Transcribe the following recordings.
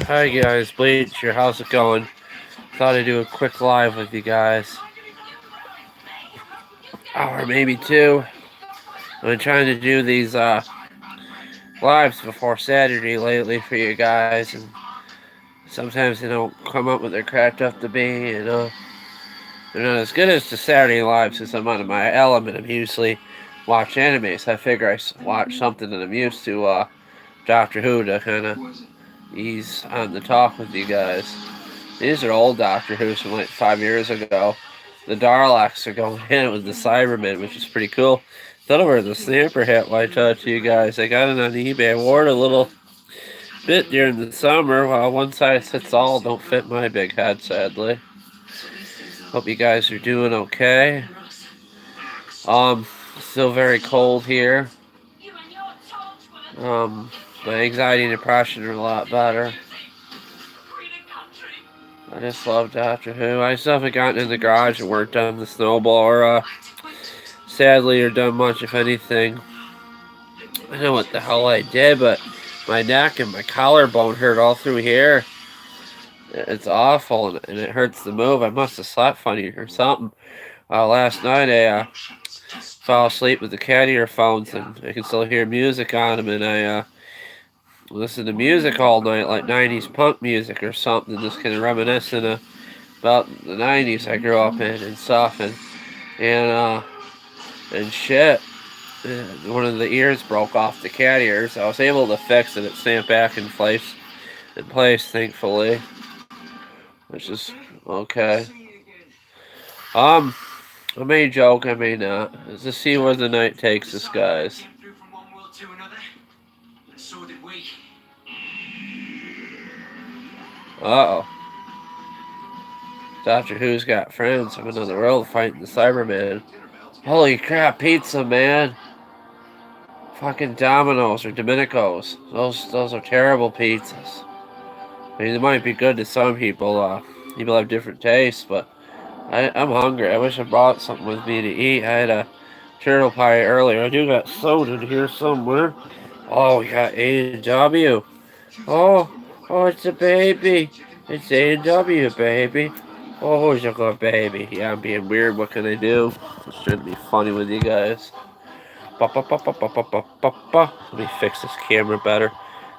Hi guys, Bleach here. How's it going? Thought I'd do a quick live with you guys. Hour, maybe two. I've been trying to do these lives before Saturday lately for you guys, and sometimes they don't come up with their cracked up to be. They're not as good as the Saturday lives since I'm out of my element. I'm usually watch anime, so I figure I watch something that I'm used to. Doctor Who to kind of ease on the talk with you guys. These are old Doctor Who's from like 5 years ago. The Darlaks are going in with the Cybermen, which is pretty cool. Thought I wore the snapper hat when I talked to you guys. I got it on eBay. I wore it a little bit during the summer. Well, one size fits all don't fit my big head, sadly. Hope you guys are doing okay. Still very cold here. My anxiety and depression are a lot better. I just love Doctor Who. I still haven't gotten in the garage and worked on the snowblower, sadly, or done much, if anything. I don't know what the hell I did, but my neck and my collarbone hurt all through here. It's awful, and it hurts to move. I must have slept funny or something. Last night, I fell asleep with the cat earphones, and I can still hear music on them, and I listened to music all night, like 90s punk music or something, just kind of reminiscent about the 90s I grew up in and stuff, and shit. One of the ears broke off the cat ears. I was able to fix it. It snapped back in place, thankfully, which is okay. I may joke, I may not. Let's just see where the night takes us, guys. Uh-oh. Doctor Who's got friends from another world fighting the Cyberman. Holy crap, pizza, man. Fucking Domino's or Domenico's. Those are terrible pizzas. I mean, they might be good to some people. People have different tastes, but I'm hungry. I wish I brought something with me to eat. I had a turtle pie earlier. I do got soda in here somewhere. Oh, we got A&W. Oh, oh, it's a baby. It's A&W, baby. Oh, who's a good baby? Yeah, I'm being weird. What can I do? Just trying to be funny with you guys. Let me fix this camera better.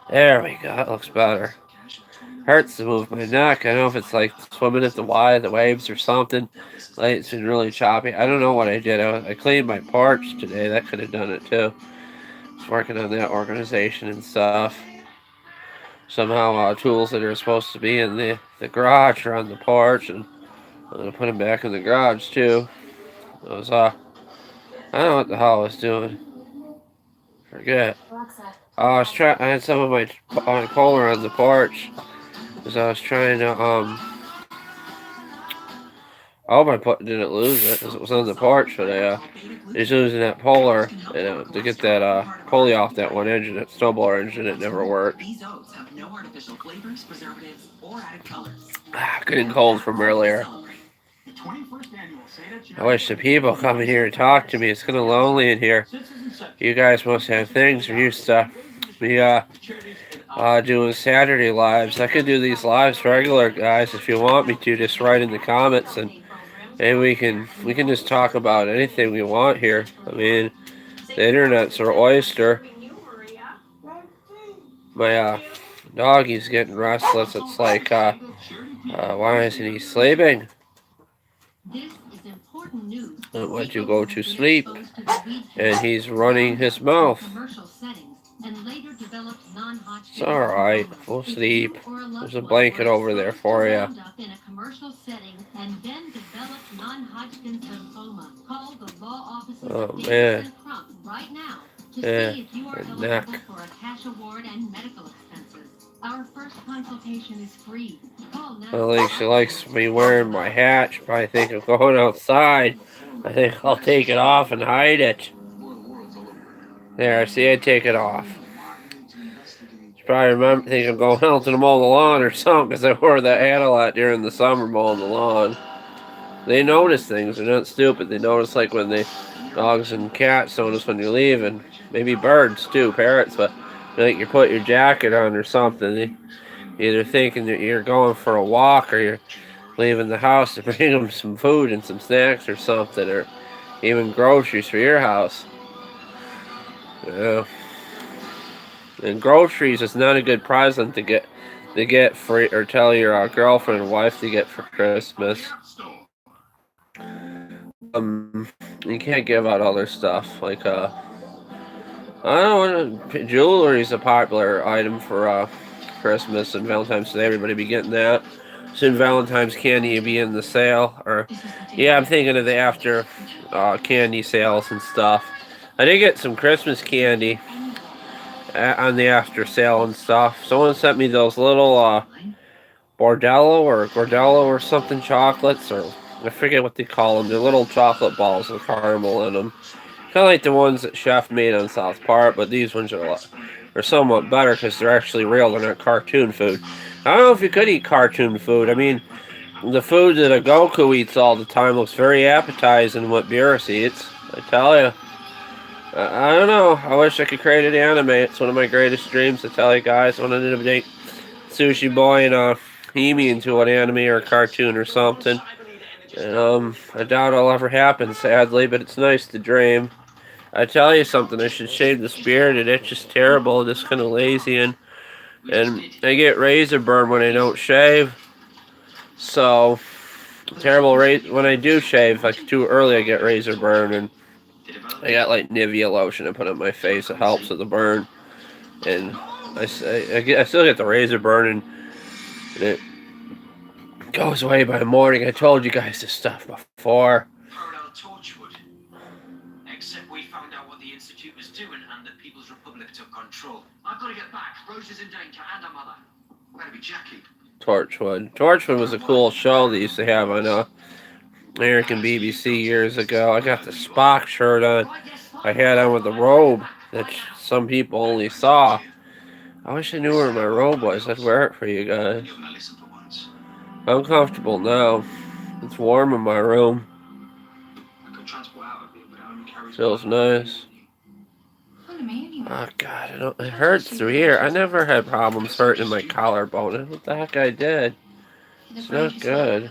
There we go. That looks better. Hurts to move my neck. I don't know if it's like swimming at the waves or something. Like, it's been really choppy. I don't know what I did. I cleaned my porch today. That could have done it too. Just working on that organization and stuff. Somehow tools that are supposed to be in the garage are on the porch, and I'm going to put them back in the garage too. I don't know what the hell I was doing. Forget. I had some of my polar on the porch, because I was trying to I hope didn't lose it, because it was on the porch, but I was using that polar to get that pulley off that one engine, that snowblower engine. It never worked. Getting cold from earlier. I wish the people come in here and talk to me. It's kind of lonely in here. You guys must have things. We're used to be doing Saturday lives. I could do these lives regular, guys, if you want me to. Just write in the comments, and we can just talk about anything we want here. I mean, the internet's our oyster. My doggy's getting restless. It's like, why isn't he sleeping? I want you to go to sleep, and he's running his mouth. It's alright, we'll sleep. There's a blanket over there for you. Oh man. Yeah, her neck. Our first consultation is free. I think she likes me wearing my hat. She probably think I'm going outside. I think I'll take it off and hide it. There, see, I take it off. She probably think I'm going out to mow the lawn or something, because I wore that hat a lot during the summer mowing the lawn. They notice things. They're not stupid. They notice, like, when dogs and cats notice when you leave, and maybe birds too, parrots, but like you put your jacket on or something. either thinking that you're going for a walk or you're leaving the house to bring them some food and some snacks or something, or even groceries for your house. Yeah. And groceries is not a good present to get for or tell your girlfriend or wife to get for Christmas. You can't give out other stuff like I don't know. Jewelry is a popular item for Christmas and Valentine's Day. Everybody be getting that. Soon Valentine's candy be in the sale. Or yeah, I'm thinking of the after candy sales and stuff. I did get some Christmas candy on the after sale and stuff. Someone sent me those little Bordello or something chocolates, or I forget what they call them. They're little chocolate balls with caramel in them. Kind of like the ones that Chef made on South Park, but these ones are somewhat better because they're actually real. They're not cartoon food. I don't know if you could eat cartoon food. I mean, the food that a Goku eats all the time looks very appetizing. What Beerus eats, I tell you. I don't know. I wish I could create an anime. It's one of my greatest dreams to tell you guys. I wanted to make Sushi Boy and Himi into an anime or a cartoon or something. And, I doubt it'll ever happen, sadly, but it's nice to dream. I tell you something, I should shave this beard, and it's just terrible, just kind of lazy, and I get razor burn when I don't shave. So terrible. When I do shave, like too early, I get razor burn, and I got like Nivea lotion I put on my face. It helps with the burn, and I still get the razor burn, and it goes away by the morning. I told you guys this stuff before. Except we found out what the Institute was doing and the People's Republic took control. I've got to get back. Rose is in danger and her mother. Where to be Jackie? Torchwood. Torchwood was a cool show they used to have on American BBC years ago. I got the Spock shirt on. I had on with the robe that some people only saw. I wish I knew where my robe was. I'd wear it for you guys. I'm comfortable now. It's warm in my room. Feels nice. Oh God, it hurts through here. I never had problems hurting my collarbone. What the heck I did? It's not good.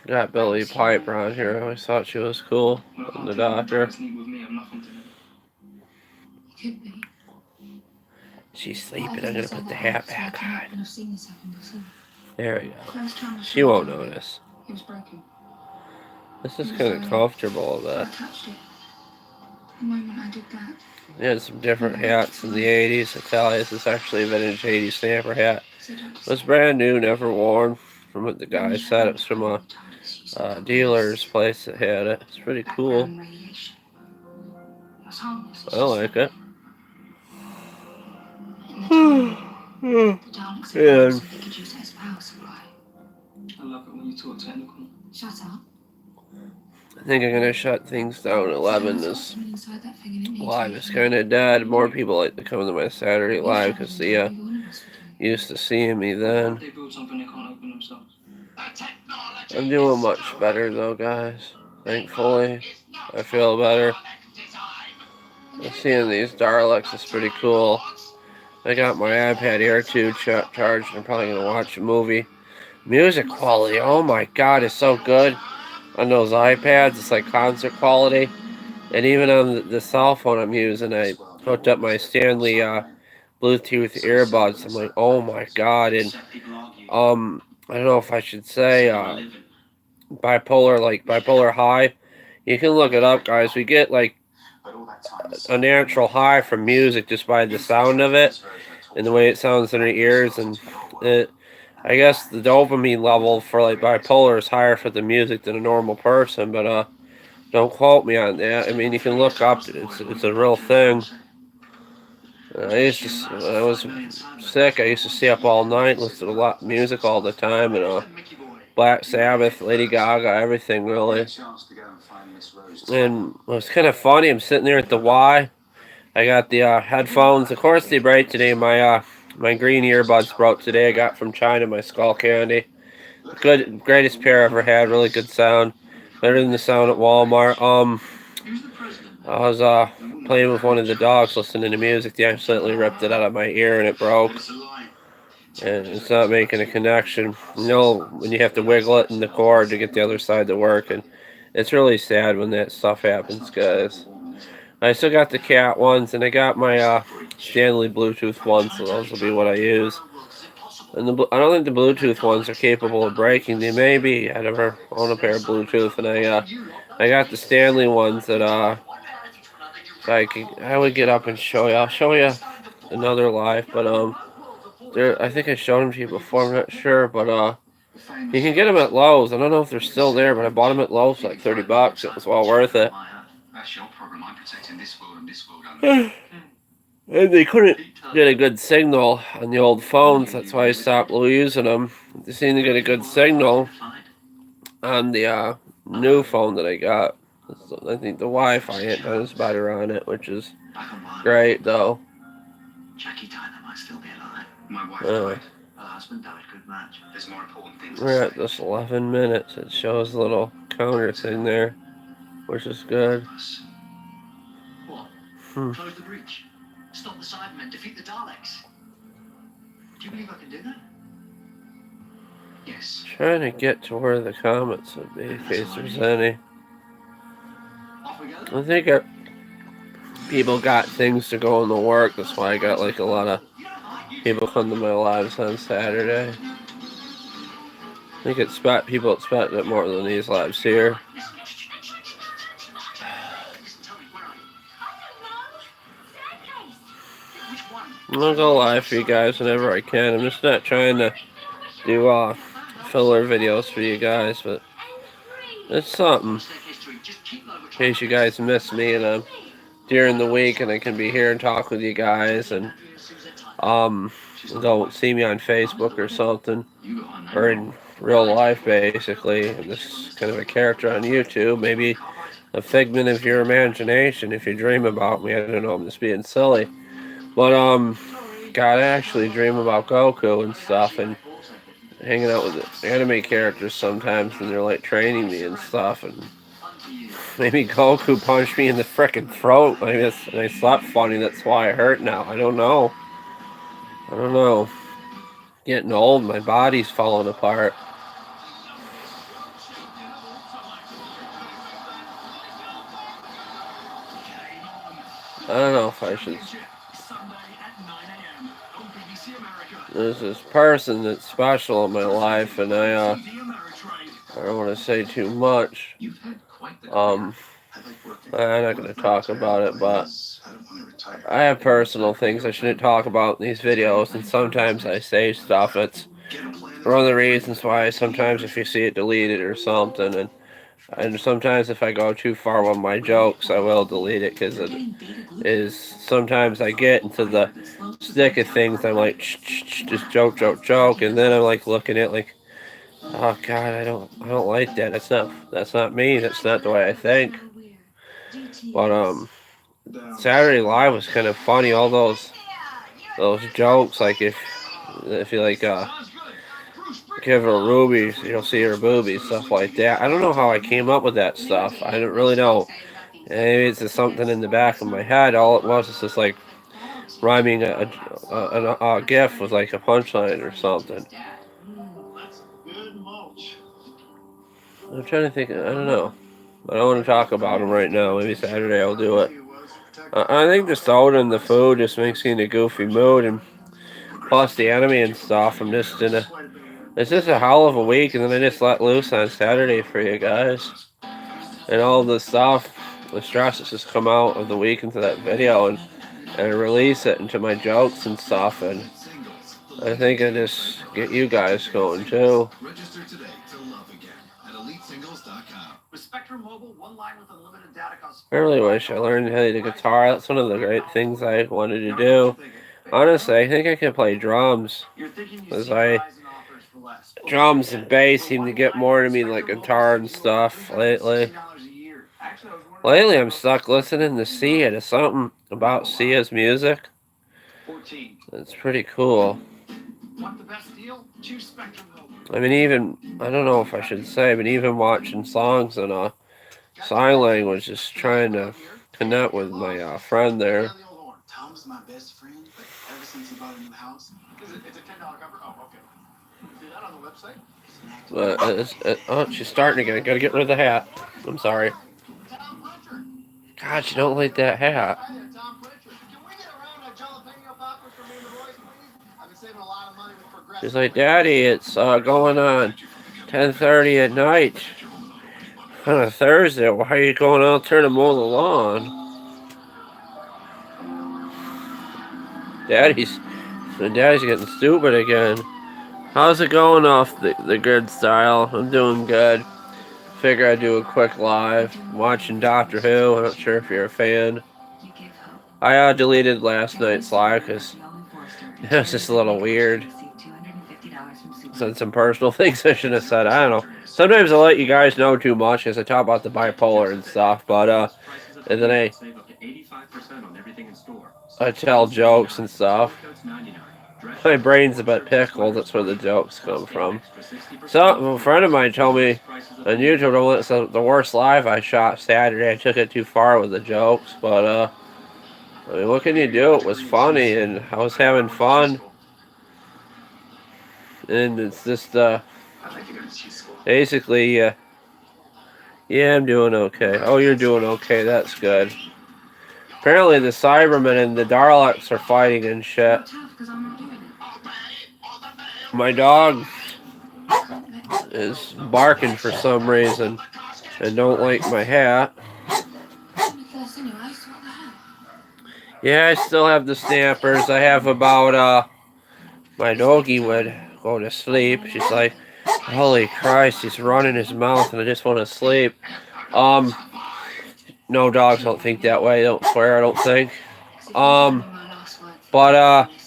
Got Billy Piper on here. I always thought she was cool. I'm the doctor. She's sleeping. I'm gonna put the hat back on. There we go. She won't notice. This is kind of comfortable, though. They had some different hats in the 80s. I tell you, this is actually a vintage 80s snapper hat. It was brand new, never worn. From what the guy said, it was from a dealer's place that had it. It's pretty cool. I like it. And I love it when you talk technical. Shut up. I think I'm gonna shut things down at 11. This live is kind of dead. More people like to come to my Saturday live because they used to seeing me then. I'm doing much better though, guys. Thankfully, I feel better. Seeing these Daleks is pretty cool. I got my iPad Air 2 charged. I'm probably gonna watch a movie. Music quality, oh my God, it's so good on those iPads. It's like concert quality. And even on the cell phone I'm using, I hooked up my Stanley Bluetooth earbuds. I'm like, oh my God. And I don't know if I should say bipolar high. You can look it up, guys. We get like a natural high from music just by the sound of it and the way it sounds in our ears. And I guess the dopamine level for like bipolar is higher for the music than a normal person, but don't quote me on that. I mean, you can look up. It's a real thing. When I was sick, I used to stay up all night, listen to a lot of music all the time, and Black Sabbath, Lady Gaga, everything really. And it was kind of funny. I'm sitting there at the Y. I got the headphones. Of course, they break today. My green earbuds broke today. I got from China. My Skull Candy. Greatest pair I ever had. Really good sound. Better than the sound at Walmart. I was playing with one of the dogs, listening to music. They accidentally ripped it out of my ear and it broke. And it's not making a connection. You know, when you have to wiggle it in the cord to get the other side to work. And it's really sad when that stuff happens, guys. I still got the cat ones, and I got my Stanley Bluetooth ones, so those will be what I use. And I don't think the Bluetooth ones are capable of breaking. They may be. I never own a pair of Bluetooth, and I got the Stanley ones that if I would get up and show you. I'll show you another live, but I think I showed them to you before. I'm not sure, but you can get them at Lowe's. I don't know if they're still there, but I bought them at Lowe's for like $30. It was well worth it. That's your problem. I'm protecting this world and this world only. And they couldn't get a good signal on the old phones. That's why I stopped using them. They seem to get a good signal on the new phone that I got. I think the Wi-Fi ain't done is better on it, which is great, though. Jackie died, that might still be alive. My wife died. Her husband died. Good match. There's more important things. We're at just 11 minutes. It shows a little counter thing there, which is good. What? Close the breach. Stop the Cybermen. Defeat the Daleks. Do you believe I can do that? Yes. Trying to get to where the comments would be, in case there's any. Off we go. I think people got things to go into work. That's why I got like a lot of people come to my lives on Saturday. I think people expect it more than these lives here. I'll go live for you guys whenever I can. I'm just not trying to do filler videos for you guys, but it's something. In case you guys miss me and I'm during the week and I can be here and talk with you guys and don't see me on Facebook or something, or in real life basically. I'm just kind of a character on YouTube, maybe a figment of your imagination if you dream about me. I don't know, I'm just being silly. But God, I actually dream about Goku and stuff and hanging out with the anime characters sometimes, and they're like training me and stuff, and maybe Goku punched me in the frickin' throat. And I slept funny, that's why I hurt now. I don't know. Getting old, my body's falling apart. I don't know if I should. There's this person that's special in my life, and I don't want to say too much. I'm not going to talk about it, but I have personal things I shouldn't talk about in these videos, and sometimes I say stuff. It's one of the reasons why sometimes if you see it deleted or something, and sometimes if I go too far with my jokes, I will delete it, because it is sometimes I get into the stick of things. I'm like, just joke, and then I'm like looking at like, oh God, I don't like that. That's not me. That's not the way I think. But Saturday Live was kind of funny. All those jokes, like if you like give her rubies, you'll see her boobies, stuff like that. I don't know how I came up with that stuff. I don't really know. Maybe it's just something in the back of my head. All it was is just like rhyming a gif with like a punchline or something. I'm trying to think. I don't know. I don't want to talk about them right now. Maybe Saturday I'll do it. I think the soda and the food just makes me in a goofy mood, and plus the anime and stuff. I'm just in a. It's just a hell of a week, and then I just let loose on Saturday for you guys, and all the stuff, the stress has just come out of the week into that video, and release it into my jokes and stuff, and I think I just get you guys going too. Register today to love again at elitesingles.com. With Spectrum Mobile, one line with unlimited data costs. I really wish I learned how to play the guitar. That's one of the great things I wanted to do. Honestly, I think I could play drums, because drums and bass seem to get more to me like guitar and stuff lately. Lately, I'm stuck listening to Sia, to something about Sia's music. It's pretty cool. I mean, I don't know if I should say, but even watching songs in a sign language, just trying to connect with my friend there. Tom's my best friend, but ever since he bought a new house. It's a $10 cover? Oh, okay. See that on the website? But oh, she's starting again. Gotta get rid of the hat. I'm sorry. Tom Pritchard. God, she don't like that hat. Hi there, Tom Pritchard. Can we get a round of jalapeno poppers for me and the boys, please? I've been saving a lot of money with Progressive. She's like, Daddy, it's going on 10:30 at night on a Thursday. Why are you going out there to mow the lawn? Daddy's getting stupid again. How's it going off the good style? I'm doing good. Figure I'd do a quick live. Watching Doctor Who. I'm not sure if you're a fan. I deleted last night's live because it was just a little weird. Said some personal things I shouldn't have said. I don't know. Sometimes I let you guys know too much because I talk about the bipolar and stuff. But and then I tell jokes and stuff. My brain's a bit pickled. That's where the jokes come from. So a friend of mine told me on YouTube it's the worst live I shot Saturday. I took it too far with the jokes, but I mean, what can you do? It was funny, and I was having fun. And it's just basically yeah, I'm doing okay. Oh, you're doing okay. That's good. Apparently the Cybermen and the Daleks are fighting and shit. My dog is barking for some reason and don't like my hat. Yeah, I still have the snappers. I have about my doggy would go to sleep. She's like, holy Christ, he's running his mouth and I just want to sleep. No, dogs don't think that way. They don't swear, I don't think.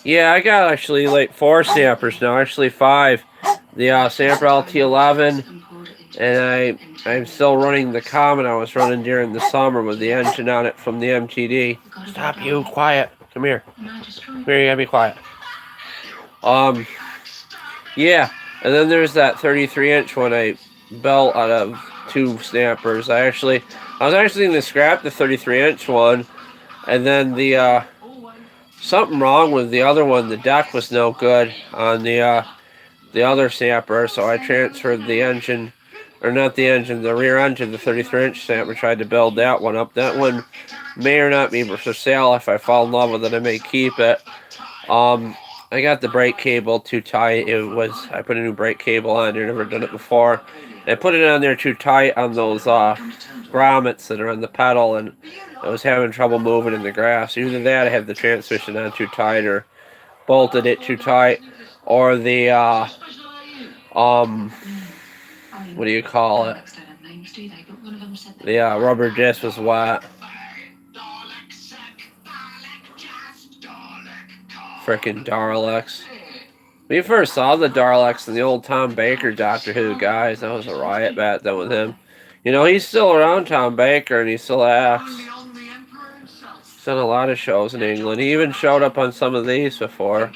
Yeah, I got actually like 4 snappers now. Actually 5. The Snapper LT11, and I'm still running the Common I was running during the summer with the engine on it from the MTD. Stop, you, quiet. Come here. Come here, you gotta be quiet. Yeah, and then there's that 33-inch one I built out of 2 snappers. I was actually going to scrap the 33-inch one, and then the something wrong with the other one. The deck was no good on the other snapper, so I transferred the engine, or not the engine, the rear engine, the 33-inch snapper. Tried to build that one up. That one may or not be for sale. If I fall in love with it, I may keep it. I got the brake cable too tight. I put a new brake cable on there. Never done it before. I put it on there too tight on those grommets that are on the pedal, and I was having trouble moving in the grass. Either that, I had the transmission on too tight, or bolted it too tight, or the what do you call it? The rubber disc was wet. Frickin' Daleks. We first saw the Daleks in the old Tom Baker Doctor Who, guys. That was a riot back then with him. You know, he's still around, Tom Baker, and he still acts. He's done a lot of shows in England. He even showed up on some of these before.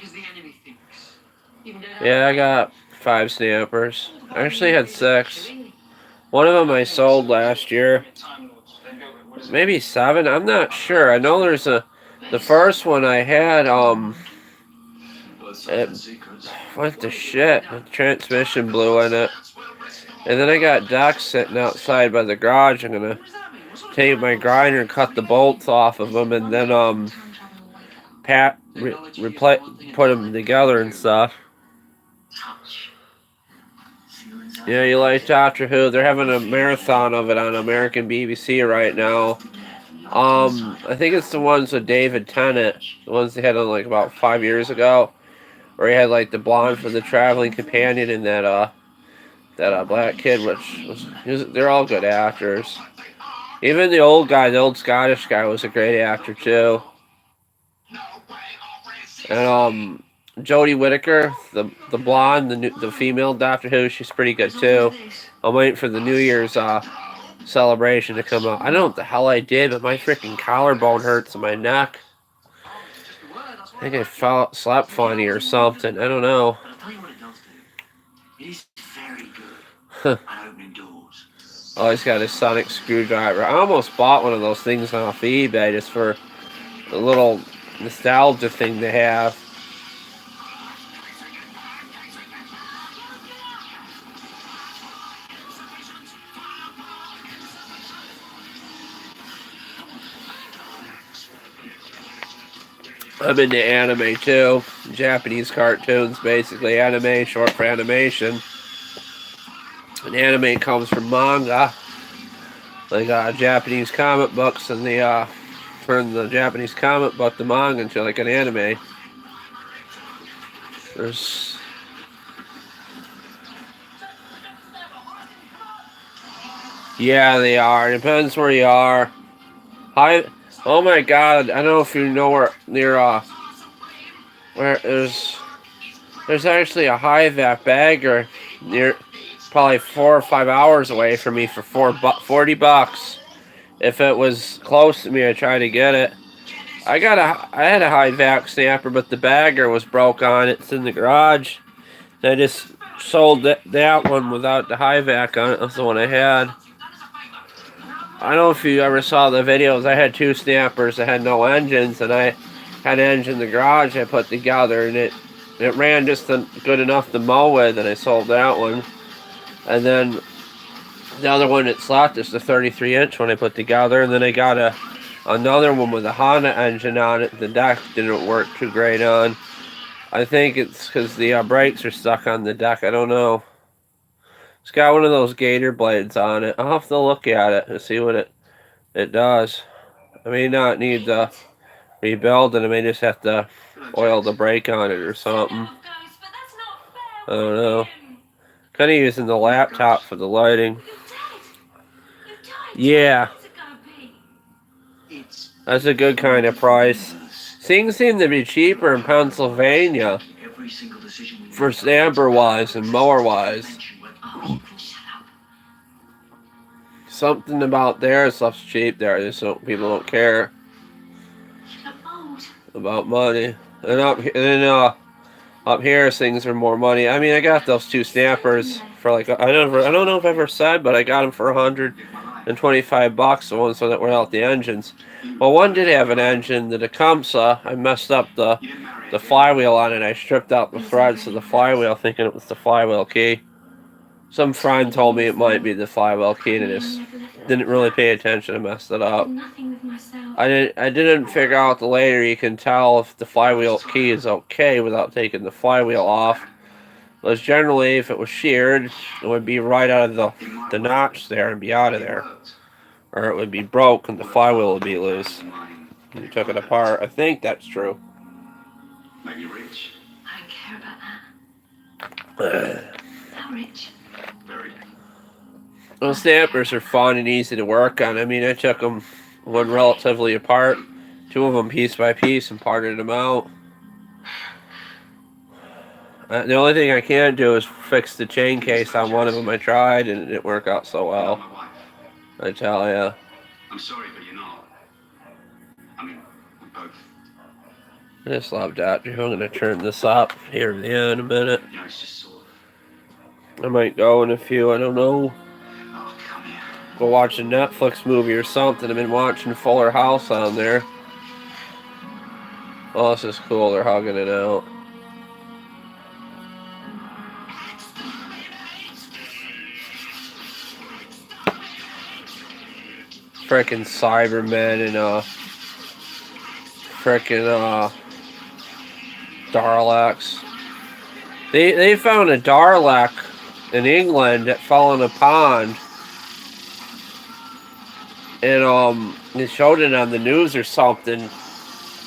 Yeah, I got 5 snappers. I actually had 6. One of them I sold last year. Maybe 7, I'm not sure. I know there's the first one I had, it went to shit. The transmission blew in it. And then I got decks sitting outside by the garage. I'm gonna take my grinder and cut the bolts off of them, and then put them together and stuff. Yeah, you like Doctor Who? They're having a marathon of it on American BBC right now. I think it's the ones with David Tennant, the ones they had on like about 5 years ago, where he had like the blonde for the traveling companion and that black kid, they're all good actors. Even the old guy, the old Scottish guy, was a great actor too. And Jodie Whittaker, the blonde, the female Doctor Who, she's pretty good too. I'm waiting for the New Year's celebration to come out. I don't know what the hell I did, but my freaking collarbone hurts in my neck. I think I slept funny or something. I don't know. Oh, he's got his sonic screwdriver. I almost bought one of those things off eBay just for a little nostalgia thing to have. I'm into anime too. Japanese cartoons, basically. Anime, short for animation. And anime comes from manga. Like Japanese comic books, and they turn the Japanese comic book, the manga, into like an anime. There's... Yeah, they are. It depends where you are. Oh my god, I don't know if you know where near where there's actually a high vac bagger near, probably 4 or 5 hours away from me for 40 bucks. If it was close to me, I'd try to get it. I had a high vac snapper, but the bagger was broke on it. It's in the garage. And I just sold that one without the high vac on it. That's the one I had. I don't know if you ever saw the videos. I had 2 snappers that had no engines, and I had an engine in the garage I put together, and it ran just good enough to mow with, and I sold that one. And then the other one that's left is the 33-inch one I put together, and then I got another one with a Honda engine on it. The deck didn't work too great on. I think it's because the brakes are stuck on the deck. I don't know. It's got one of those gator blades on it. I'll have to look at it and see what it does. I may not need to rebuild it. I may just have to oil the brake on it or something. I don't know. Kind of using the laptop for the lighting. Yeah. That's a good kind of price. Things seem to be cheaper in Pennsylvania for stamper wise and mower wise. Something about their stuff's cheap there. Just so people don't care about money. And up here things are more money. I mean, I got those 2 stampers for like I don't know if I ever said, but I got them for $125. The ones that without the engines. Well, one did have an engine, the Tecumseh. I messed up the flywheel on it. I stripped out the threads of the flywheel, thinking it was the flywheel key. Some friend told me it might be the flywheel key, and I just didn't really pay attention and messed it up. I didn't figure out the later you can tell if the flywheel key is okay without taking the flywheel off. Because generally, if it was sheared, it would be right out of the notch there and be out of there. Or it would be broke and the flywheel would be loose. And you took it apart. I think that's true. Maybe rich. I don't care about that. How rich? Very. Those stampers are fun and easy to work on. I mean, I took them one relatively apart, 2 of them piece by piece, and parted them out. The only thing I can't do is fix the chain case on one of them. I tried, and it didn't work out so well. I tell ya. I'm sorry, but you're not. I mean, we both. I just love that. I'm going to turn this up here in a minute. You know, it's just sort of. I might go in a few, I don't know. Oh, come here. Go watch a Netflix movie or something. I've been watching Fuller House on there. Oh, this is cool. They're hugging it out. Frickin' Cybermen and frickin' Darlaks. They found a Darlak in England that fell in a pond, and they showed it on the news or something.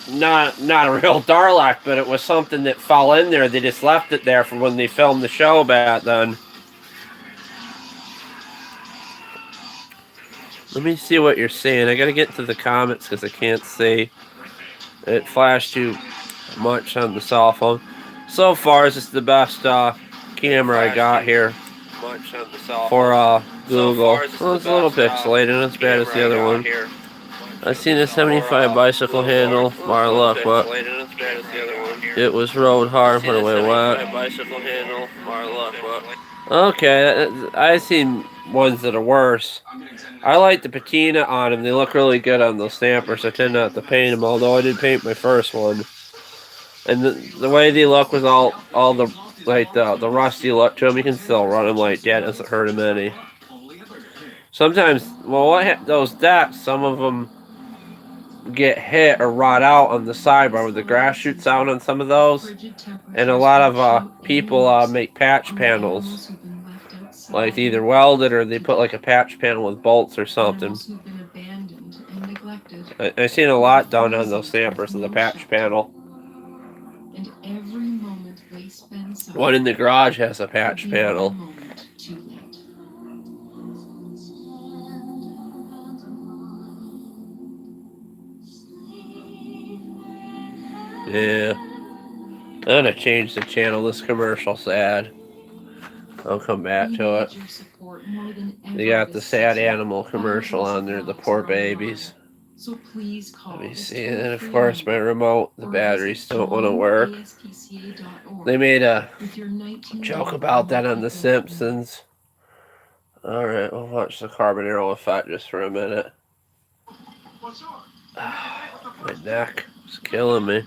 Not a real Darlak, but it was something that fell in there. They just left it there for when they filmed the show back then. Let me see what you're saying. I gotta get to the comments because I can't see. It flashed too much on the cell phone. So far, this is the best camera I got here for Google. Well, it's a little pixelated, not as bad as the other one. I seen a 75 bicycle handle, bar luck, but it was rode hard, put away wet. Okay, I seen ones that are worse. I like the patina on them. They look really good on those stampers. I tend not to paint them, although I did paint my first one. And the way they look with all the like the rusty look to them, you can still run them like that. Doesn't hurt them any. Sometimes, well, those decks, some of them get hit or rot out on the sidebar where the grass shoots out on some of those. And a lot of people make patch panels, like either welded or they put like a patch panel with bolts or something. I've seen a lot done on those stampers with the patch panel. One in the garage has a patch panel. Yeah. I'm gonna change the channel. This commercial's sad. I'll come back to it. They got the sad animal commercial on there, the poor babies. Let me see. And then, of course, my remote, the batteries don't want to work. They made a joke about that on The Simpsons. Alright, we'll watch the carbonaro effect just for a minute. My neck is killing me.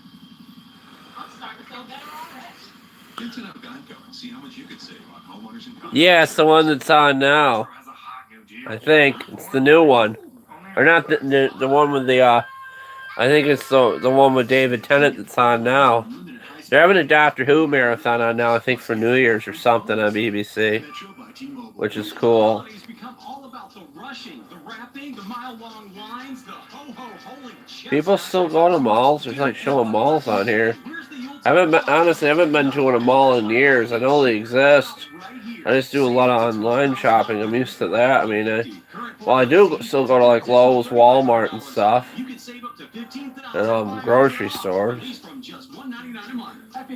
Yeah, it's the one that's on now. I think it's the new one, or not the one with the. I think it's the one with David Tennant that's on now. They're having a Doctor Who marathon on now. I think for New Year's or something on BBC, which is cool. People still go to malls. There's like showing malls on here. Honestly, I haven't been to a mall in years. I know they exist. I just do a lot of online shopping. I'm used to that. I mean, I do still go to like Lowe's, Walmart, and stuff, and grocery stores.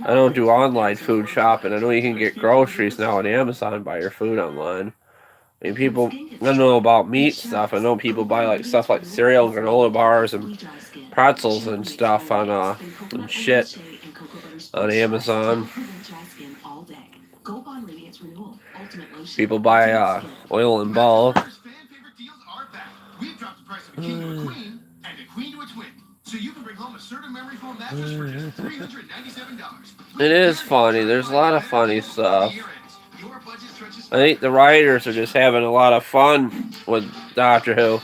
I don't do online food shopping. I know you can get groceries now on Amazon, buy your food online. I mean, people, I don't know about meat stuff. I know people buy like stuff like cereal, granola bars, and pretzels and stuff on and shit on Amazon. People buy oil in bulk. It is funny. There's a lot of funny stuff. I think the writers are just having a lot of fun with Doctor Who.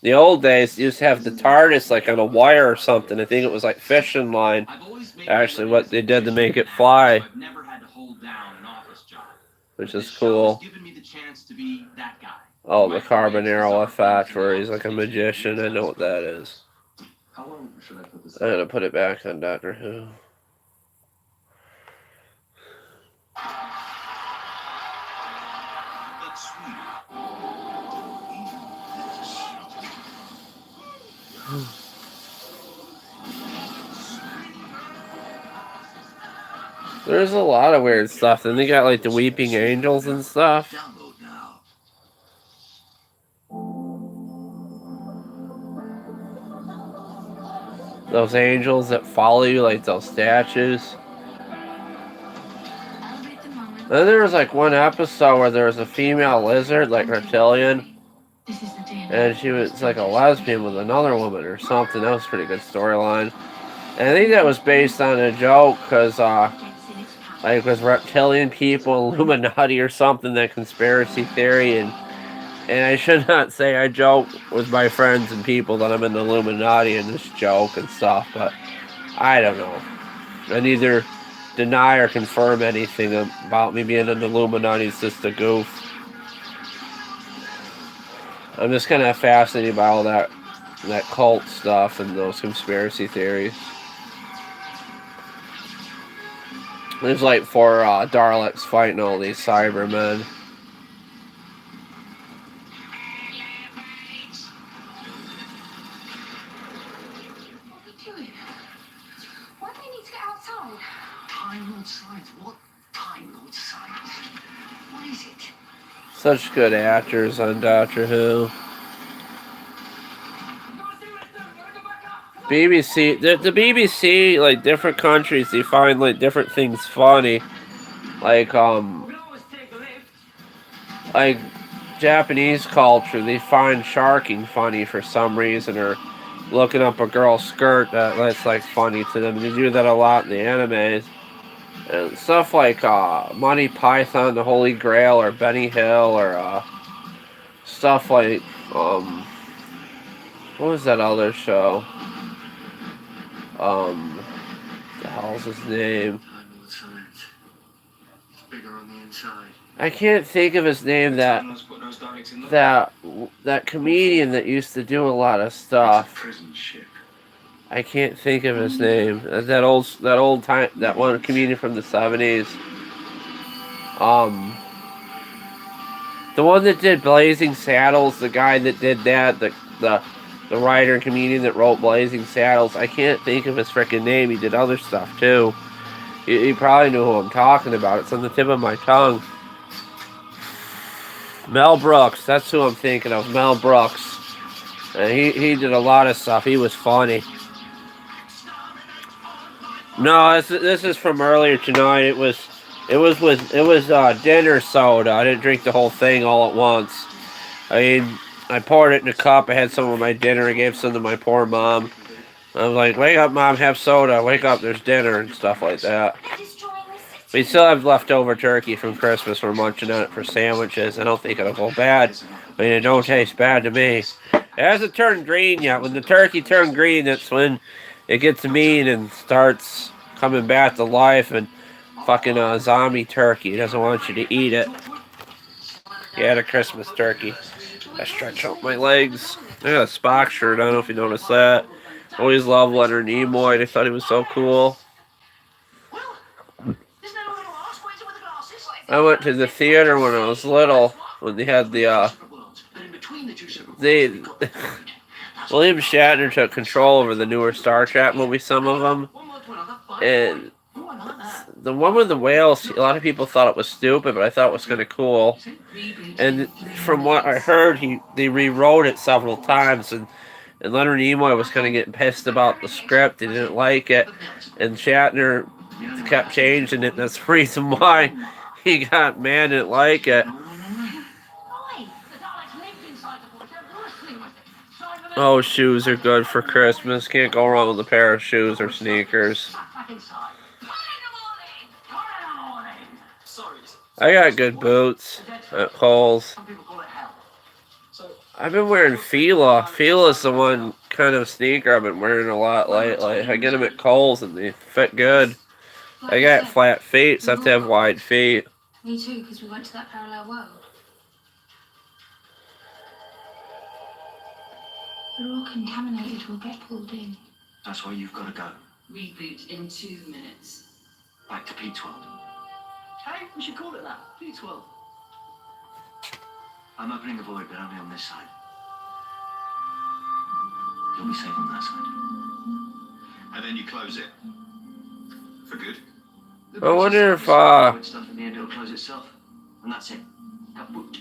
The old days, you used to have the TARDIS like on a wire or something. I think it was like fishing line. Actually, what they did to make it fly, which is cool. Oh, the Carbonaro effect, where he's like a magician. I know what that is. I'm gonna put it back on Doctor Who. There's a lot of weird stuff. Then they got like the weeping angels and stuff. Those angels that follow you, like those statues. Then there was like one episode where there was a female lizard, like reptilian, and she was like a lesbian with another woman or something. That was a pretty good storyline. And I think that was based on a joke, because like with reptilian people, Illuminati or something, that conspiracy theory, and I should not say I joke with my friends and people that I'm in the Illuminati in this joke and stuff, but I don't know. I neither deny or confirm anything about me being in the Illuminati. It's just a goof. I'm just kind of fascinated by all that cult stuff and those conspiracy theories. There's like 4 Daleks fighting all these Cybermen. Such good actors on Doctor Who. BBC, the BBC, like different countries, they find like different things funny. Like Japanese culture, they find sharking funny for some reason, or looking up a girl's skirt that's like funny to them. They do that a lot in the animes. And stuff like Monty Python, The Holy Grail, or Benny Hill, or stuff like what was that other show? What the hell's his name? I can't think of his name. That comedian that used to do a lot of stuff. I can't think of his name. That old time, that one comedian from the 70s. The one that did Blazing Saddles, the guy that did that, the writer and comedian that wrote Blazing Saddles. I can't think of his freaking name. He did other stuff too. You probably know who I'm talking about. It's on the tip of my tongue. Mel Brooks. That's who I'm thinking of. Mel Brooks. And he did a lot of stuff. He was funny. No, this is from earlier tonight. It was dinner soda. I didn't drink the whole thing all at once. I mean, I poured it in a cup. I had some of my dinner. I gave some to my poor mom. I was like, wake up, Mom, have soda. Wake up, there's dinner and stuff like that. We still have leftover turkey from Christmas. We're munching on it for sandwiches. I don't think it'll go bad. I mean, it don't taste bad to me. It hasn't turned green yet. When the turkey turned green, that's when it gets mean and starts coming back to life. And fucking zombie turkey doesn't want you to eat it. Yeah, the Christmas turkey. I stretch out my legs. I got a Spock shirt. I don't know if you noticed that. Always loved Leonard Nimoy. I thought he was so cool. I went to the theater when I was little, when they had the William Shatner took control over the newer Star Trek movies, some of them, and the one with the whales, a lot of people thought it was stupid, but I thought it was kind of cool. And from what I heard, they rewrote it several times, and Leonard Nimoy was kind of getting pissed about the script. He didn't like it, and Shatner kept changing it, and that's the reason why he got mad and didn't like it. Oh, shoes are good for Christmas. Can't go wrong with a pair of shoes or sneakers. I got good boots at Kohl's. I've been wearing Fila. Fila's the one kind of sneaker I've been wearing a lot lately. I get them at Kohl's and they fit good. I got flat feet, so I have to have wide feet. Me too, because we went to that parallel world. We're all contaminated. We'll get pulled in. That's why you've got to go. Reboot in 2 minutes. Back to P12. Hey, we should call it that. P12. I'm opening the void, but only on this side. You'll be safe on that side. And then you close it. For good. I wonder if, stuff in the end, it'll close itself. And that's it.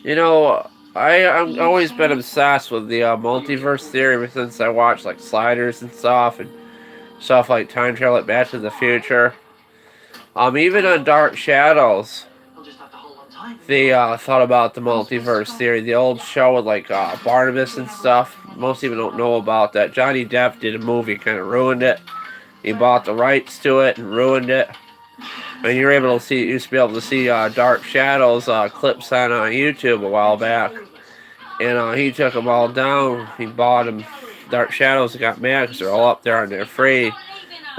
You know, I've always been obsessed with the multiverse theory ever since I watched like Sliders and stuff like Time Travel at Back to the Future. Even on Dark Shadows, they thought about the multiverse theory. The old show with like Barnabas and stuff. Most people don't know about that. Johnny Depp did a movie, kind of ruined it. He bought the rights to it and ruined it. And you were able to see, used to be able to see Dark Shadows clips on YouTube a while back. And he took them all down. He bought them. Dark Shadows and got mad because they're all up there and they're free.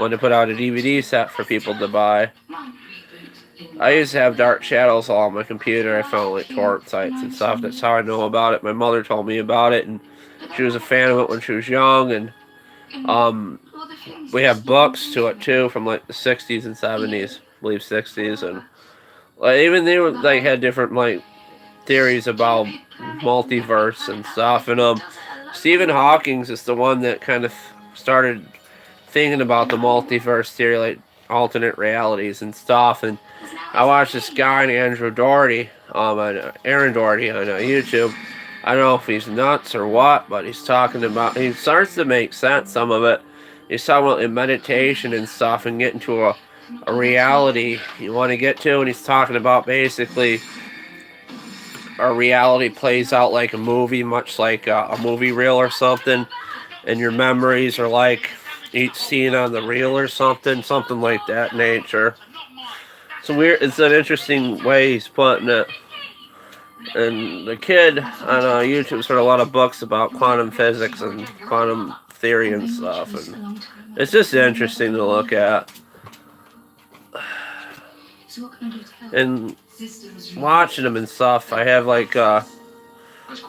Wanted to put out a DVD set for people to buy. I used to have Dark Shadows all on my computer. I found like torrent sites and stuff. That's how I know about it. My mother told me about it, and she was a fan of it when she was young. And we have books to it too from like the 60s and 70s, I believe 60s, and like even they were like had different like theories about multiverse and stuff. And Stephen Hawking's is the one that kind of started thinking about the multiverse theory, like alternate realities and stuff. And I watched this guy named Aaron Doherty on YouTube. I don't know if he's nuts or what, but he's talking about, he starts to make sense, some of it. He's talking about in meditation and stuff and getting to a reality you want to get to, and he's talking about basically our reality plays out like a movie, much like a movie reel or something, and your memories are like each scene on the reel or something like that nature. It's a weird. It's an interesting way he's putting it. And the kid on YouTube's heard a lot of books about quantum physics and quantum theory and stuff, and it's just interesting to look at. So what can I do to help? And watching them and stuff, I have like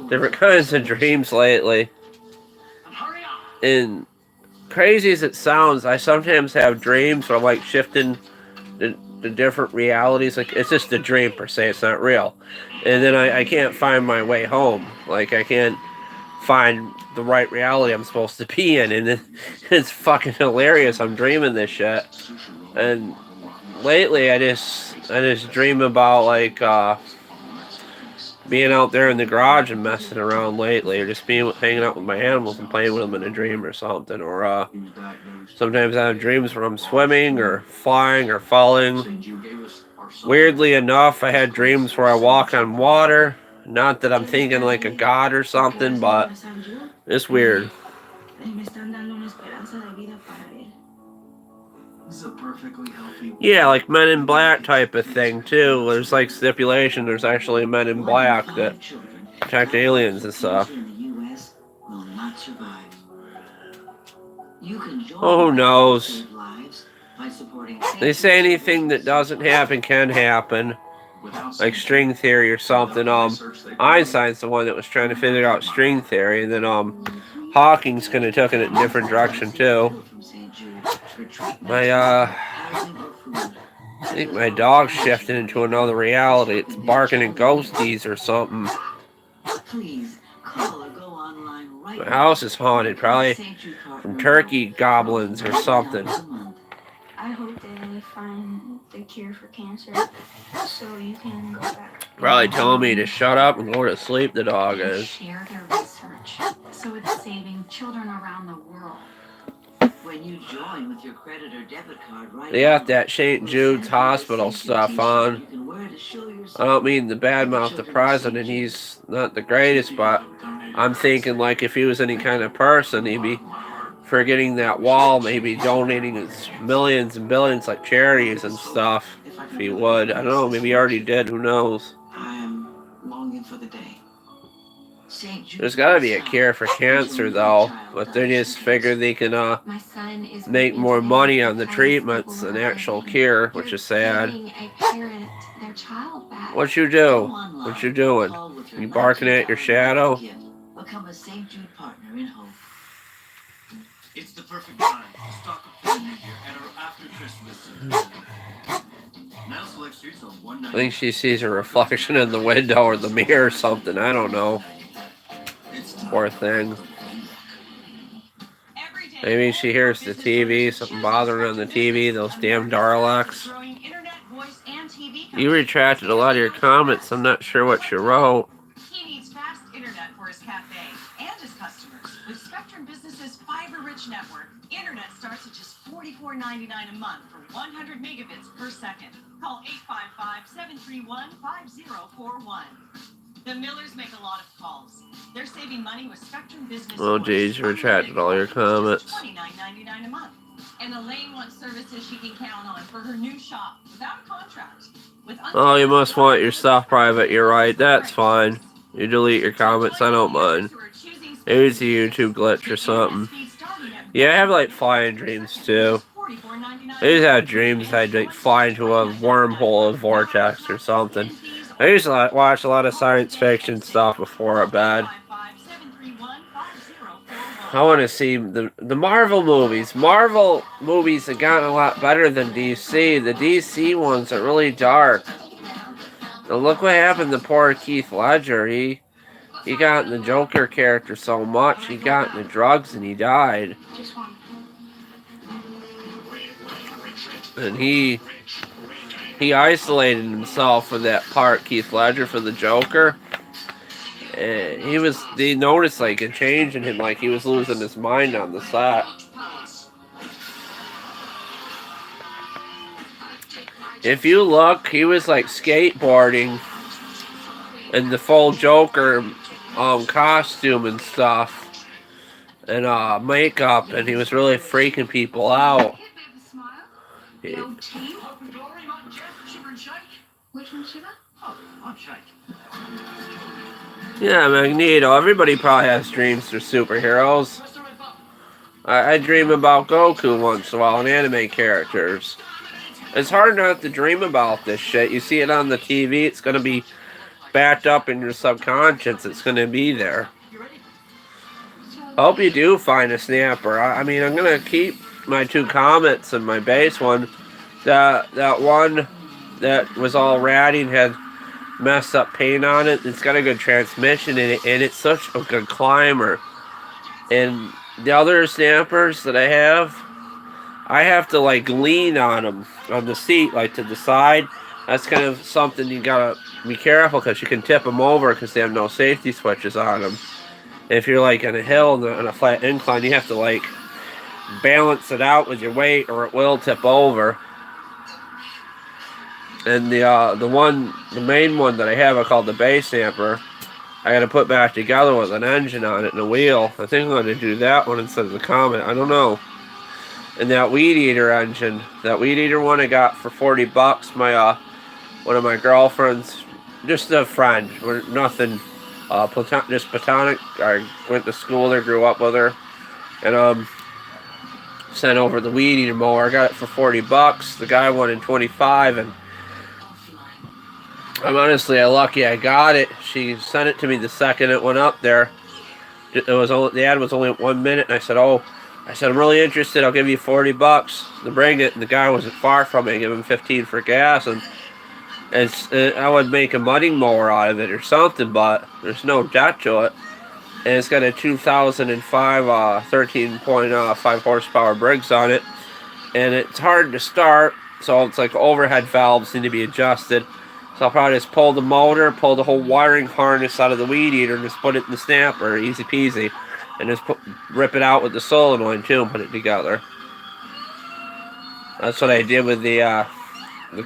different kinds of dreams lately. And crazy as it sounds, I sometimes have dreams where I'm like shifting the different realities. Like it's just a dream per se, it's not real. And then I can't find my way home. Like I can't find the right reality I'm supposed to be in. And it's fucking hilarious. I'm dreaming this shit. And lately I just dream about like being out there in the garage and messing around lately, or just being hanging out with my animals and playing with them in a dream or something. Or sometimes I have dreams where I'm swimming or flying or falling. Weirdly enough, I had dreams where I walk on water. Not that I'm thinking like a god or something, but it's weird. This is a perfectly healthy. Yeah, like Men in Black type of thing too. There's like stipulation. There's actually Men in Black that protect aliens and stuff. Oh, who knows? They say anything that doesn't happen can happen, like string theory or something. Einstein's the one that was trying to figure out string theory, and then Hawking's kind of took it in a different direction too. I think my dog's shifted into another reality. It's barking at ghosties or something. My house is haunted, probably from turkey goblins or something. I hope they find the cure for cancer so you can go back. Probably telling me to shut up and go to sleep, the dog is. Share their research, so it's saving children around the world. When you join with your credit or debit card right They got that St. Jude's Hospital stuff on. I don't mean to badmouth the president. He's not the greatest, but I'm thinking like if he was any kind of person, he'd be forgetting that wall, maybe donating his millions and billions like charities and stuff. If he would, I don't know. Maybe he already did. Who knows? I'm longing for the day. There's gotta be a cure for cancer though, but they just figure they can My son is make more money on the treatments than actual cure, which is sad. Their child back. What you do? What you doing? You barking at your shadow? Become a St. Jude partner in hope. It's the perfect time to stock up for the new year and our after Christmas. Now select streets on one I think she sees a reflection in the window or the mirror or something. I don't know. Poor thing. Maybe she hears the TV, something bothering on the TV, those damn Darlocks. You retracted a lot of your comments. I'm not sure what you wrote. He needs fast internet for his cafe and his customers. With Spectrum Business's fiber-rich network, internet starts at just $44.99 a month for 100 megabits per second. Call 855-731-5041. The Millers make a lot of calls. They're saving money with Spectrum Business. Oh, geez, you retracted all your comments. $29.99 a month. And Elaine wants services she can count on for her new shop without a contract. Oh, you must want your stuff private. You're right. That's fine. You delete your comments. I don't mind. Maybe it's a YouTube glitch or something. Yeah, I have like flying dreams too. I used to have dreams I'd like fly into a wormhole, a vortex or something. I used to watch a lot of science fiction stuff before bed. I want to see the Marvel movies. Marvel movies have gotten a lot better than DC. The DC ones are really dark. Now look what happened to poor Keith Ledger. He got in the Joker character so much, he got into drugs and he died. And he isolated himself for that part, Keith Ledger, for the Joker. And they noticed like a change in him, like he was losing his mind on the set. If you look, he was like skateboarding in the full Joker costume and stuff and makeup, and he was really freaking people out. The old team? Open glory, Matt, Jeff, Shiver and Shake. Which one's Shiva? Oh, I'm Shake. Yeah, Magneto. Everybody probably has dreams for superheroes. Press the red button. I dream about Goku once in a while and anime characters. It's hard not to dream about this shit. You see it on the TV, it's going to be backed up in your subconscious. It's going to be there. You ready? I hope you do find a snapper. I mean, I'm going to keep my 2 comets and my base one. That one that was all ratty and had messed up paint on it. It's got a good transmission in it, and it's such a good climber. And the other snappers that I have to like lean on them on the seat, like to the side. That's kind of something you gotta be careful because you can tip them over because they have no safety switches on them. And if you're like on a hill on a flat incline, you have to like balance it out with your weight, or it will tip over. And the main one that I have, I call the base snapper. I got to put back together with an engine on it and a wheel. I think I'm going to do that one instead of the Comet. I don't know. And that Weed Eater engine, that Weed Eater one I got for $40. My one of my girlfriends, just a friend. We're nothing, just platonic. I went to school there, grew up with her, and sent over the Weed Eater mower. I got it for $40. The guy wanted 25, and I'm honestly lucky I got it. She sent it to me the second it went up there. It was only, the ad was only 1 minute, and I said, I'm really interested. I'll give you $40 to bring it. And the guy wasn't far from me. I gave him 15 for gas, and I would make a mudding mower out of it or something, but there's no debt to it. And it's got a 2005 13.5 horsepower Briggs on it, and it's hard to start. So it's like overhead valves need to be adjusted. So I'll probably just pull the motor, pull the whole wiring harness out of the Weed Eater, and just put it in the snapper, easy peasy. And just rip it out with the solenoid too and put it together. That's what I did with the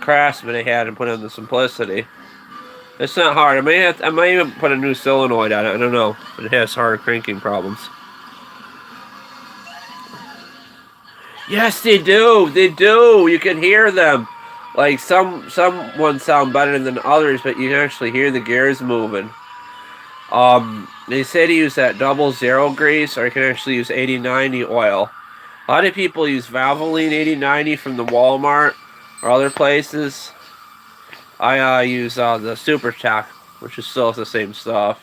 Craftsman I had and put in the Simplicity. It's not hard. I might even put a new solenoid on it. I don't know. But it has hard cranking problems. Yes, they do. They do. You can hear them. Like some ones sound better than others, but you can actually hear the gears moving. They say to use that 00 grease, or you can actually use 80/90 oil. A lot of people use Valvoline 80/90 from the Walmart or other places. I use the Super Tech, which is still the same stuff.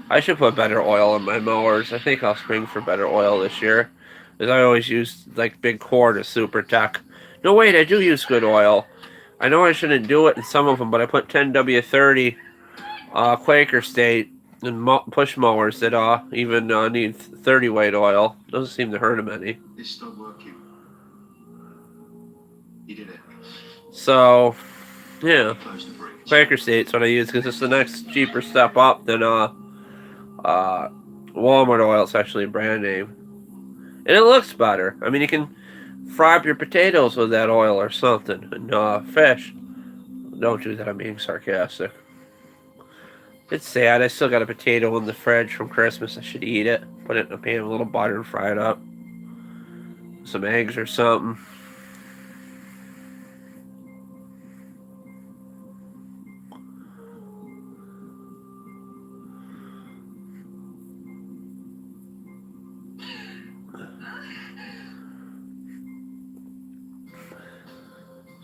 I should put better oil in my mowers. I think I'll spring for better oil this year, because I always use like big quart of Super Tech. No, wait, I do use good oil. I know I shouldn't do it in some of them, but I put 10W30 Quaker State and push mowers that even need 30 weight oil. Doesn't seem to hurt them any. This stopped working. You did it. So, yeah, Close the bridge. Quaker State's what I use because it's the next cheaper step up than Walmart oil. It's actually a brand name, and it looks better. I mean, you can fry up your potatoes with that oil or something, and fish. Don't do that. I'm being sarcastic. It's sad. I still got a potato in the fridge from Christmas. I should eat it. Put it in a pan with a little butter and fry it up. Some eggs or something.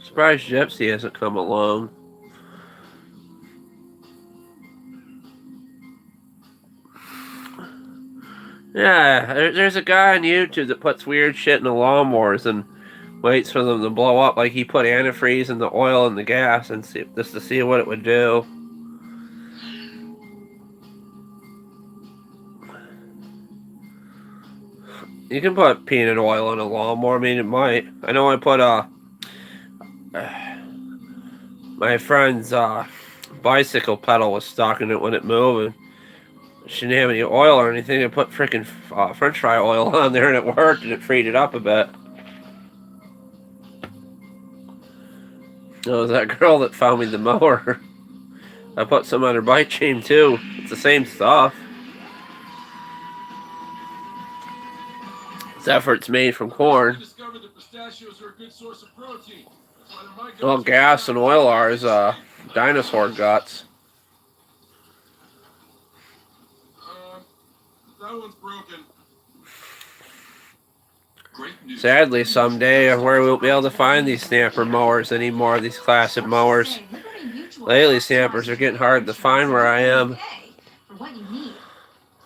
Surprised Gypsy hasn't come along. Yeah, there's a guy on YouTube that puts weird shit in the lawnmowers and waits for them to blow up. Like he put antifreeze in the oil and the gas and just to see what it would do. You can put peanut oil in a lawnmower. I mean, it might. I know I put my friend's bicycle pedal was stuck in it when it moved. She didn't have any oil or anything. I put freaking French fry oil on there and it worked and it freed it up a bit. It was that girl that found me the mower. I put some on her bike chain too. It's the same stuff. This effort's made from corn. Well, gas and oil are is dinosaur guts. That one's broken. Sadly, someday we won't be able to find these snapper mowers anymore, these classic mowers. Lately, snappers are getting hard to find where I am. For what you need.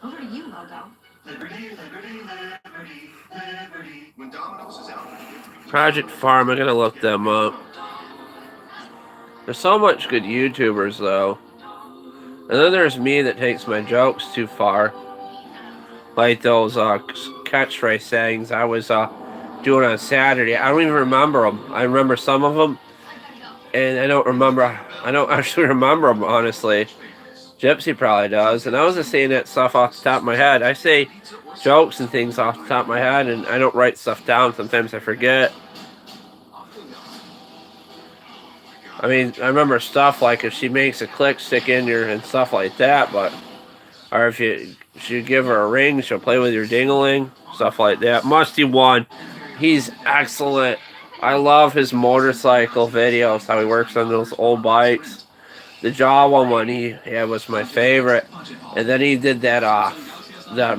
Over to you, Logo. When Domino's is out. Project Farm, I'm gonna look them up. There's so much good YouTubers, though. And then there's me that takes my jokes too far. Like those catchphrase sayings I was doing on Saturday. I don't even remember them. I remember some of them, and I don't actually remember them, honestly. Gypsy probably does. And I was just saying that stuff off the top of my head. I say jokes and things off the top of my head, and I don't write stuff down. Sometimes I forget. I mean, I remember stuff like if she makes a click stick in your and stuff like that, but or if you give her a ring, she'll play with your ding-a-ling, stuff like that. Musty One, he's excellent. I love his motorcycle videos, how he works on those old bikes. The Jawa one he had was my favorite, and then he did that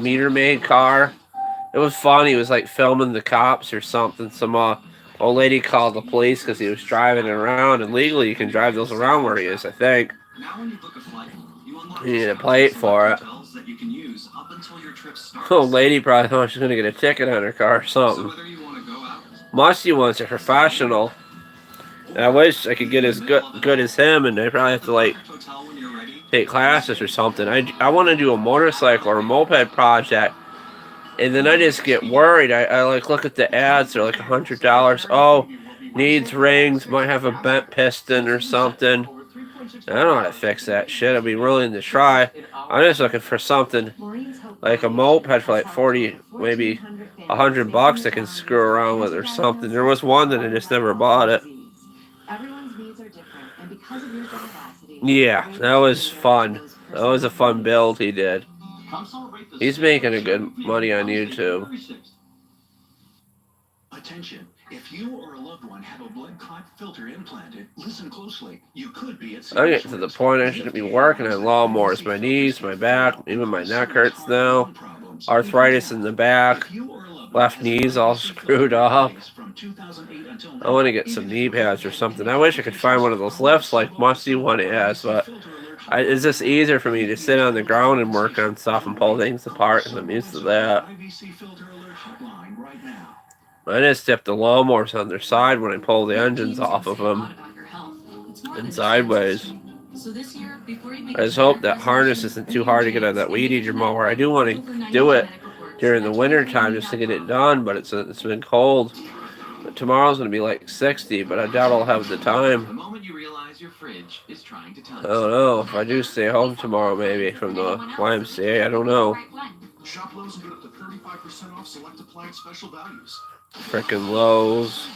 meter maid car. It was fun. He was like filming the cops or something. Some old lady called the police because he was driving around, and legally you can drive those around where he is, I think. You need a plate for it. Old lady probably thought she was going to get a ticket on her car or something. Musty One's a professional. And I wish I could get as good as him, and I probably have to like take classes or something. I want to do a motorcycle or a moped project, and then I just get worried. I like look at the ads. They're like $100. Oh, needs rings. Might have a bent piston or something. I don't know how to fix that shit. I'd be willing to try. I'm just looking for something like a moped for like 40, maybe $100 I can screw around with or something. There was one that I just never bought it. Yeah, that was fun. That was a fun build he did. He's making a good money on YouTube. Attention. If you or a loved one have a blood clot filter implanted, listen closely. You could be at I'm getting to the point I shouldn't be working on lawnmowers. My knees, my back, even my neck hurts now. Arthritis in the back. Left knee's all screwed up. I want to get some knee pads or something. I wish I could find one of those lifts like Musty One has, but it's just easier for me to sit on the ground and work on stuff and pull things apart, and I'm used to that. I just tip the lawnmowers on their side when I pull the engines off of them and sideways. I just hope that harness isn't too hard to get on that weed eater mower. I do want to do it during the winter time just to get it done, but it's been cold. But tomorrow's going to be like 60, but I doubt I'll have the time. I don't know. If I do stay home tomorrow, maybe from the YMCA, I don't know. Shop Lowe's and get up to 35% off select applied special values. Frickin' Lowe's.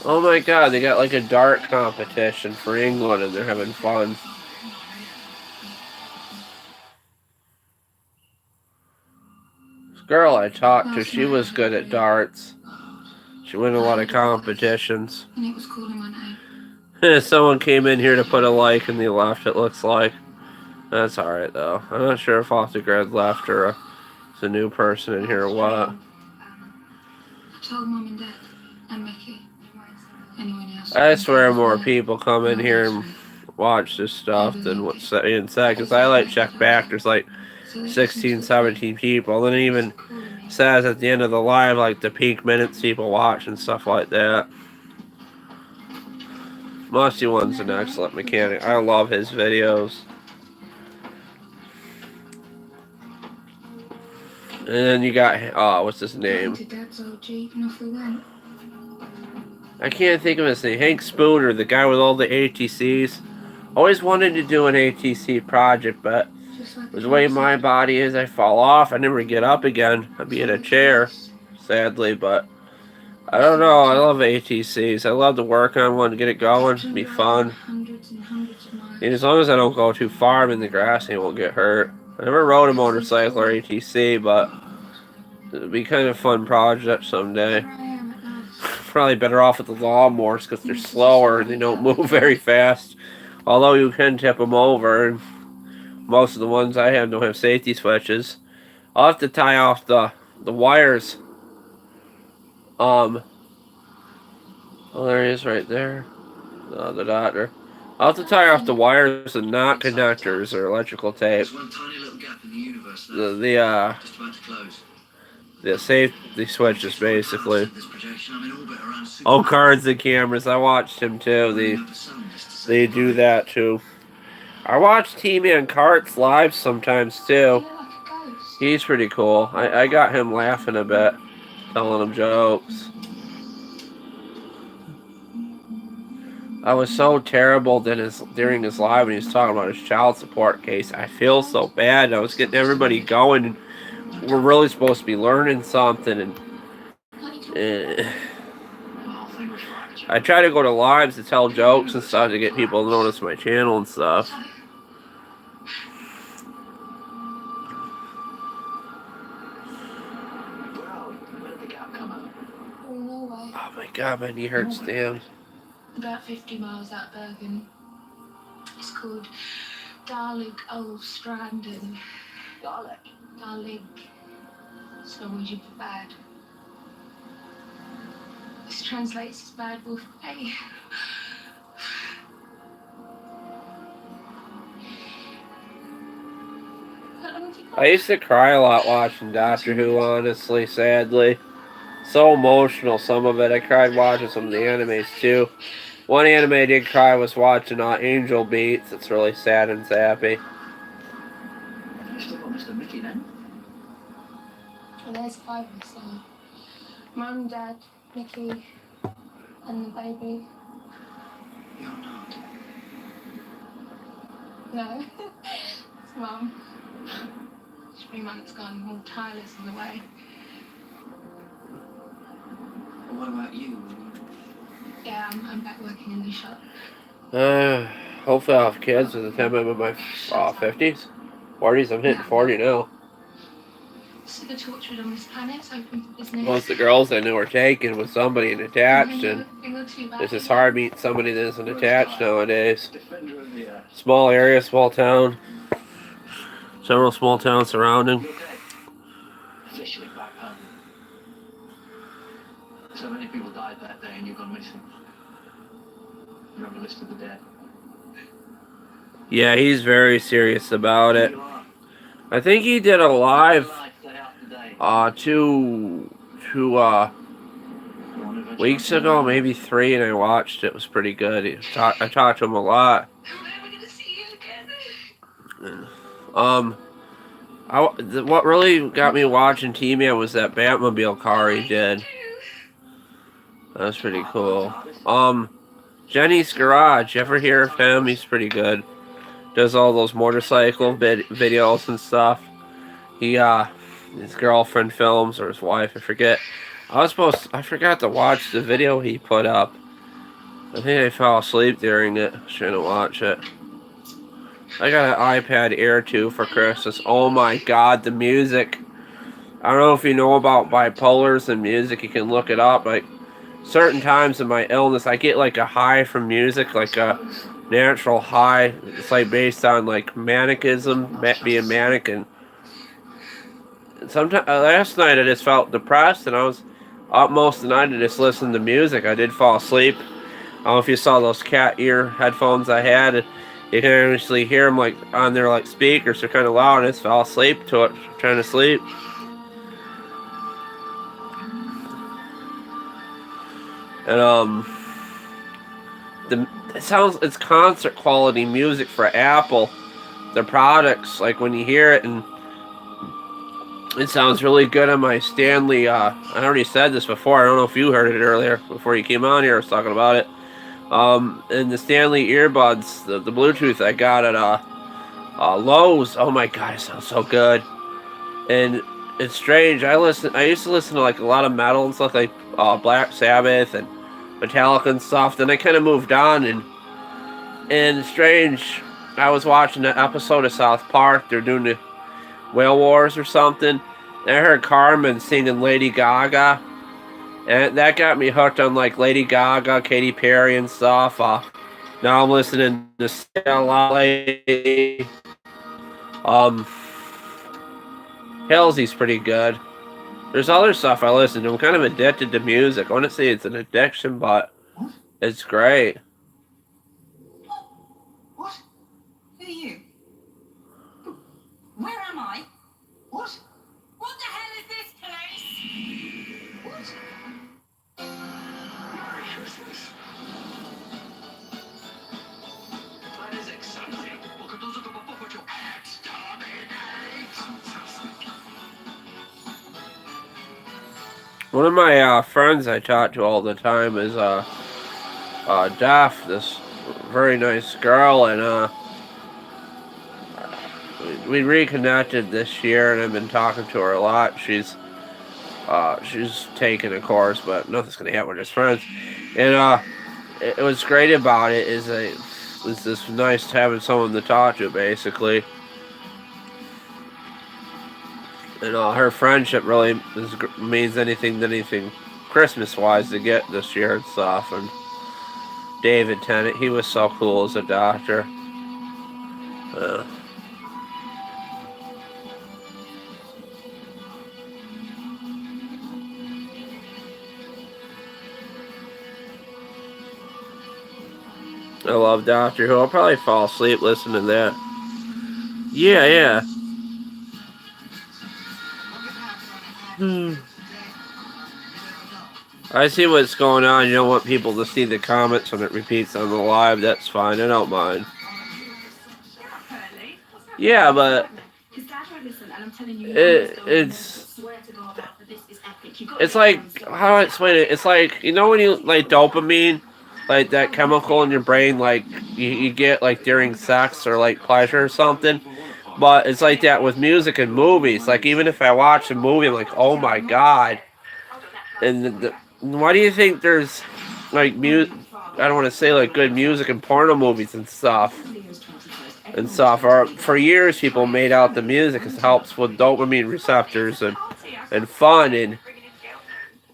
Oh my god, they got like a dart competition for England and they're having fun. This girl I talked to, she was good at darts. She won a lot of competitions. And it was cool in my night. Someone came in here to put a like and they left, it looks like. That's alright though. I'm not sure if Ostergrad left or it's a new person in here or what. I told Mom and Dad and Mickey. Anyone else? I swear more people come in here and watch this stuff than what's being said, because I like check back, there's like 16, 17 people, and it even says at the end of the live like the peak minutes people watch and stuff like that. Musty One's an excellent mechanic. I love his videos. And then you got, what's his name? I can't think of his name. Hank Spooner, the guy with all the ATCs. Always wanted to do an ATC project, but the way my body is, I fall off. I never get up again. I'd be in a chair, sadly, but I don't know. I love ATCs. I love to work on one, get it going, be fun. Hundreds and hundreds of miles. And as long as I don't go too far, I'm in the grass and I won't get hurt. I never rode a motorcycle or ATC, but it'd be kind of a fun project someday. Here I am at last. Probably better off with the lawnmowers because they're slower and they don't move very fast. Although you can tip them over, and most of the ones I have don't have safety switches. I'll have to tie off the wires. Oh, there he is right there. The doctor. I'll have to tie off the wires and not connectors or electrical tape. There's one tiny little gap in the universe now, The just about to close. safety switches basically. This projection, I'm in orbit around super- Oh, cards and cameras. I watched him too. They do that too. I watch T-Man Karts live sometimes too. You look like a ghost. He's pretty cool. I got him laughing a bit, telling him jokes. I was so terrible during his live when he was talking about his child support case. I feel so bad. I was getting everybody going. And we're really supposed to be learning something, and I try to go to lives to tell jokes and stuff to get people to notice my channel and stuff. Where did the gap come out? Oh, no way. Oh my god, my knee hurts, damn. About 50 miles out Bergen. It's called Darlig Strand and Darlig. It's Norwegian for bad. This translates as bad wolf bay. I used to cry a lot watching Doctor Who, honestly, sadly. So emotional, some of it. I cried watching some of the animes too. One anime I did cry was watching Angel Beats. It's really sad and sappy. You still got Mr. Mickey then? And there's 5 of us now. Mum, Dad, Mickey, and the baby. You're not. No, it's Mum. 3 months gone, all tireless on the way. But what about you? Yeah, I'm back working in the shop. Hopefully I'll have kids by the time I'm in my 50s. 40s, I'm hitting 40 now. Super tortured on this planet, so open for business. Most of the girls I knew were taken with somebody and attached, and it's just hard meeting somebody that isn't attached nowadays. Defender of the Earth. Small area, small town. Several small towns surrounding. You okay? Officially back home. So many people died that day and you've gone missing. You're on the list of the dead. Yeah, he's very serious about it. You are. I think he did a live Life day after day. 2 weeks ago, maybe 3, and I watched it. It was pretty good. I talked to him a lot. I'm never gonna see you again. What really got me watching T-Man was that Batmobile car he did. That was pretty cool. Jenny's Garage. You ever hear of him? He's pretty good. Does all those motorcycle videos and stuff. He his girlfriend films, or his wife, I forget. I forgot to watch the video he put up. I think I fell asleep during it. Trying to watch it. I got an iPad Air 2 for Christmas. Oh my god, the music. I don't know if you know about bipolars and music. You can look it up. Like, certain times in my illness, I get like a high from music, like a natural high. It's like based on like manicism, being manic. And sometimes, last night I just felt depressed, and I was up most of the night to just listen to music. I did fall asleep. I don't know if you saw those cat ear headphones I had. You can actually hear them like on their like speakers. They're kind of loud, and I just fell asleep to it, trying to sleep. And it's concert quality music for Apple. The products, like when you hear it, and it sounds really good on my Stanley. I already said this before. I don't know if you heard it earlier before you came on here. I was talking about it. And the Stanley earbuds, the Bluetooth I got at Lowe's. Oh my god, it sounds so good. And it's strange. I used to listen to like a lot of metal and stuff like Black Sabbath and Metallica and stuff. Then I kind of moved on, and strange. I was watching an episode of South Park. They're doing the Whale Wars or something. And I heard Carmen singing Lady Gaga, and that got me hooked on like Lady Gaga, Katy Perry, and stuff. Now I'm listening to Stella lately. Um, Halsey's pretty good. There's other stuff I listen to. I'm kind of addicted to music. I want to say it's an addiction, but it's great. What? Who are you? Where am I? What? What the hell is this place? What? That is exciting. Look at those at the bubble your One of my friends I talk to all the time is Daff, this very nice girl, and we reconnected this year, and I've been talking to her a lot. She's taken a course, but nothing's gonna happen. We're just friends, and what's great about it is it's just nice having someone to talk to, basically. And her friendship really means anything Christmas-wise to get this year and stuff. And David Tennant, he was so cool as a doctor. I love Doctor Who. I'll probably fall asleep listening to that. Yeah. I see what's going on. You don't want people to see the comments when it repeats on the live. That's fine. I don't mind. Yeah, but it's like, how do I explain it? It's like, you know when you like dopamine, like that chemical in your brain, like you get like during sex or like pleasure or something. But it's like that with music and movies. Like even if I watch a movie, I'm like, oh my god. And why do you think there's like I don't want to say like good music and porno movies and stuff. Or for years, people made out the music helps with dopamine receptors and fun, and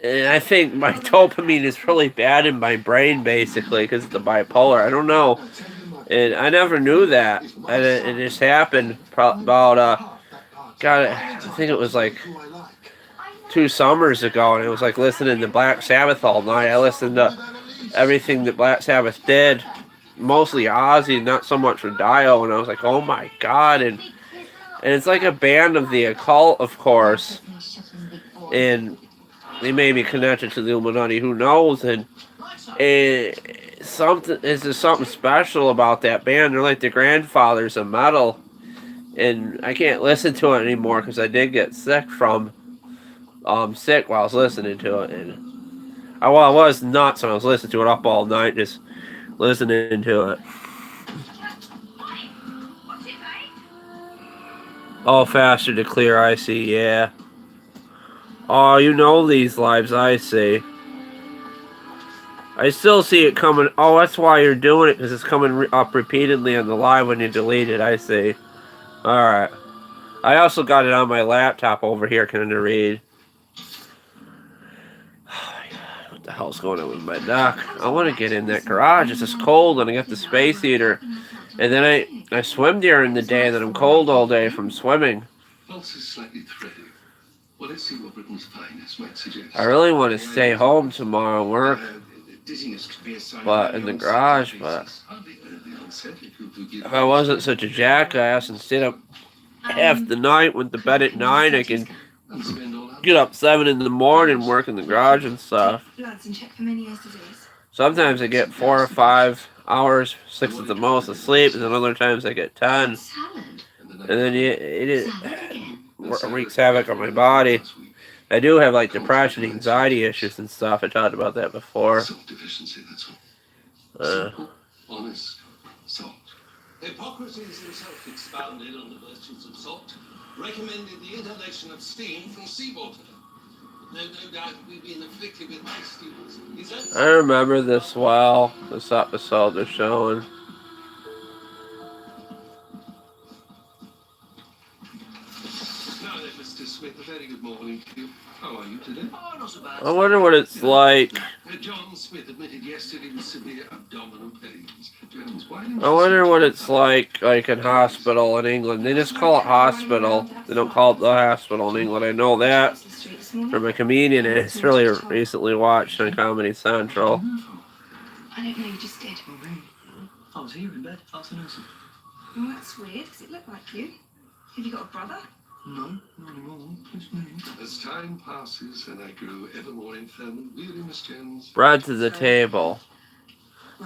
I think my dopamine is really bad in my brain basically because of the bipolar. I don't know, and I never knew that, and it just happened about God, I think it was like 2 summers ago, and it was like listening to Black Sabbath all night. I listened to everything that Black Sabbath did, mostly Ozzy, not so much for Dio, and I was like, oh my god, and it's like a band of the occult, of course, and they may be connected to the Illuminati, who knows, and it's just something special about that band. They're like the grandfathers of metal, and I can't listen to it anymore because I did get sick while I was listening to it, and I was nuts when I was listening to it up all night, just listening to it. All faster to clear, I see, yeah. Oh, you know these lives, I see. I still see it coming. Oh, that's why you're doing it, because it's coming up repeatedly on the live when you delete it, I see. Alright. I also got it on my laptop over here, kind of read. Oh my god, what the hell's going on with my neck? I want to get in that garage. It's just cold, and I got the space heater. And then I swim during the day, and then I'm cold all day from swimming. I really want to stay home tomorrow and work, but in the garage. But if I wasn't such a jackass and stayed up half the night, went to bed at 9, I can get up 7 in the morning, work in the garage and stuff. Sometimes I get 4 or 5 hours, 6 at the most of sleep, and then other times I get 10. And then it wreaks havoc on my body. I do have like depression, anxiety issues and stuff. I talked about that before. Hippocrates himself expounded on the virtues of salt. recommended the inhalation of steam from seawater. No doubt we've been afflicted with ice steams. Is that... I remember this well. This episode they're showing. Now then, Mr. Smith, a very good morning to you. How are you today? Oh, not so bad. I wonder what it's like. John Smith admitted yesterday with severe abdominal pains. Jones, why didn't I wonder what it's like in hospital in England. They just call it hospital. They don't call it the hospital in England. I know that from a comedian it's really recently watched on Comedy Central. I don't know, you just did. Oh, really? I was here in bed. Afternoon. Well, that's weird, because it looked like you. Have you got a brother? No, not anymore. It's me. As time passes and I grow ever more infirm and weary, Miss Jones. Brought to the table.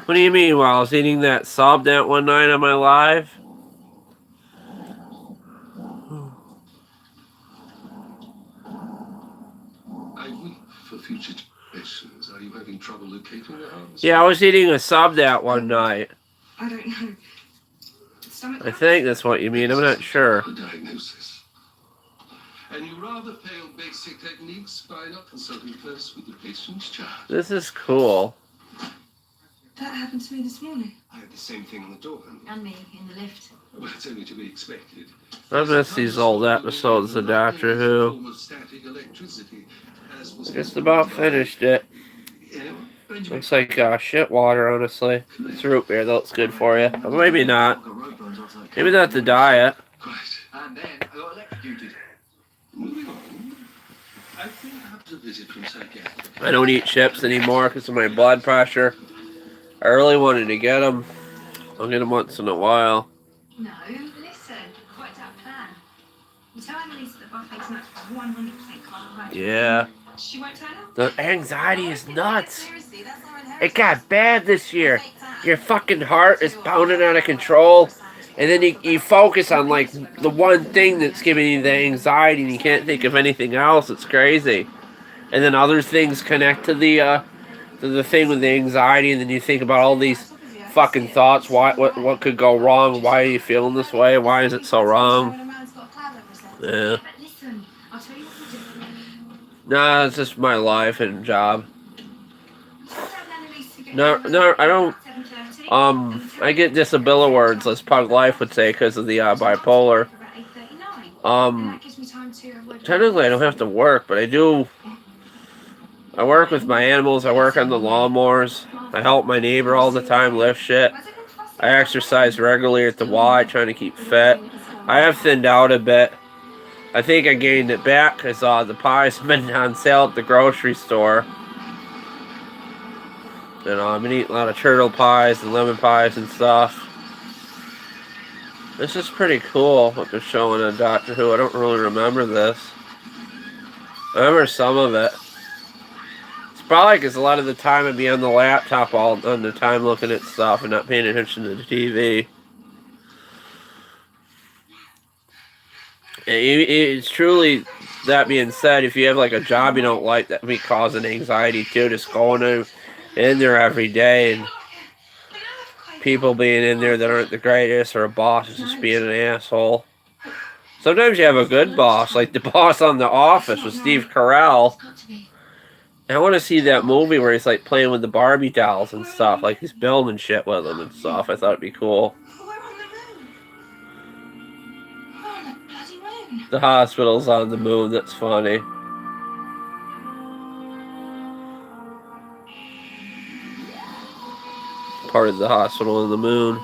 What do you mean? While I was eating that sub that one night on my live? I weep for future generations. Are you having trouble locating the house? Yeah, I was eating a sub that one night. I don't know. Stomach I think that's what you mean. I'm not sure. The diagnosis. And you rather fail basic techniques by not consulting first with the patient's chart. This is cool. That happened to me this morning. I had the same thing on the door handle. And me in the lift. Well, it's only to be expected. I miss these old episodes of Doctor Who. Form of static electricity, as was Just about finished it. Looks like shit water, honestly. It's root beer, though. It's good for you. But maybe not. Maybe not the diet. Right. And then I got electrocuted. Moving on. I think I have to visit from psychiatric. I don't eat chips anymore because of my blood pressure. I really wanted to get them. I'll get them once in a while. No, listen. Worked out a plan. You tell Annalise that buffet's not 100% carbohydrate. Yeah. She won't turn up. The anxiety is nuts. Seriously, that's our It inheritance. got bad this year. Your fucking heart is pounding out of control. And then you focus on like the one thing that's giving you the anxiety and you can't think of anything else. It's crazy. And then other things connect to the thing with the anxiety, and then you think about all these fucking thoughts. What could go wrong? Why are you feeling this way? Why is it so wrong? Yeah. But listen, I'll tell you what to do. Nah, it's just my life and job. No, I don't. I get disability words, as Pug Life would say, because of the bipolar. Technically I don't have to work, but I do. I work with my animals, I work on the lawnmowers, I help my neighbor all the time lift shit. I exercise regularly at the Y, trying to keep fit. I have thinned out a bit. I think I gained it back because the pie's been on sale at the grocery store. You know, I've been eating a lot of turtle pies and lemon pies and stuff. This is pretty cool what they're showing on Doctor Who. I don't really remember this. I remember some of it. It's probably because a lot of the time I'd be on the laptop all the time looking at stuff and not paying attention to the TV. It's truly, that being said, if you have like a job you don't like, that can be causing anxiety too. Just going in there every day and people being in there that aren't the greatest, or a boss is just being an asshole. Sometimes you have a good boss, like the boss on The Office with Steve Carell. I want to see that movie where he's like playing with the Barbie dolls and stuff, like he's building shit with them and stuff. I thought it'd be cool. We're on the moon. We're on the bloody moon. The hospital's on the moon. That's funny. Part of the hospital on the moon.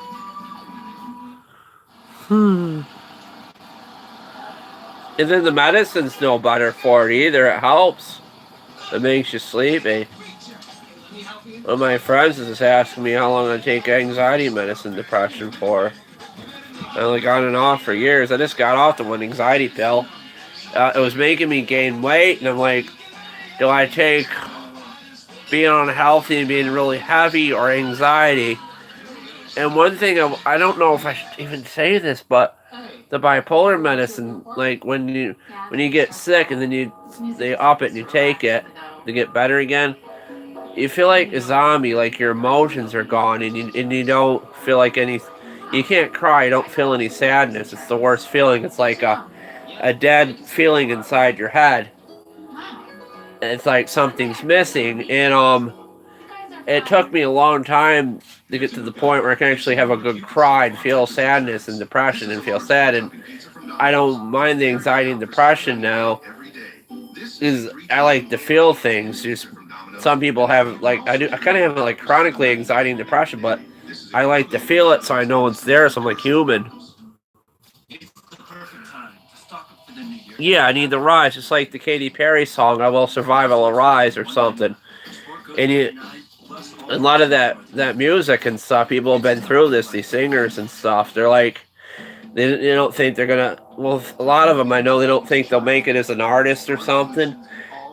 And then the medicine's no better for it either. It helps. It makes you sleepy. One of my friends is just asking me how long I take anxiety medicine, depression for. I only got it off for years. I just got off the one anxiety pill. It was making me gain weight, and I'm like, do I take being unhealthy and being really heavy or anxiety? And one thing, I don't know if I should even say this, but the bipolar medicine, like when you get sick and then they up it and you take it to get better again, you feel like a zombie, like your emotions are gone and you don't feel like you can't cry, you don't feel any sadness. It's the worst feeling. It's like a dead feeling inside your head. It's like something's missing, and it took me a long time to get to the point where I can actually have a good cry and feel sadness and depression and feel sad, and I don't mind the anxiety and depression now. Is I like to feel things. Just some people have like I do. I kind of have like chronically anxiety and depression, but I like to feel it so I know it's there. So I'm like human. Yeah, I need to rise. Just like the Katy Perry song, "I Will Survive, I Will Rise" or something. And a lot of that music and stuff, people have been through this. These singers and stuff, they're like, they don't think they're gonna. Well, a lot of them I know they don't think they'll make it as an artist or something,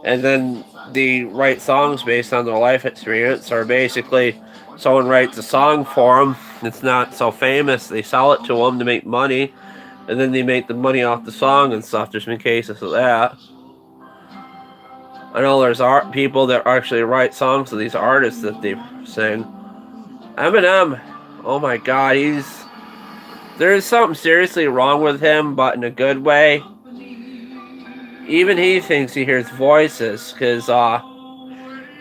and then they write songs based on their life experience, or basically someone writes a song for them. It's not so famous. They sell it to them to make money, and then they make the money off the song and stuff. There's been cases of that. I know there's people that actually write songs of these artists that they sing. Eminem, oh my God, there's something seriously wrong with him, but in a good way. Even he thinks he hears voices, because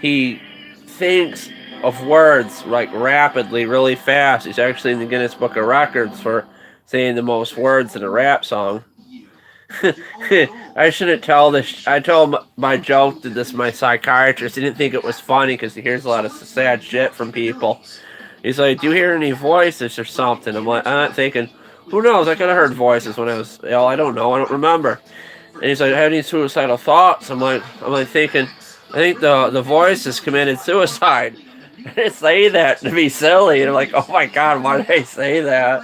he thinks of words like rapidly, really fast. He's actually in the Guinness Book of Records for saying the most words in a rap song. I shouldn't tell this. I told my joke to my psychiatrist. He didn't think it was funny because he hears a lot of sad shit from people. He's like, "Do you hear any voices or something?" I'm not thinking, who knows? I could have heard voices when I was ill. I don't know. I don't remember. And he's like, "Have any suicidal thoughts?" I'm like thinking, I think the voices committed suicide. I didn't say that to be silly. And I'm like, oh my God, why did I say that?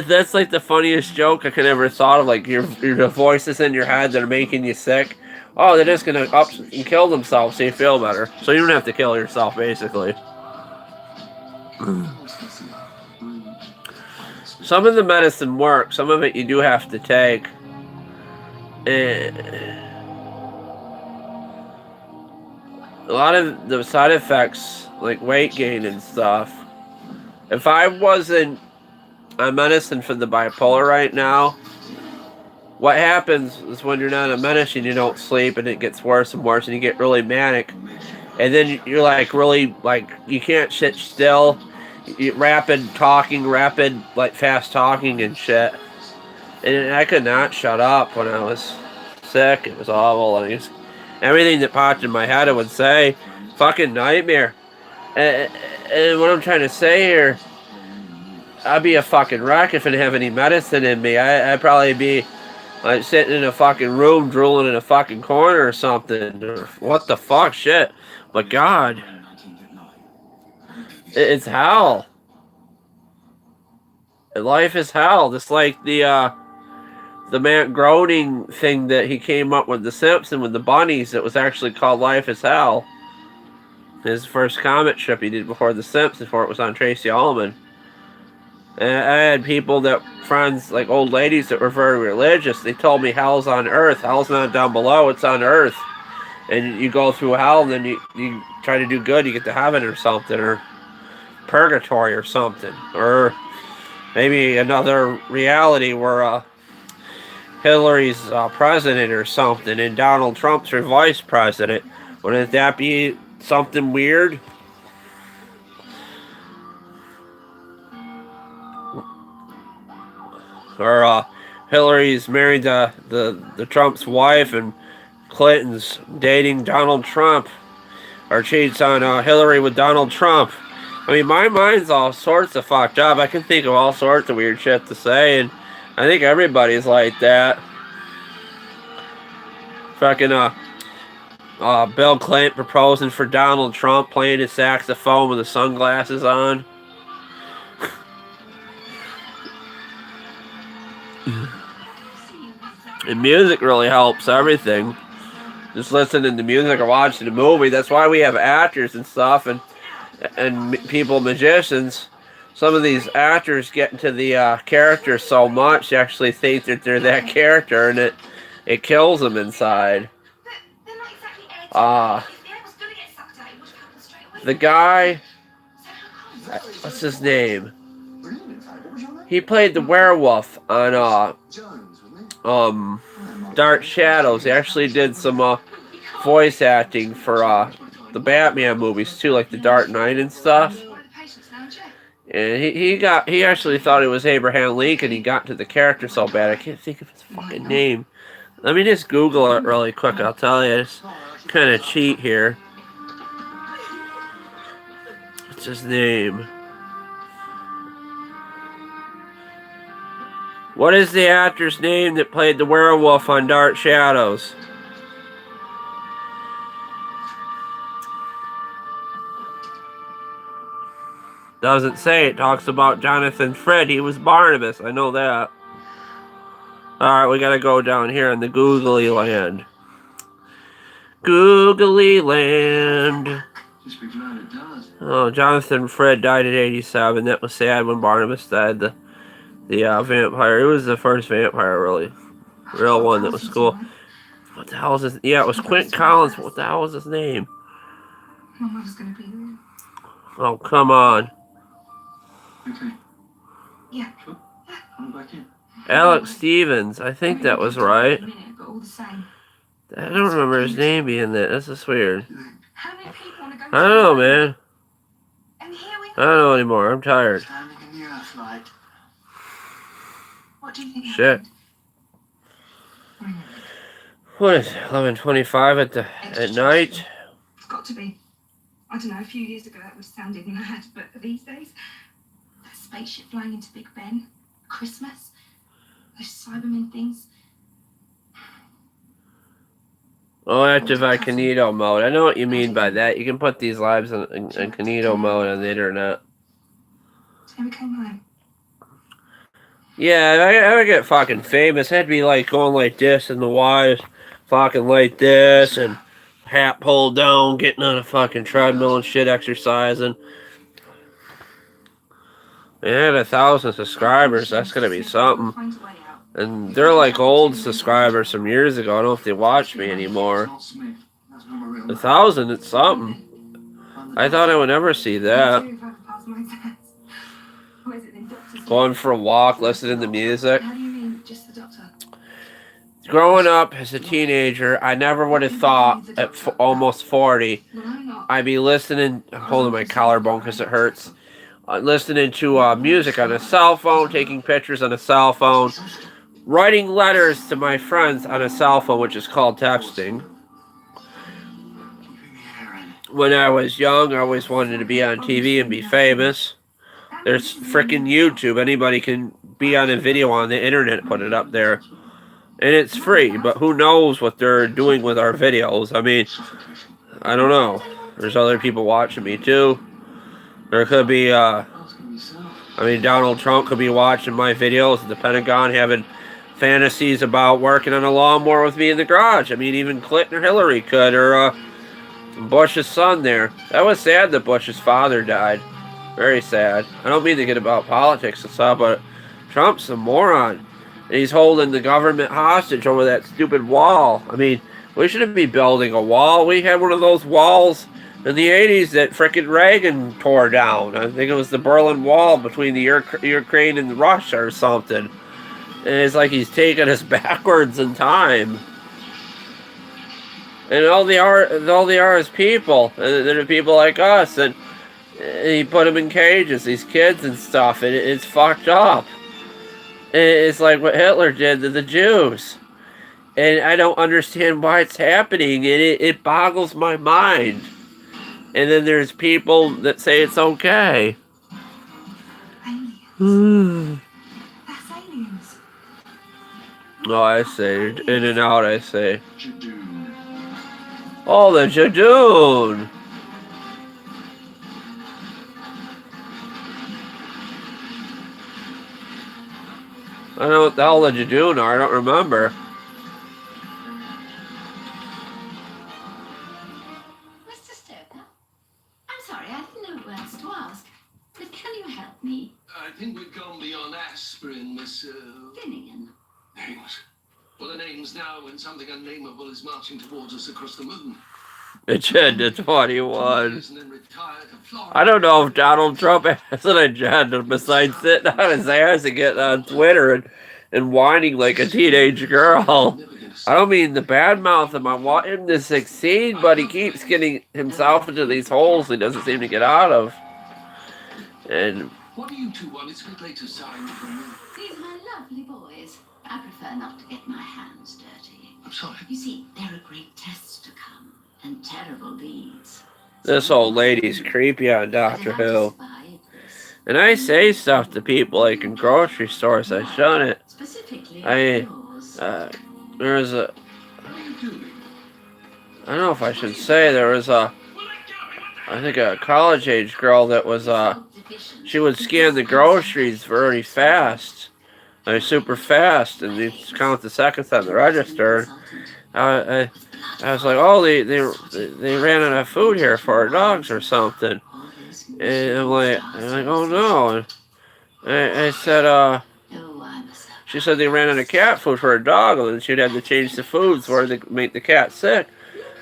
That's like the funniest joke I could ever thought of. Like your the voices in your head that are making you sick. Oh, they're just gonna up and kill themselves so you feel better. So you don't have to kill yourself, basically. Some of the medicine works. Some of it you do have to take. A lot of the side effects, like weight gain and stuff. If I wasn't on medicine for the bipolar right now, what happens is when you're not on medicine, you don't sleep, and it gets worse and worse, and you get really manic, and then you're like really like you can't sit still. Rapid talking, like fast talking and shit. And I could not shut up when I was sick. It was awful. And everything that popped in my head, I would say, fucking nightmare. And what I'm trying to say here, I'd be a fucking wreck if I didn't have any medicine in me. I'd probably be like sitting in a fucking room, drooling in a fucking corner or something. Or what the fuck, shit. But God, it's hell. Life is hell. Just like the Matt Groening thing that he came up with, The Simpsons, with the bunnies. It was actually called Life is Hell. His first comic strip he did before The Simpsons, before it was on Tracy Ullman. And I had people friends, like old ladies that were very religious. They told me hell's on earth. Hell's not down below, it's on earth. And you go through hell, and then you try to do good, you get to heaven or something, or purgatory or something. Or maybe another reality where Hillary's president or something, and Donald Trump's her vice president. Wouldn't that be something weird? Or Hillary's married to the Trump's wife, and Clinton's dating Donald Trump, or cheats on Hillary with Donald Trump. I mean, my mind's all sorts of fucked up. I can think of all sorts of weird shit to say, and I think everybody's like that. Fucking Bill Clinton proposing for Donald Trump, playing his saxophone with the sunglasses on. And music really helps everything. Just listening to music or watching a movie. That's why we have actors and stuff, and people, magicians. Some of these actors get into the character so much, they actually think that they're that character, and it kills them inside. The guy, what's his name? He played the werewolf on Dark Shadows. He actually did some voice acting for the Batman movies too, like the Dark Knight and stuff. And he actually thought it was Abraham Lincoln. He got into the character so bad I can't think of his fucking name. Let me just Google it really quick. I'll tell you. It's kind of cheat here. What's his name? What is the actor's name that played the werewolf on Dark Shadows? Doesn't say. It talks about Jonathan Fred. He was Barnabas. I know that. Alright, we gotta go down here in the googly land. Googly land. Oh, Jonathan Fred died at 87. That was sad when Barnabas died. The vampire. It was the first vampire, really. Real one that was cool. What the hell is his... Yeah, it was Quentin Collins. What the hell was his name? My mother's gonna be there. Oh, come on. Okay. Yeah. Sure. I'm back in. Alex Stevens. I think that was right. But all the same. I don't remember his name being that. This is weird. How many people want to go? I don't know, man. And here we I don't know anymore. I'm tired. Standing in the earthlight. What do you think? Shit. What is it? 11:25 at night? It's got to be. I don't know, a few years ago that would sounded mad, but these days, that spaceship flying into Big Ben, Christmas, those Cybermen things. Oh, activate Kinito mode. I know what you mean by that. You can put these lives in Kinito mode on the internet. So we came home. Yeah, I would get fucking famous. I'd be like going like this and the wires fucking like this and hat pulled down, getting on a fucking treadmill and shit, exercising. Man, I had 1,000 subscribers. That's gonna be something. Find a way out. And they're like old subscribers from years ago. I don't know if they watch me anymore. 1,000, it's something. I thought I would never see that. Going for a walk, listening to music. How do you mean, just the doctor? Growing up as a teenager, I never would have thought at almost 40 No, I'm not. I'd be listening. I'm holding my collarbone because it hurts. Listening to music on a cell phone, taking pictures on a cell phone, writing letters to my friends on a cell phone, which is called texting. When I was young, I always wanted to be on TV and be famous. There's freaking YouTube. Anybody can be on a video on the internet, put it up there. And it's free, but who knows what they're doing with our videos. I mean, I don't know. There's other people watching me too. There could be, Donald Trump could be watching my videos at the Pentagon having fantasies about working on a lawnmower with me in the garage. I mean, even Clinton or Hillary could, or Bush's son there. That was sad that Bush's father died. Very sad. I don't mean to get about politics and stuff, but Trump's a moron. And he's holding the government hostage over that stupid wall. I mean, we shouldn't be building a wall. We had one of those walls in the 80s that frickin' Reagan tore down. I think it was the Berlin Wall between the Ukraine and Russia or something. And it's like he's taking us backwards in time. And all they are is people. And they're people like us. And he put them in cages, these kids and stuff. And it's fucked up. It's like what Hitler did to the Jews. And I don't understand why it's happening. And it boggles my mind. And then there's people that say it's okay. Aliens. That's aliens. Oh, I say. In and out, I say. Oh, the Jadoon. I don't know what the hell the Jadoon are. I don't remember. Mr. Stoker, I'm sorry, I didn't know what else to ask. But can you help me? I think we've gone beyond aspirin, Miss... Finnegan. Names. Well, the names now when something unnameable is marching towards us across the moon. Agenda 21. And then retire to Florida. I don't know if Donald Trump has an agenda besides sitting on his ass and getting on Twitter and and whining like a teenage girl. I don't mean the bad mouth him. I want him to succeed, but he keeps getting himself into these holes he doesn't seem to get out of. And What do you two want? It's a bit late to sign from you. These are my lovely boys. I prefer not to get my hands dirty. I'm sorry. You see, there are great tests to come, and terrible deeds. this old lady's creepy on Doctor Who. And I say stuff to people like in grocery stores I shouldn't. Specifically, I there was a What are you doing? I don't know if I should say there was a I think a college age girl that was she would scan the groceries very fast. Like super fast, and they count the seconds on the register. I was like, oh, they ran out of food here for our dogs or something. And I'm like, oh no. And I said, she said they ran out of cat food for a dog, and then she'd have to change the foods where they make the cat sick.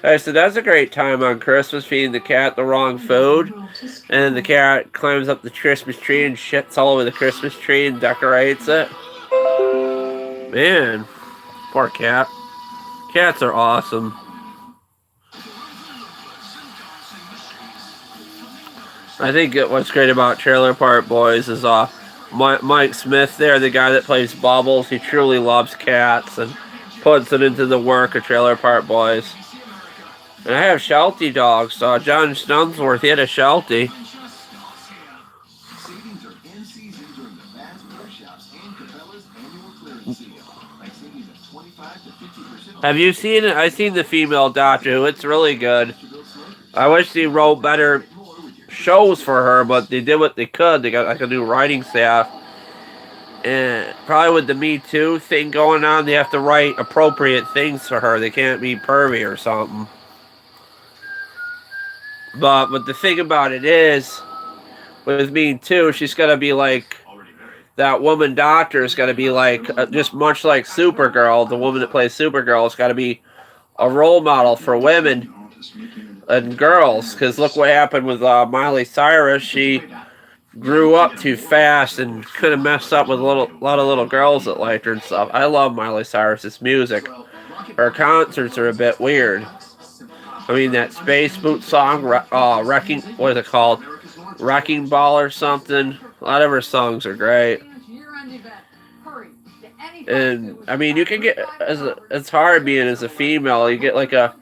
I said, that's a great time on Christmas, feeding the cat the wrong food. And the cat climbs up the Christmas tree and shits all over the Christmas tree and decorates it. Man, poor cat. Cats are awesome. I think what's great about Trailer Park Boys is Mike Smith there, the guy that plays Bubbles. He truly loves cats and puts it into the work of Trailer Park Boys. And I have Sheltie dogs. John Snunsworth, he had a Sheltie. Savings are in season during the Bass Pro Shops and Cabela's annual clearance sale. Like savings of 25 to 50%. Have you seen it? I've seen the female Doctor Who. It's really good. I wish they wrote better shows for her, but they did what they could. They got like a new writing staff. And probably with the Me Too thing going on, they have to write appropriate things for her. They can't be pervy or something. But the thing about it is, with Me Too, she's got to be like, that woman doctor is got to be like, just much like Supergirl, the woman that plays Supergirl has got to be a role model for women and girls. Because look what happened with Miley Cyrus. She grew up too fast and could have messed up with a lot of little girls that liked her and stuff. I love Miley Cyrus's music. Her concerts are a bit weird. I mean, that Space Boot song, Wrecking, what is it called? Wrecking Ball or something. A lot of her songs are great. And, I mean, you can get, it's hard being as a female. You get like a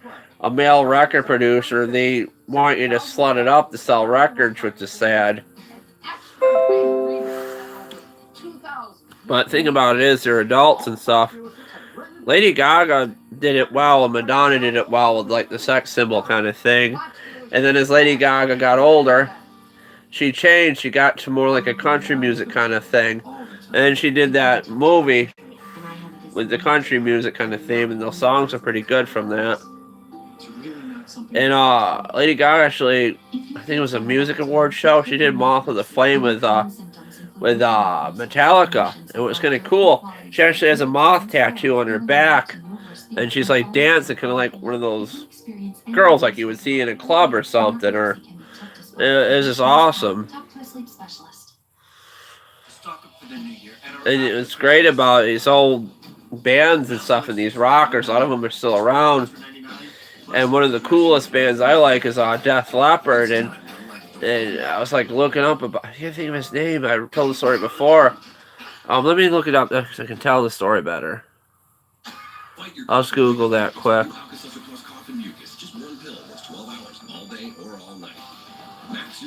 male record producer. They want you to slut it up to sell records, which is sad. But the thing about it is, they're adults and stuff. Lady Gaga did it well, and Madonna did it well with like the sex symbol kind of thing. And then as Lady Gaga got older, she changed. She got to more like a country music kind of thing. And then she did that movie with the country music kind of theme, and those songs are pretty good from that. And Lady Gaga actually, I think it was a music award show. She did Moth of the Flame with Metallica. It was kind of cool. She actually has a moth tattoo on her back, and she's like dancing, kind of like one of those girls like you would see in a club or something. Or it's just awesome. And it's great about these old bands and stuff, and these rockers. A lot of them are still around. And one of the coolest bands I like is Def Leppard, and I was like looking up about, I can't think of his name. I told the story before. Let me look it up so I can tell the story better. I'll just Google that quick.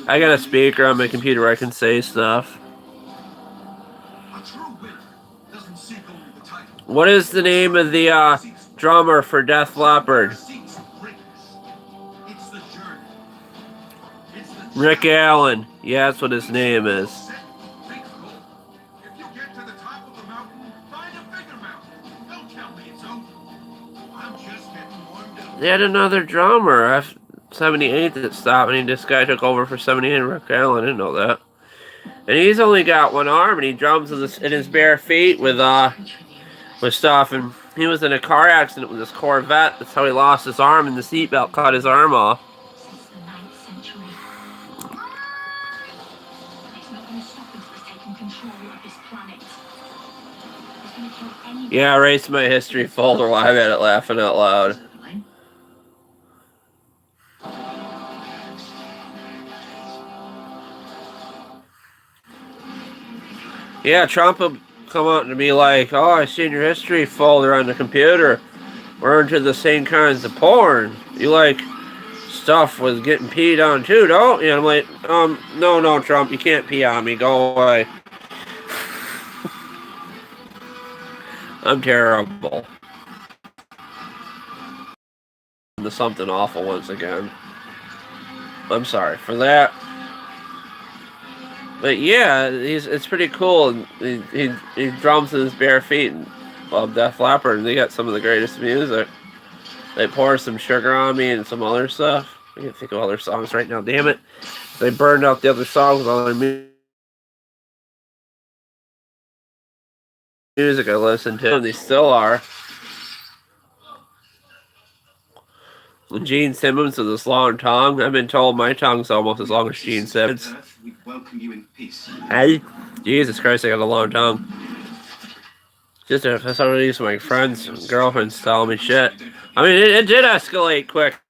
I got a speaker on my computer where I can say stuff. What is the name of the drummer for Def Leppard? Rick Allen. Yeah, that's what his name is. They had another drummer. 78 that stopped, and this guy took over for 78. Rick Allen, I didn't know that. And he's only got one arm, and he drums in his bare feet with stuff. And he was in a car accident with his Corvette. That's how he lost his arm, and the seatbelt cut his arm off. Yeah, erase my history folder while I'm at it laughing out loud. Yeah, Trump will come out and be like, oh, I seen your history folder on the computer. We're into the same kinds of porn. You like stuff with getting peed on too, don't you? I'm like, no, Trump, you can't pee on me. Go away. I'm terrible. Into something awful once again. I'm sorry for that. But yeah, it's pretty cool. He drums with his bare feet and Def Leppard, and they got some of the greatest music. They pour some sugar on me and some other stuff. I can't think of other songs right now. Damn it! They burned out the other songs with all their music I listened to, and they still are. Gene Simmons with this long tongue. I've been told my tongue's almost as long as Gene Simmons. We welcome you in peace. Hey, Jesus Christ, I got a long tongue. Just if some of these my friends and girlfriends telling me shit. I mean, it did escalate quick.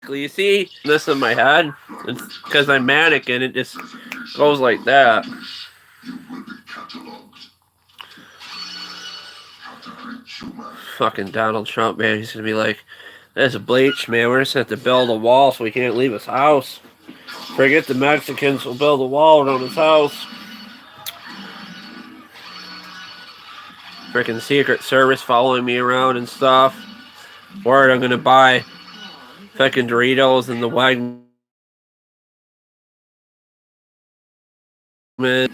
You see this in my head? It's because I'm manic and it just goes like that. You will be catalogued. Fucking Donald Trump, man. He's gonna be like, there's a Bleach, man. We're just gonna have to build a wall so we can't leave his house. Forget the Mexicans, we'll build a wall around his house. Freaking Secret Service following me around and stuff. Word, I'm gonna buy fucking Doritos and the Wagner. Well,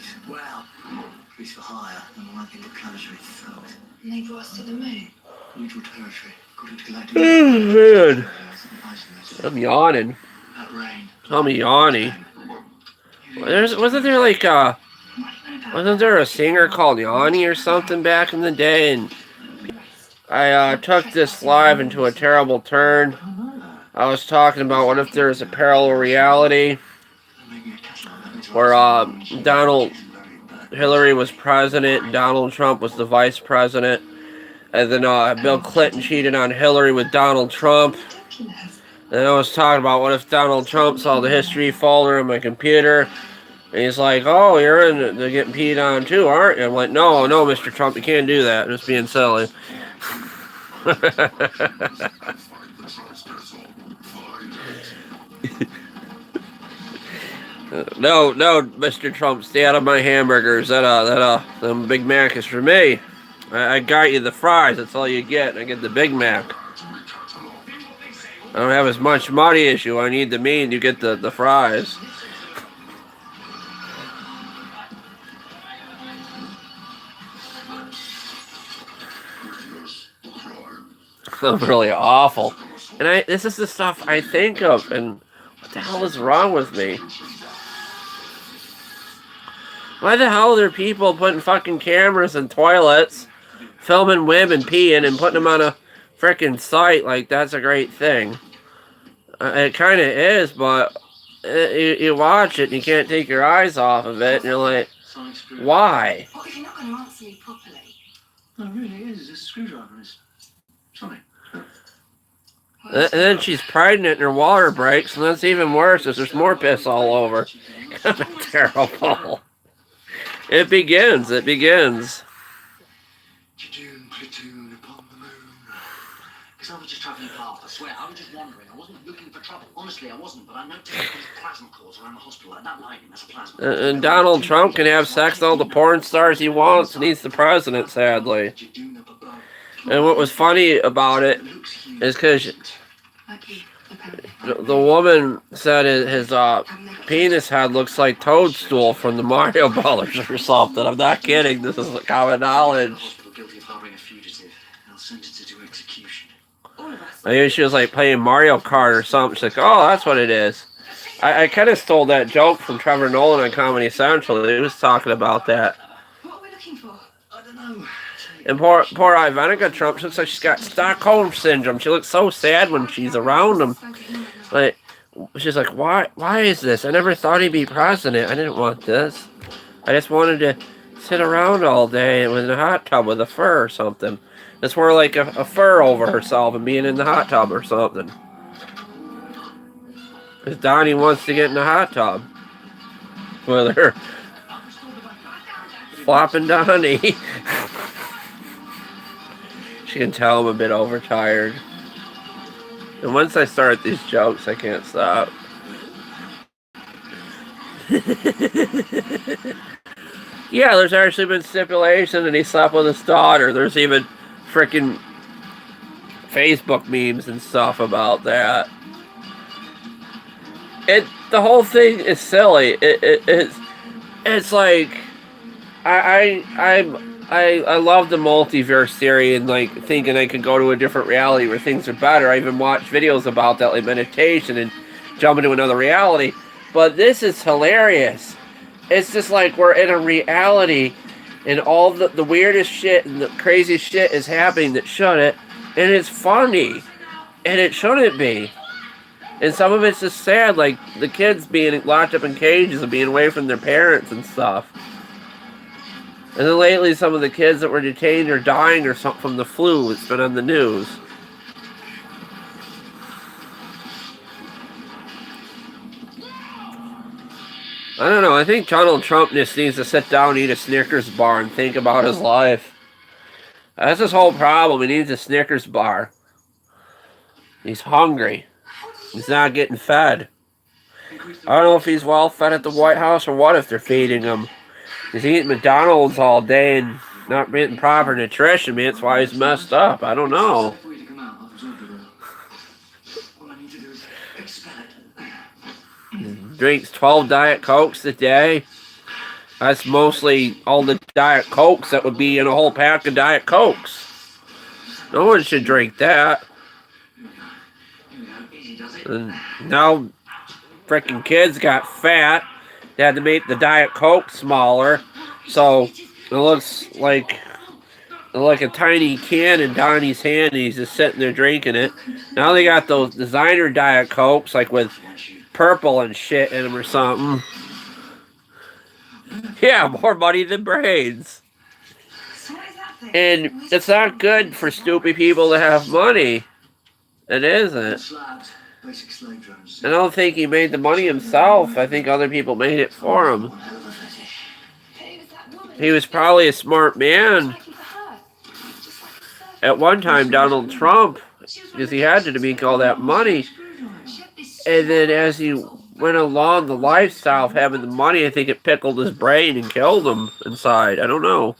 police for hire, and I think the country sucks. And they brought us to the moon. Neutral territory, according to galactic. Man, I'm yawning. That rain. I'm yawning. Wasn't there like wasn't there a singer called Yanni or something back in the day? And I took this live into a terrible turn. I was talking about what if there's a parallel reality where Hillary was president and Donald Trump was the vice president, and then Bill Clinton cheated on Hillary with Donald Trump. And I was talking about what if Donald Trump saw the history folder on my computer, and he's like, oh, you're in the getting peed on too, aren't you? I'm like, no, Mr. Trump, you can't do that. I'm just being silly. No, Mr. Trump, stay out of my hamburgers. That Big Mac is for me. I got you the fries. That's all you get. I get the Big Mac. I don't have as much money as you. I need the meat, and you get the fries. I'm really awful. And this is the stuff I think of, and what the hell is wrong with me? Why the hell are there people putting fucking cameras in toilets, filming women peeing and putting them on a frickin' site like that's a great thing? It kind of is, but you watch it and you can't take your eyes off of it, and you're like, why? What if you're not going to answer me properly? No, it really is. It's a screwdriver. It's Sonic. And then she's pregnant and her water breaks, and that's even worse because there's more piss all over. Terrible. It begins. Platoon upon the moon. Because I was just travelling past, I swear. I was just wandering. I wasn't looking for trouble. Honestly, I wasn't. But I noticed these plasma cores around the hospital. Like that lighting, that's a plasma. And Donald Trump can have sex with all the porn stars he wants, and he's the president, sadly. And what was funny about it is because the woman said his penis head looks like Toadstool from the Mario Brothers or something. I'm not kidding. This is common knowledge. Maybe she was like playing Mario Kart or something. She's like, oh, that's what it is. I kind of stole that joke from Trevor Nolan on Comedy Central. He was talking about that. What are we looking for? I don't know. And poor Ivanka Trump, she looks like she's got Stockholm Syndrome. She looks so sad when she's around him. Like, she's like, why is this? I never thought he'd be president. I didn't want this. I just wanted to sit around all day in a hot tub with a fur or something. Just wear like a fur over herself and being in the hot tub or something. Because Donnie wants to get in the hot tub with her. Flopping Donnie. She can tell I'm a bit overtired. And once I start these jokes, I can't stop. Yeah, there's actually been stipulation that he slept with his daughter. There's even freaking Facebook memes and stuff about that. The whole thing is silly. It's like I love the multiverse theory and like thinking I could go to a different reality where things are better. I even watch videos about that, like meditation and jump into another reality. But this is hilarious. It's just like we're in a reality and all the weirdest shit and the craziest shit is happening that shouldn't, and it's funny, and it shouldn't be. And some of it's just sad, like the kids being locked up in cages and being away from their parents and stuff. And then lately, some of the kids that were detained are dying or something from the flu. It's been on the news. I don't know. I think Donald Trump just needs to sit down and eat a Snickers bar and think about his life. That's his whole problem. He needs a Snickers bar. He's hungry. He's not getting fed. I don't know if he's well fed at the White House or what if they're feeding him. He's eating McDonald's all day and not getting proper nutrition. Maybe that's why he's messed up. I don't know. He drinks 12 Diet Cokes a day. That's mostly all the Diet Cokes that would be in a whole pack of Diet Cokes. No one should drink that. And now freaking kids got fat. They had to make the Diet Coke smaller, so it looks like a tiny can in Donnie's hand, and he's just sitting there drinking it. Now they got those designer Diet Cokes, like with purple and shit in them or something. Yeah, more money than brains. And it's not good for stupid people to have money. It isn't. I don't think he made the money himself. I think other people made it for him. He was probably a smart man. At one time, Donald Trump, because he had to make all that money. And then as he went along the lifestyle of having the money, I think it pickled his brain and killed him inside. I don't know.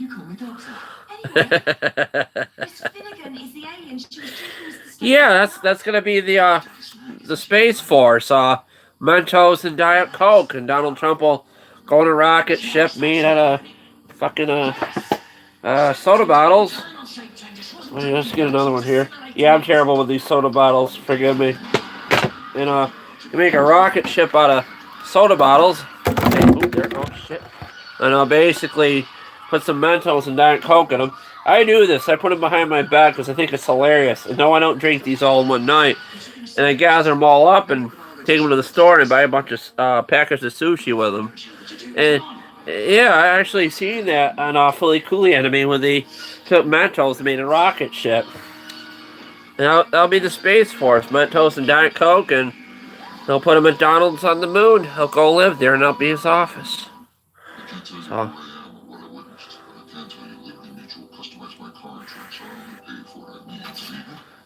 Yeah, that's gonna be the Space Force, Mentos and Diet Coke, and Donald Trump will go on a rocket ship made out of fucking soda bottles. Let's get another one here. Yeah, I'm terrible with these soda bottles. Forgive me. And you make a rocket ship out of soda bottles. And basically put some Mentos and Diet Coke in them. I do this. I put them behind my back because I think it's hilarious. And no, I don't drink these all in one night. And I gather them all up and take them to the store and buy a bunch of packets of sushi with them. And yeah, I actually seen that on Fully Cooley anime when they took Mentos and made a rocket ship. And that'll be the Space Force, Mentos and Diet Coke, and they'll put a McDonald's on the moon. He'll go live there and that'll be his office. So.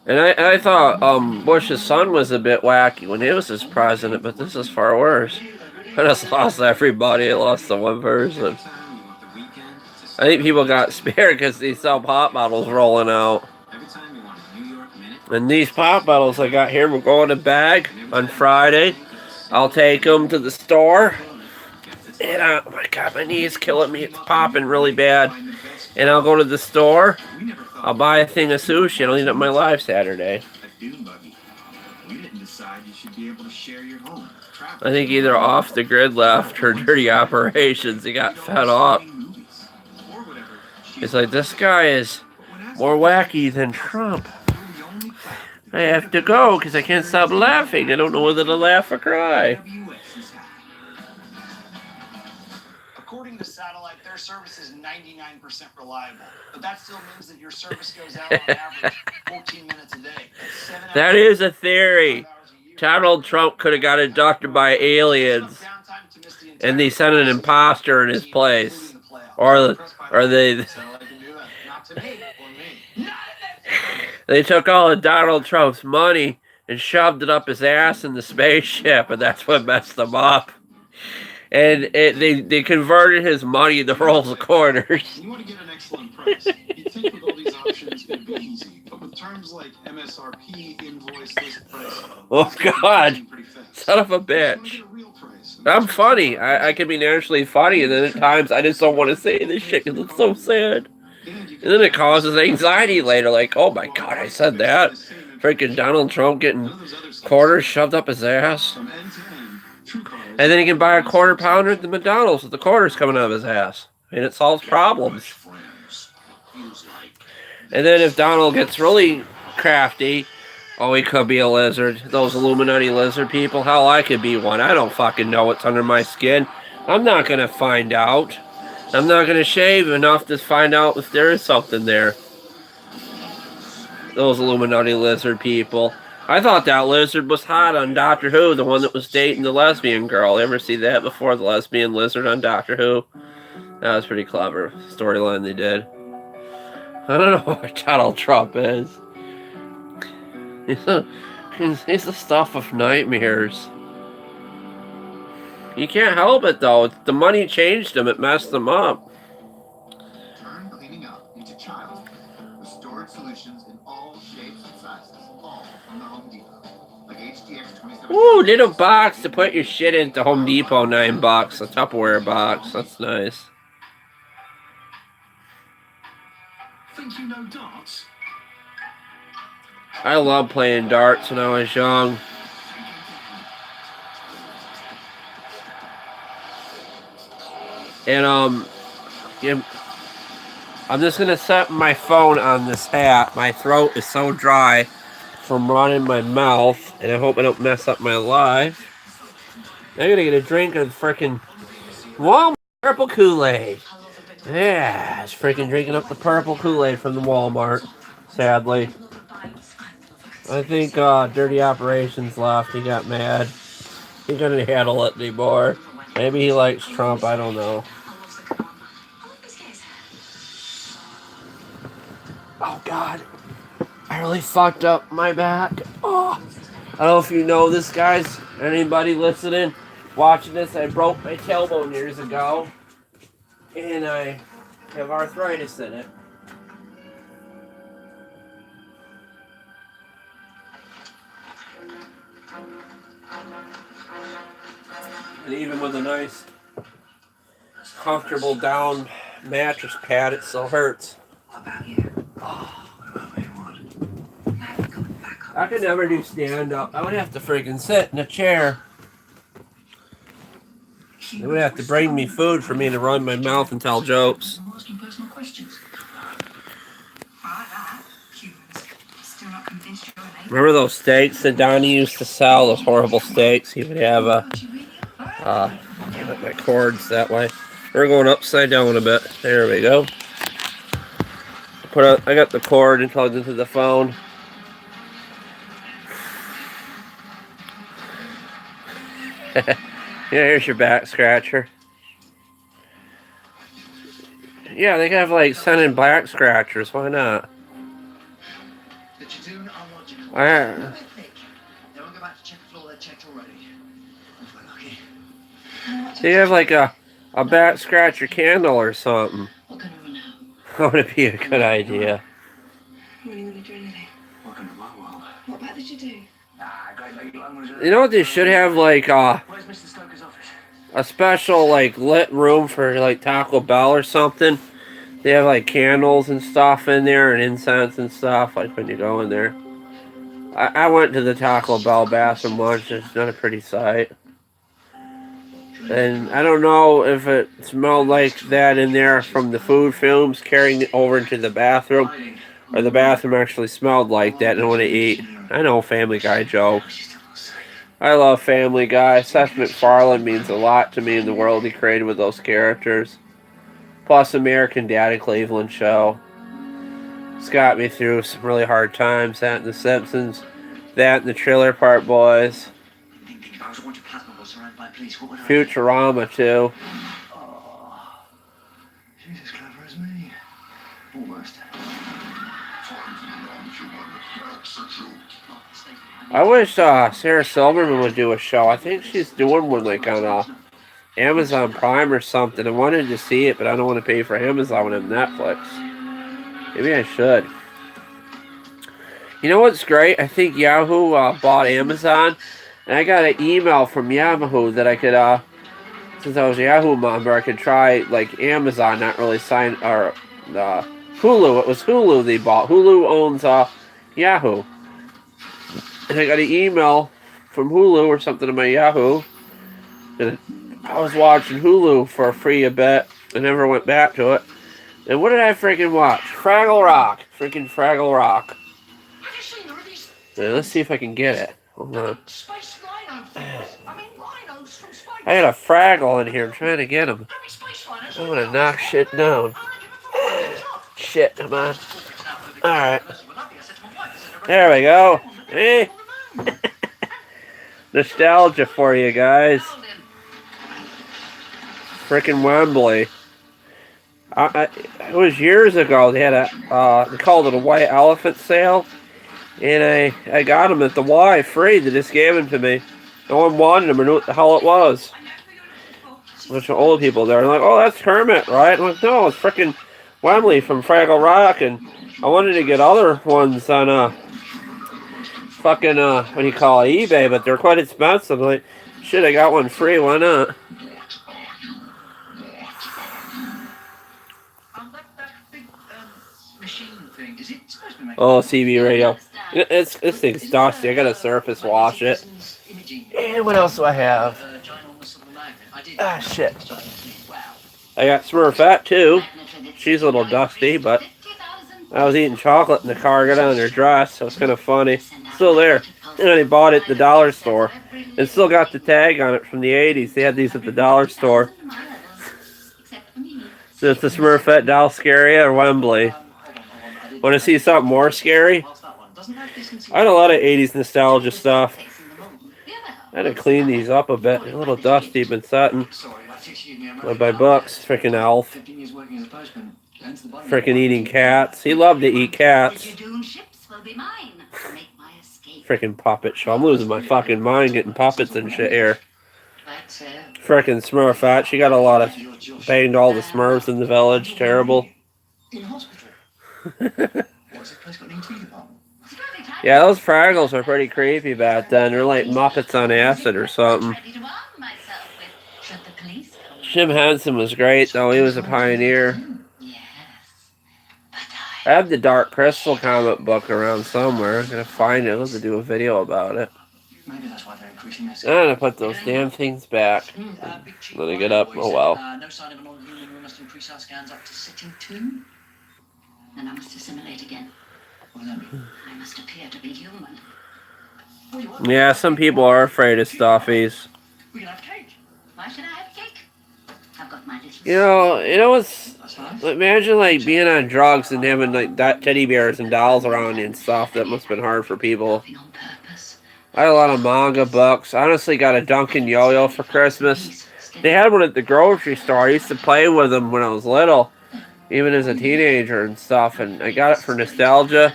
And I thought Bush's son was a bit wacky when he was his president, but this is far worse. I just lost everybody. I lost the one person. I think people got spared because these sell pop bottles rolling out. And these pop bottles I got here will go in a bag on Friday. I'll take them to the store. And oh my god, my knee is killing me. It's popping really bad. And I'll go to the store. I'll buy a thing of sushi and I'll eat it my live Saturday. I think either Off the Grid left or Dirty Operations. He got fed up. It's like, this guy is more wacky than Trump. I have to go because I can't stop laughing. I don't know whether to laugh or cry. According to satellite, there their service is 99% reliable. But that still means that your service goes out on average 14 minutes a day. That's 7 hours. That is a theory. Donald Trump could have got abducted by aliens, and they sent an imposter in his place, or they they took all of Donald Trump's money and shoved it up his ass in the spaceship, and that's what messed them up. And they converted his money into rolls of quarters. You want to get an excellent price. You'd think with all these options it'd be easy, but with terms like MSRP, invoice, list price. Oh God, son of a bitch. I'm funny. I can be naturally funny, and then at times I just don't want to say this shit because it's so sad. And then it causes anxiety later, like, oh my God, I said that. Freaking Donald Trump getting quarters shoved up his ass. And then he can buy a quarter pounder at the McDonald's with the quarters coming out of his ass. And it solves problems. And then if Donald gets really crafty, oh, he could be a lizard. Those Illuminati lizard people, hell, I could be one. I don't fucking know what's under my skin. I'm not going to find out. I'm not going to shave enough to find out if there is something there. Those Illuminati lizard people. I thought that lizard was hot on Doctor Who, the one that was dating the lesbian girl. Ever see that before, the lesbian lizard on Doctor Who? That was pretty clever storyline they did. I don't know what Donald Trump is. He's the stuff of nightmares. You can't help it though. The money changed him. It messed him up. Turn cleaning up into child with storage solutions in all shapes and sizes, all from the Home Depot. Like HDX 27. Ooh, little box to put your shit into. Home Depot, $9. A Tupperware box. That's nice. Think you know darts? I loved playing darts when I was young. And yeah, I'm just gonna set my phone on this hat. My throat is so dry from running my mouth, and I hope I don't mess up my life. I'm gonna get a drink of freaking Walmart purple Kool-Aid. Yeah, it's freaking drinking up the purple Kool-Aid from the Walmart. Sadly, I think Dirty Operations left. He got mad. He couldn't handle it anymore. Maybe he likes Trump. I don't know. Oh God, I really fucked up my back. Oh, I don't know if you know this, guys. Anybody listening, watching this? I broke my tailbone years ago, and I have arthritis in it. And even with a nice, comfortable down mattress pad, it still hurts. What about you? I could never do stand up. I would have to freaking sit in a chair. They would have to bring me food for me to run my mouth and tell jokes. I'm asking personal questions. Remember those steaks that Donnie used to sell? Those horrible steaks. He would have my cords that way. We're going upside down a bit. There we go. I got the cord and plugged into the phone. Yeah, here's your back scratcher. Yeah, they have like sending back scratchers. Why not? I They have like a back scratcher candle or something. That would be a good idea. When are you going to do anything? What about did you do? You know what they should have, like a special like lit room for like Taco Bell or something. They have like candles and stuff in there and incense and stuff like when you go in there. I went to the Taco Bell bathroom once. It's not a pretty sight. And I don't know if it smelled like that in there from the food fumes carrying it over into the bathroom, or the bathroom actually smelled like that and I want to eat. I know, Family Guy joke. I love Family Guy. Seth MacFarlane means a lot to me in the world he created with those characters. Plus American Dad and Cleveland Show. It's got me through some really hard times. That and The Simpsons. That and the Trailer Park Boys. Thinking if I was to watch a plasma ball surrounded by police, what would I do? Futurama, too. Oh, she's as clever as me. Almost. I wish Sarah Silverman would do a show. I think she's doing one like on Amazon Prime or something. I wanted to see it, but I don't want to pay for Amazon and Netflix. Maybe I should. You know what's great? I think Yahoo bought Amazon, and I got an email from Yahoo that I could, since I was a Yahoo member, I could try like Amazon, not really sign or Hulu. It was Hulu they bought. Hulu owns Yahoo, and I got an email from Hulu or something to my Yahoo, and I was watching Hulu for free a bit. I never went back to it. And what did I freaking watch? Fraggle Rock. Freaking Fraggle Rock. Yeah, let's see if I can get it. Hold on. I got a Fraggle in here. I'm trying to get him. I'm gonna knock shit down. Shit, come on. Alright. There we go. Hey. Nostalgia for you guys. Frickin' Wembley. It was years ago. They had they called it a white elephant sale. And I got them at the Y free. They just gave them to me. No one wanted them or knew what the hell it was. A bunch of old people there. They're like, oh, that's Kermit, right? I'm like, no, it's frickin' Wembley from Fraggle Rock. And I wanted to get other ones on fucking, what do you call it, eBay, but they're quite expensive. I'm like, shit, I got one free. Why not? Oh, CB radio. This thing's dusty. I gotta surface wash it. And what else do I have? Ah, shit. I got Smurfette too. She's a little dusty, but I was eating chocolate in the car. I got on her dress, so it's kind of funny. Still there. And I bought it at the dollar store. It still got the tag on it from the 80s. They had these at the dollar store. So it's the Smurfette doll scary or Wembley. Want to see something more scary? I had a lot of 80s nostalgia stuff. I had to clean these up a bit. A little dusty, been setting. By books. Freaking Elf. Freaking eating cats. He loved to eat cats. Freaking puppet show. I'm losing my fucking mind getting puppets and shit here. Freaking Smurfette. She got a lot of... banged all the Smurfs in the village. Terrible. Yeah, those Fraggles are pretty creepy back then. They're like Muppets on acid or something. Jim Henson was great, though. He was a pioneer. I have the Dark Crystal comic book around somewhere. I'm gonna find it. I'll have to do a video about it. I'm gonna put those damn things back. Let me get up. Oh well. No sign of a non-human. We must increase our scans up to sitting 2. Then I must assimilate again. What does that mean? I must appear to be human. Yeah, some people are afraid of stuffies. We can have cake. Why should I have cake? I've got my little... You know what's... Imagine, like, being on drugs and having, like, teddy bears and dolls around you and stuff. That must have been hard for people. I had a lot of manga books. I honestly got a Duncan yo-yo for Christmas. They had one at the grocery store. I used to play with them when I was little. Even as a teenager and stuff. And I got it for nostalgia.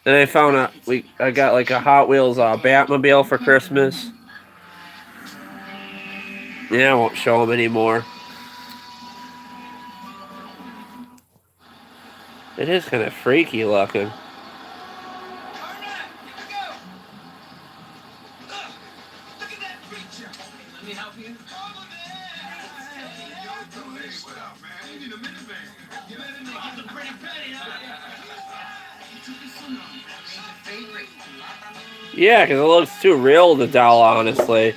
Then I found out... I got, like, a Hot Wheels Batmobile for Christmas. Yeah, I won't show them anymore. It is kind of freaky looking. Yeah, because it looks too real, the doll, honestly.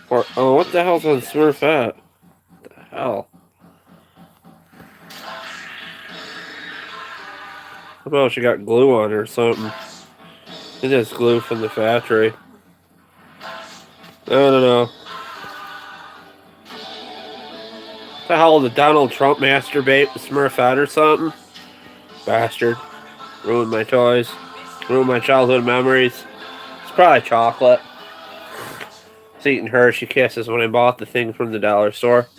Or, oh, what the hell's on Smurfette? What the hell? How about she got glue on her or something? It is glue from the factory. I don't know. The hell did Donald Trump masturbate with Smurfette or something? Bastard. Ruined my toys. Ruined my childhood memories. It's probably chocolate. It's eating Hershey Kisses when I bought the thing from the dollar store.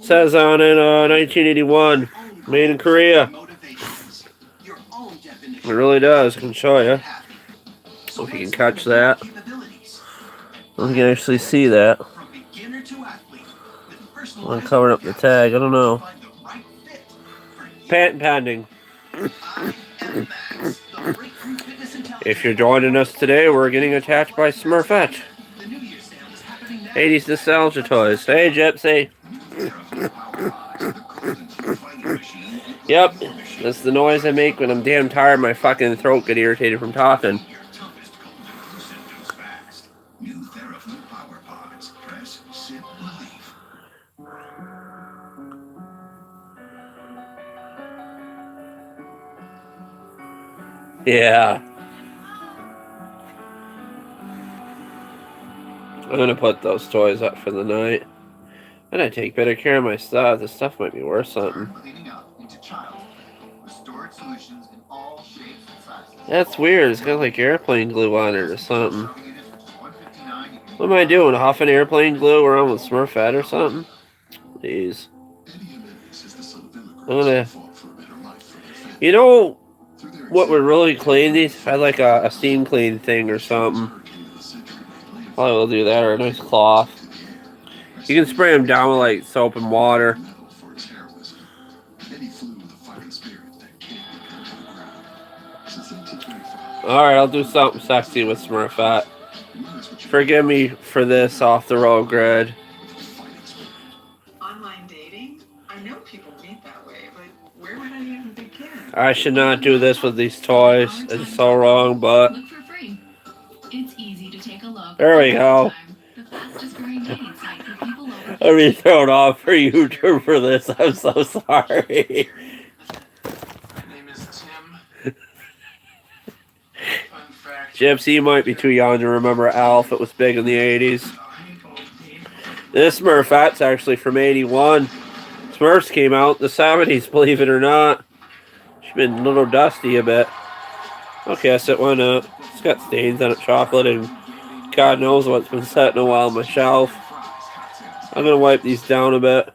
Says on it 1981. Made in Korea. It really does. I can show you. If you can catch that. If you can actually see that. I'm covering up the tag. I don't know. Patent pending. If you're joining us today, we're getting attacked by Smurfette. 80s nostalgia toys. Hey, Gypsy. Yep, that's the noise I make when I'm damn tired. My fucking throat get irritated from talking. Yeah. I'm gonna put those toys up for the night. And I take better care of my stuff. This stuff might be worth something. That's weird. It's got like airplane glue on it or something. What am I doing? Huffing airplane glue around with Smurfette or something? Jeez. I'm gonna... You know what would really clean these? If I had like a steam clean thing or something. Probably will do that, or a nice cloth. You can spray them down with like soap and water. Alright, I'll do something sexy with Smurfette. Forgive me for this off the road grid. Online dating? I know people meet that way, but where would I even begin? I should not do this with these toys. It's so wrong, but... Look for free. It's easy to take a look. There we go. The fastest growing dating site for people over... Let me throw it off for YouTube for this. I'm so sorry. My name is Tim. Fun fact. Gypsy, you might be too young to remember Alf. It was big in the 80s. This Smurfette's actually from 81. Smurfs came out in the 70s, believe it or not. She's been a little dusty a bit. Okay, I said, why not? It's got stains on it, chocolate, and God knows what's been sitting a while on my shelf. I'm going to wipe these down a bit.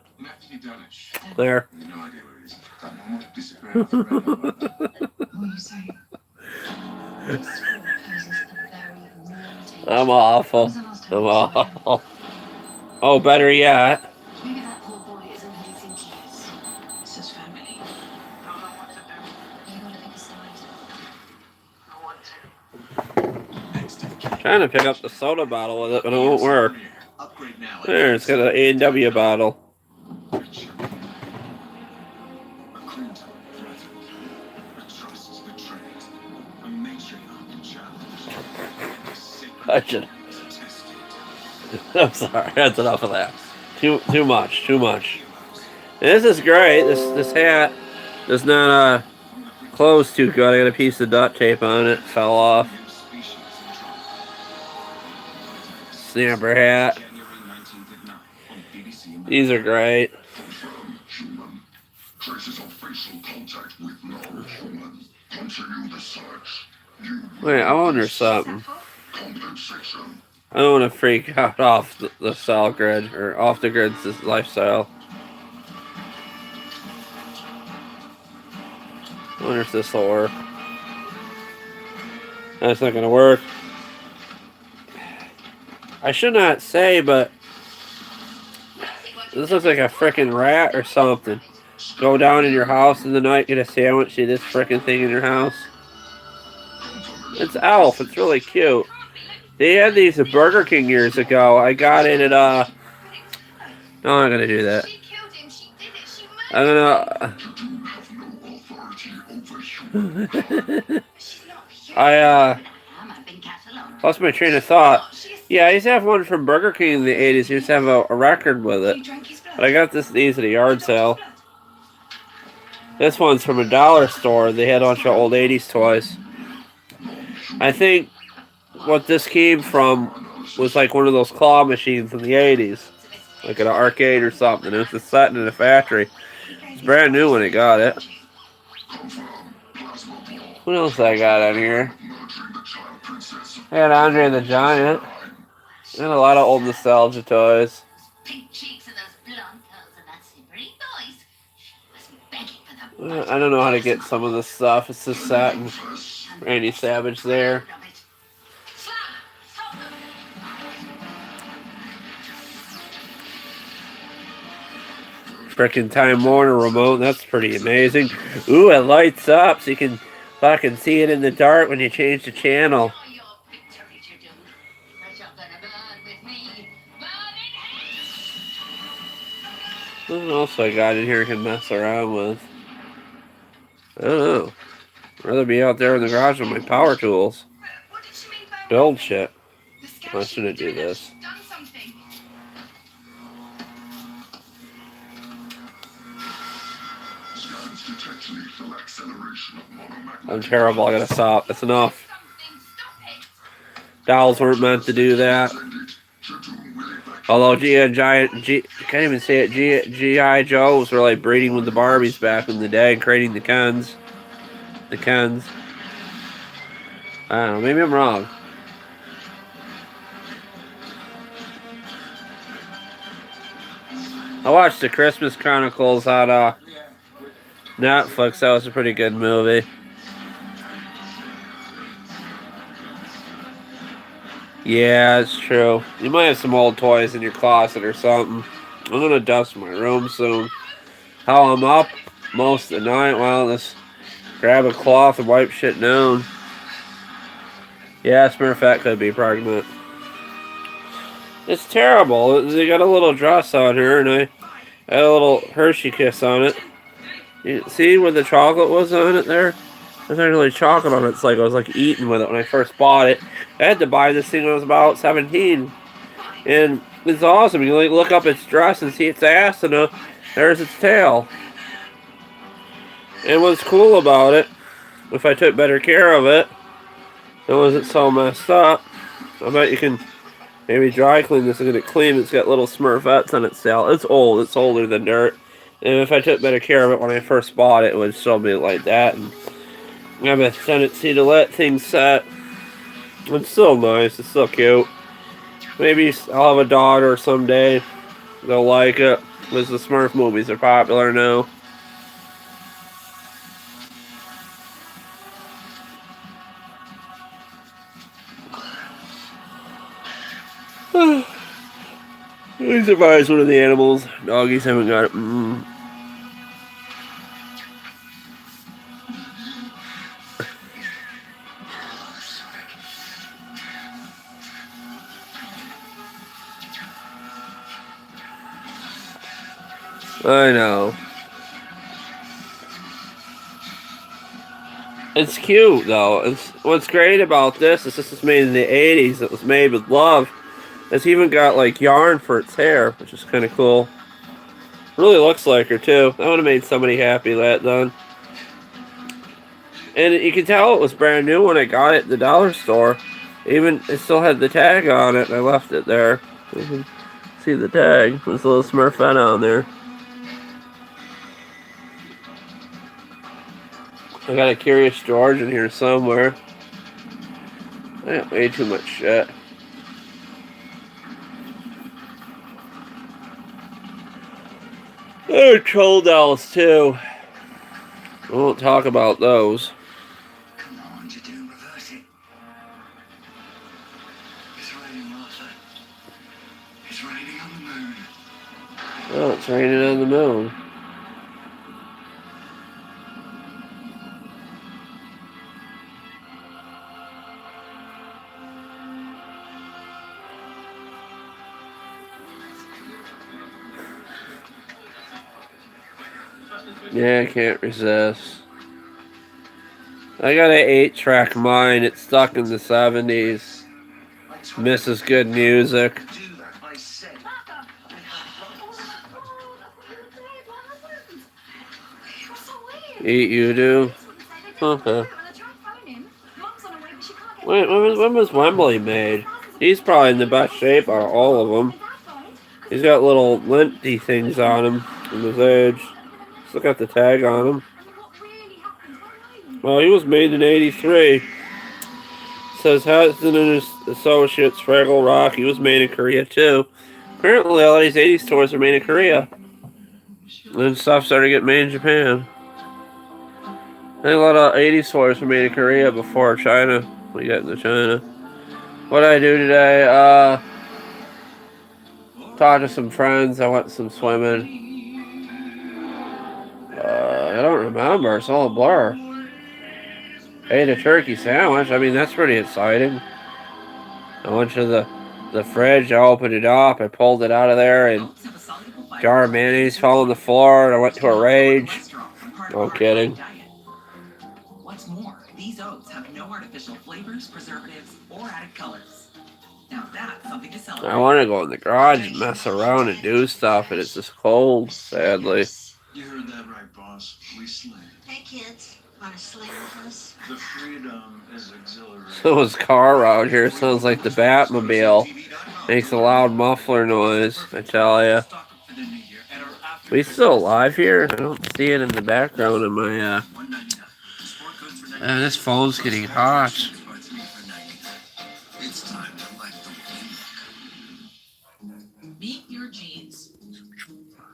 There. I'm awful. I'm awful. Oh, better yet. Maybe that poor boy isn't who you think he is. It's his family. Don't know what to do. You gotta pick a side. I want to. Trying to pick up the soda bottle with it, but it won't work. There, it's got an A&W bottle. I should. I'm sorry, that's enough of that. Too much. This is great. This hat does not close too good. I got a piece of duct tape on it. Fell off. Snapper hat. These are great. Wait, I wonder something. I don't want to freak out off the cell grid, or off the grid's lifestyle. I wonder if this will work. That's not going to work. I should not say, but this looks like a freaking rat or something. Go down in your house in the night, get a sandwich, see this freaking thing in your house. It's Elf. It's really cute. They had these at Burger King years ago. I got it at, no, I'm not going to do that. I'm going to... I lost my train of thought. Yeah, I used to have one from Burger King in the 80s. I used to have a record with it. But I got these at a yard sale. This one's from a dollar store. They had a bunch of old 80s toys. I think what this came from was like one of those claw machines in the 80s. like at an arcade or something. It was just sitting in a factory. It's brand new when I got it. What else I got on here? I got Andre the Giant. And a lot of old nostalgia toys. Pink cheeks and those blonde curls and that slippery voice. She must be begging for the I don't know how to get some of this stuff. It's just sat and Randy Savage there. Frickin' Time Warner remote, that's pretty amazing. Ooh, it lights up so you can fucking see it in the dark when you change the channel. What else I got in here I can mess around with? I don't know. I'd rather be out there in the garage with my power tools. Build shit. Why shouldn't I do this? I'm terrible, I gotta stop. That's enough. Dolls weren't meant to do that. Although can't even say it, G.I. Joes were like breeding with the Barbies back in the day and creating the Kens. I don't know, maybe I'm wrong. I watched the Christmas Chronicles on Netflix. That was a pretty good movie. Yeah, it's true. You might have some old toys in your closet or something. I'm gonna dust my room soon. How I'm up most of the night, well, let's grab a cloth and wipe shit down. Yeah, as a matter of fact, could be pregnant. It's terrible. They got a little dress on her, and I had a little Hershey kiss on it. You see where the chocolate was on it there? There's not really chocolate on it. It's like I was like eating with it when I first bought it. I had to buy this thing when I was about 17. And it's awesome. You like look up its dress and see its ass, and there's its tail. And what's cool about it, if I took better care of it, it wasn't so messed up. I bet you can maybe dry clean this and get it clean. It's got little smurfettes on its tail. It's old. It's older than dirt. And if I took better care of it when I first bought it, it would still be like that. And I have a tendency to let things set. It's still nice. It's still cute. Maybe I'll have a daughter someday. They'll like it. Because the Smurf movies are popular now. He survives one of the animals. Doggies haven't got it. I know. It's cute though. What's great about this is this was made in the 80s. It was made with love. It's even got like yarn for its hair, which is kind of cool. Really looks like her too. That would have made somebody happy that done. And you can tell it was brand new when I got it at the dollar store. Even it still had the tag on it, and I left it there. You can see the tag. There's a little Smurfette on there. I got a Curious George in here somewhere. I got way too much shit. There are troll dolls too. I won't talk about those. Come on, you do reverse it. It's raining, Martha. It's raining on the moon. Oh, it's raining on the moon. Yeah, I can't resist. I got an 8-track mine. It's stuck in the 70s. Misses good music. Do that, I said. Eat you do? Okay. Wait, when was Wembley made? He's probably in the best shape out of all of them. He's got little linty things on him from his age. Look at the tag on him. Well, he was made in '83. Says Hudson and his associates, Fraggle Rock. He was made in Korea too. Apparently, all these '80s toys are made in Korea. And then stuff started getting made in Japan. I think a lot of '80s toys were made in Korea before China. We got into China. What did I do today? Talked to some friends. I went some swimming. I don't remember. It's all a blur. Ate a turkey sandwich. I mean, that's pretty exciting. I went to the fridge. I opened it up. I pulled it out of there, and a jar of mayonnaise fell on the floor, and I went to a rage. No kidding. What's more, these oats have no artificial flavors, preservatives, or added colors. Now that's something to celebrate. I want to go in the garage and mess around and do stuff, and it's just cold, sadly. You heard that right, boss. We sling. Hey, kids. Want to sling with us? The freedom is exhilarating. So his car out here sounds like the Batmobile. Makes a loud muffler noise, I tell ya. We still alive here? I don't see it in the background of my, this phone's getting hot. It's time to let the wind. Meet your genes.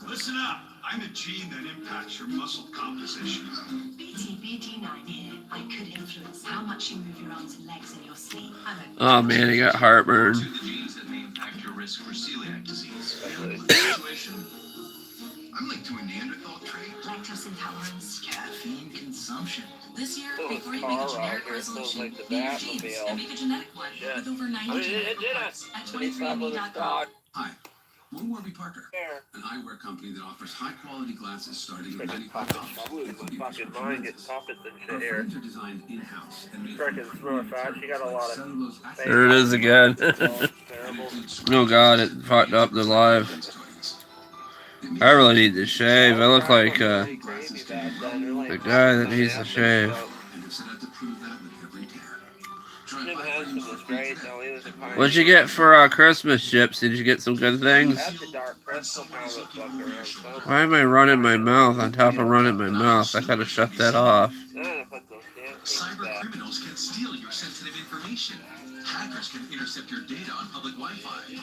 Listen up. I'm a gene that impacts your muscle composition. BT9 here. I could influence how much you move your arms and legs in your sleep. Oh man, he got heartburn. To the genes that may impact your risk for celiac disease. Situation. I'm linked to a Neanderthal trait. Lactose intolerance. Caffeine consumption. This year, Oh, before you car make a out generic here sounds resolution, like the meet your genes Batmobile. and make a genetic one Shit. with over 90 I mean, genetic it did reports at He slept with his 23andme.com. dog. Hi. We're Warby Parker, an eyewear company that offers high-quality glasses starting at $95. Fucking mind getting puppets and Our shit here. frames are designed in-house and made Frickin' from Smurf, premium she got a materials lot like of cellulose acid. There it is again. Terrible. Oh god, it fucked up the live. I really need to shave. I look like the guy that needs to shave. What'd you get for Christmas, Chips? Did you get some good things? Why am I running my mouth on top of running my mouth? I gotta shut that off. Cyber criminals can steal your sensitive information. Hackers can intercept your data on public Wi-Fi.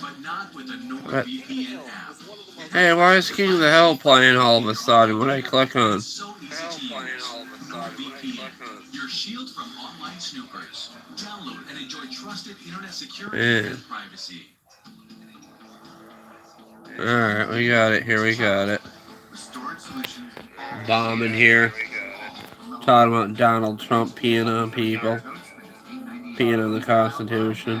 But not with the NordVPN app. Hey, why is King of the Hill playing all of a sudden when I click on? It's so easy to use. NordVPN, your shield from online snoopers. Download and enjoy trusted internet security and privacy. Alright, we got it. Here we got it. Bomb in here. Talking about Donald Trump peeing on people. Peeing on the Constitution.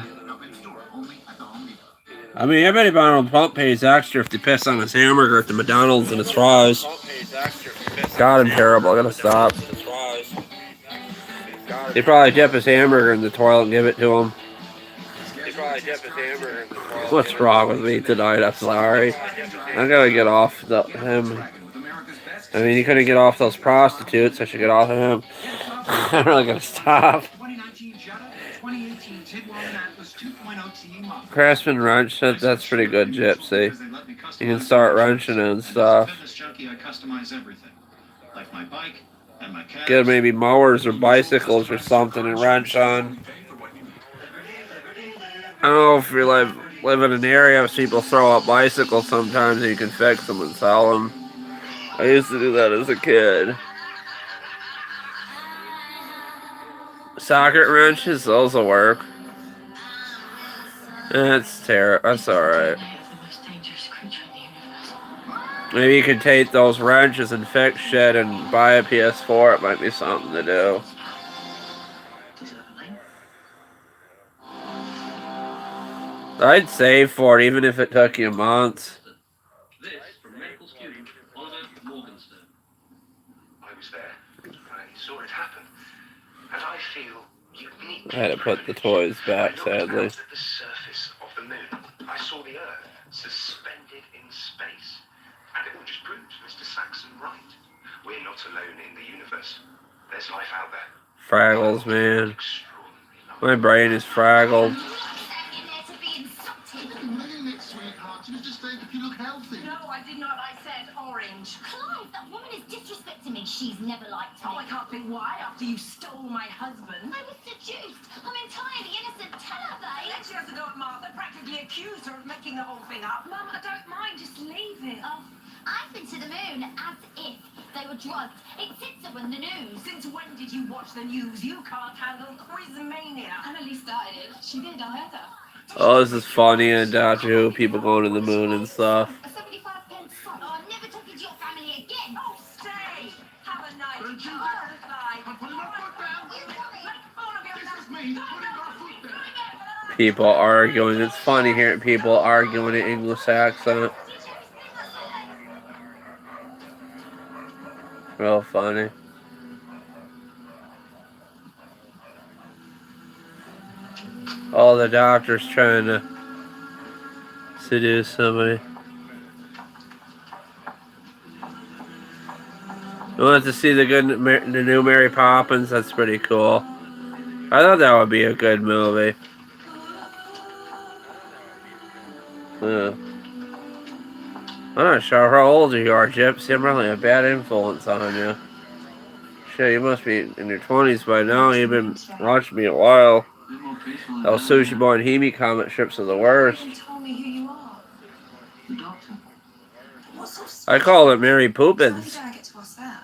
I mean, I bet Donald Trump pays extra if they piss on his hamburger at the McDonald's and his fries. God, I'm terrible. I gotta stop. They probably dip his hamburger in the toilet and give it to him. What's wrong with me tonight? I'm sorry. I gotta get off him. I mean, he couldn't get off those prostitutes. I should get off of him. I'm really gonna stop. Craftsman wrench, that's pretty good, Gypsy. You can start wrenching and stuff. Get maybe mowers or bicycles or something and wrench on. I don't know if you live in an area where people throw out bicycles sometimes and you can fix them and sell them. I used to do that as a kid. Socket wrenches, those will work. That's terrible. That's alright. Maybe you could take those wrenches and fix shit and buy a PS4. It might be something to do. I'd save for it, even if it took you months. This from medical student Oliver Morgenstern. I was there. I saw it happen. And I feel unique. I had to put the toys back, sadly. At the surface of the moon. I saw the Earth suspended in space. And it all just proved Mr. Saxon right. We're not alone in the universe. There's life out there. Fraggles, man. My brain is fraggled. orange. Clive, that woman is disrespecting me. She's never liked me. Oh, I can't think why after you stole my husband. I was seduced. I'm entirely innocent. Tell her, babe. Then she has to go at Martha, practically accused her of making the whole thing up. Mum, I don't mind. Just leave it. Oh, I've been to the moon as if they were drugged. It sits up in the news. Since when did you watch the news? You can't handle Quizmania. Annalise started it. She did, I heard her. Oh, this is funny in Doctor Who. People going to the moon and stuff. A 75p song. Oh, I'm never talking to your family again. Oh, stay. Have a nice Don't you bye. I'm putting my foot down. All of you This is me putting my foot down. People arguing. It's funny hearing people arguing in English accent. Real funny. All the doctors trying to seduce somebody. We want to see the new Mary Poppins. That's pretty cool. I thought that would be a good movie. Yeah. I'm not sure how old you are, Gypsy. I'm really a bad influence on you. Shit, you must be in your 20s by now. You've been watching me a while. Those Sushi Boy and Hemi comic strips are the worst. You told me who you are. The doctor. What sort of I call it Mary How Poopins. did I get to ask that?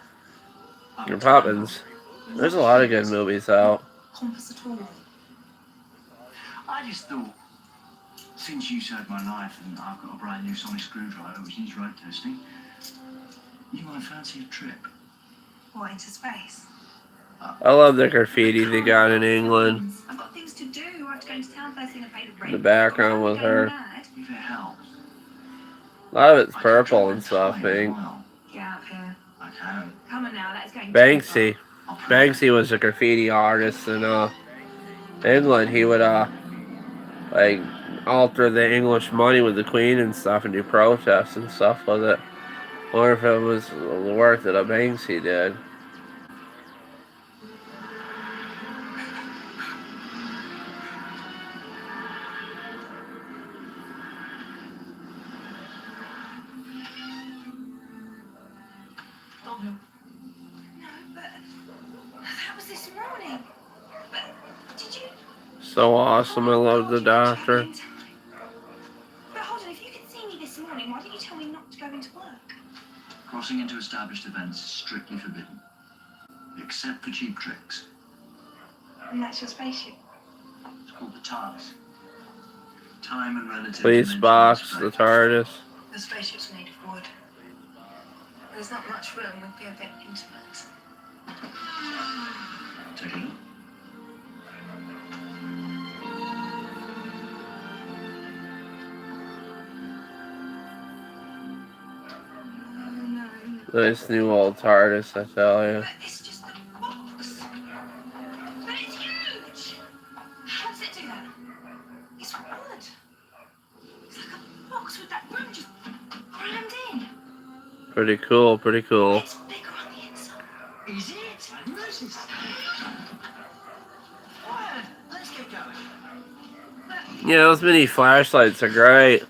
Or Poppins. There's a lot of good movies out. Compass at all. I just thought, since you saved my life and I've got a brand new sonic screwdriver which needs road testing, you might fancy a trip. What, into space? I love the graffiti they got in England. I've got things to do. I have to go into town first thing and pay the rent. The background I'm with going her. mad. If it helps. A lot of it's I can purple drive and stuff, time as pink. well. Get out of here. I can. Come on now, that's going Banksy. I'll prove it. Banksy was a graffiti artist in England. He would like alter the English money with the Queen and stuff and do protests and stuff with it. I wonder if it was the work that a Banksy did. No, but that was this morning. But did you? So awesome. I love the doctor. But hold on, if you could see me this morning, why didn't you tell me not to go into work? Crossing into established events is strictly forbidden. Except for cheap tricks. And that's your spaceship. It's called the TARDIS. Time and relative Police dimension box, the respect. TARDIS. The spaceship's made of wood. There's not much room. We'd be a bit intimate. Take a look. Oh no. Nice new old TARDIS, I tell you. But it's just a box. But it's huge. How does it do that? It's wood. It's like a box with that room just crammed in. Pretty cool, pretty cool. It's bigger on the inside. Is it? I noticed. Well, let's get going. Yeah, those mini flashlights are great.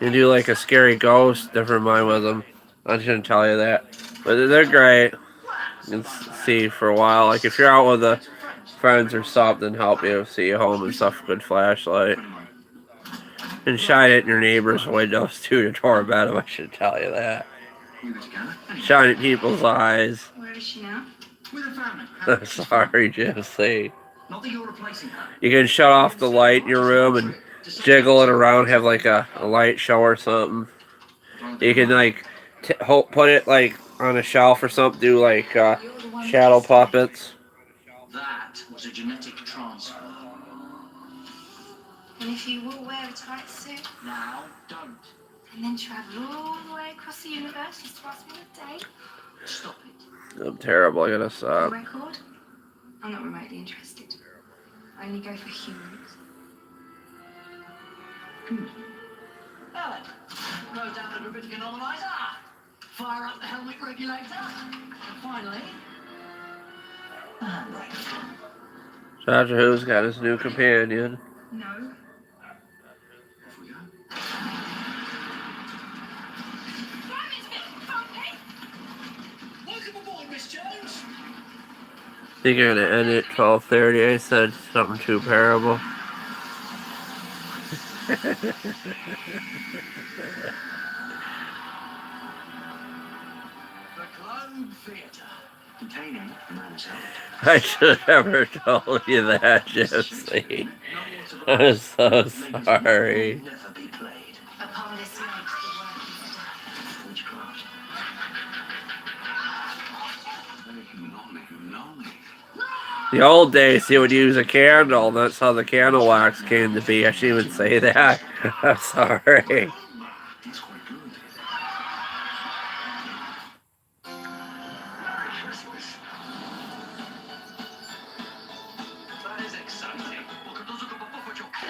You do like a scary ghost, never mind with them. I shouldn't tell you that. But they're great. You can see for a while. Like if you're out with a friends or something, help you see you home and stuff. Good flashlight. And shine it in your neighbor's windows too to torment them. I should tell you that. We were together. Shine in people's eyes. Where is she now? With a family. I'm sorry, Jesse. Not that you're replacing her. You can shut off the light in your room and jiggle it around, have like a light show or something. You can like put it like on a shelf or something, do like shadow puppets. That was a genetic transfer. And if you will wear a tight suit Now, don't. and then travel all the way across the universe just to ask me a date, Stop it. I'm terrible, I gotta for stop. the record, I'm not remotely interested. I only go for humans. Well, go down the gravitic anomalizer. Fire up the helmet regulator. And finally, handbrake. Doctor Who's got his new companion. No. Off we go. think you're gonna end at 12:30. I said something too parable. The Globe Theatre, containing the man's heart. I should have never told you that, Gypsy. I'm so sorry. Never be played. Upon this night, the work is done. Witchcraft. Lonely. The old days, he would use a candle. That's how the candle wax came to be. I shouldn't even say that. I'm sorry. That's quite good. That is exciting.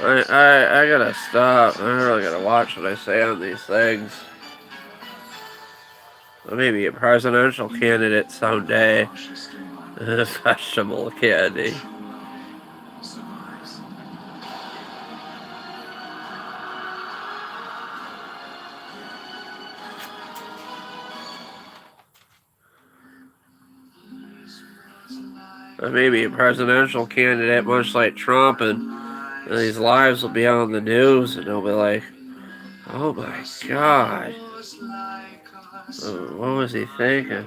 I gotta stop. I really gotta watch what I say on these things. I may be a presidential candidate someday. Vegetable candy. I may be a presidential candidate, much like Trump, and these lives will be on the news, and they'll be like, "Oh my God, what was he thinking?"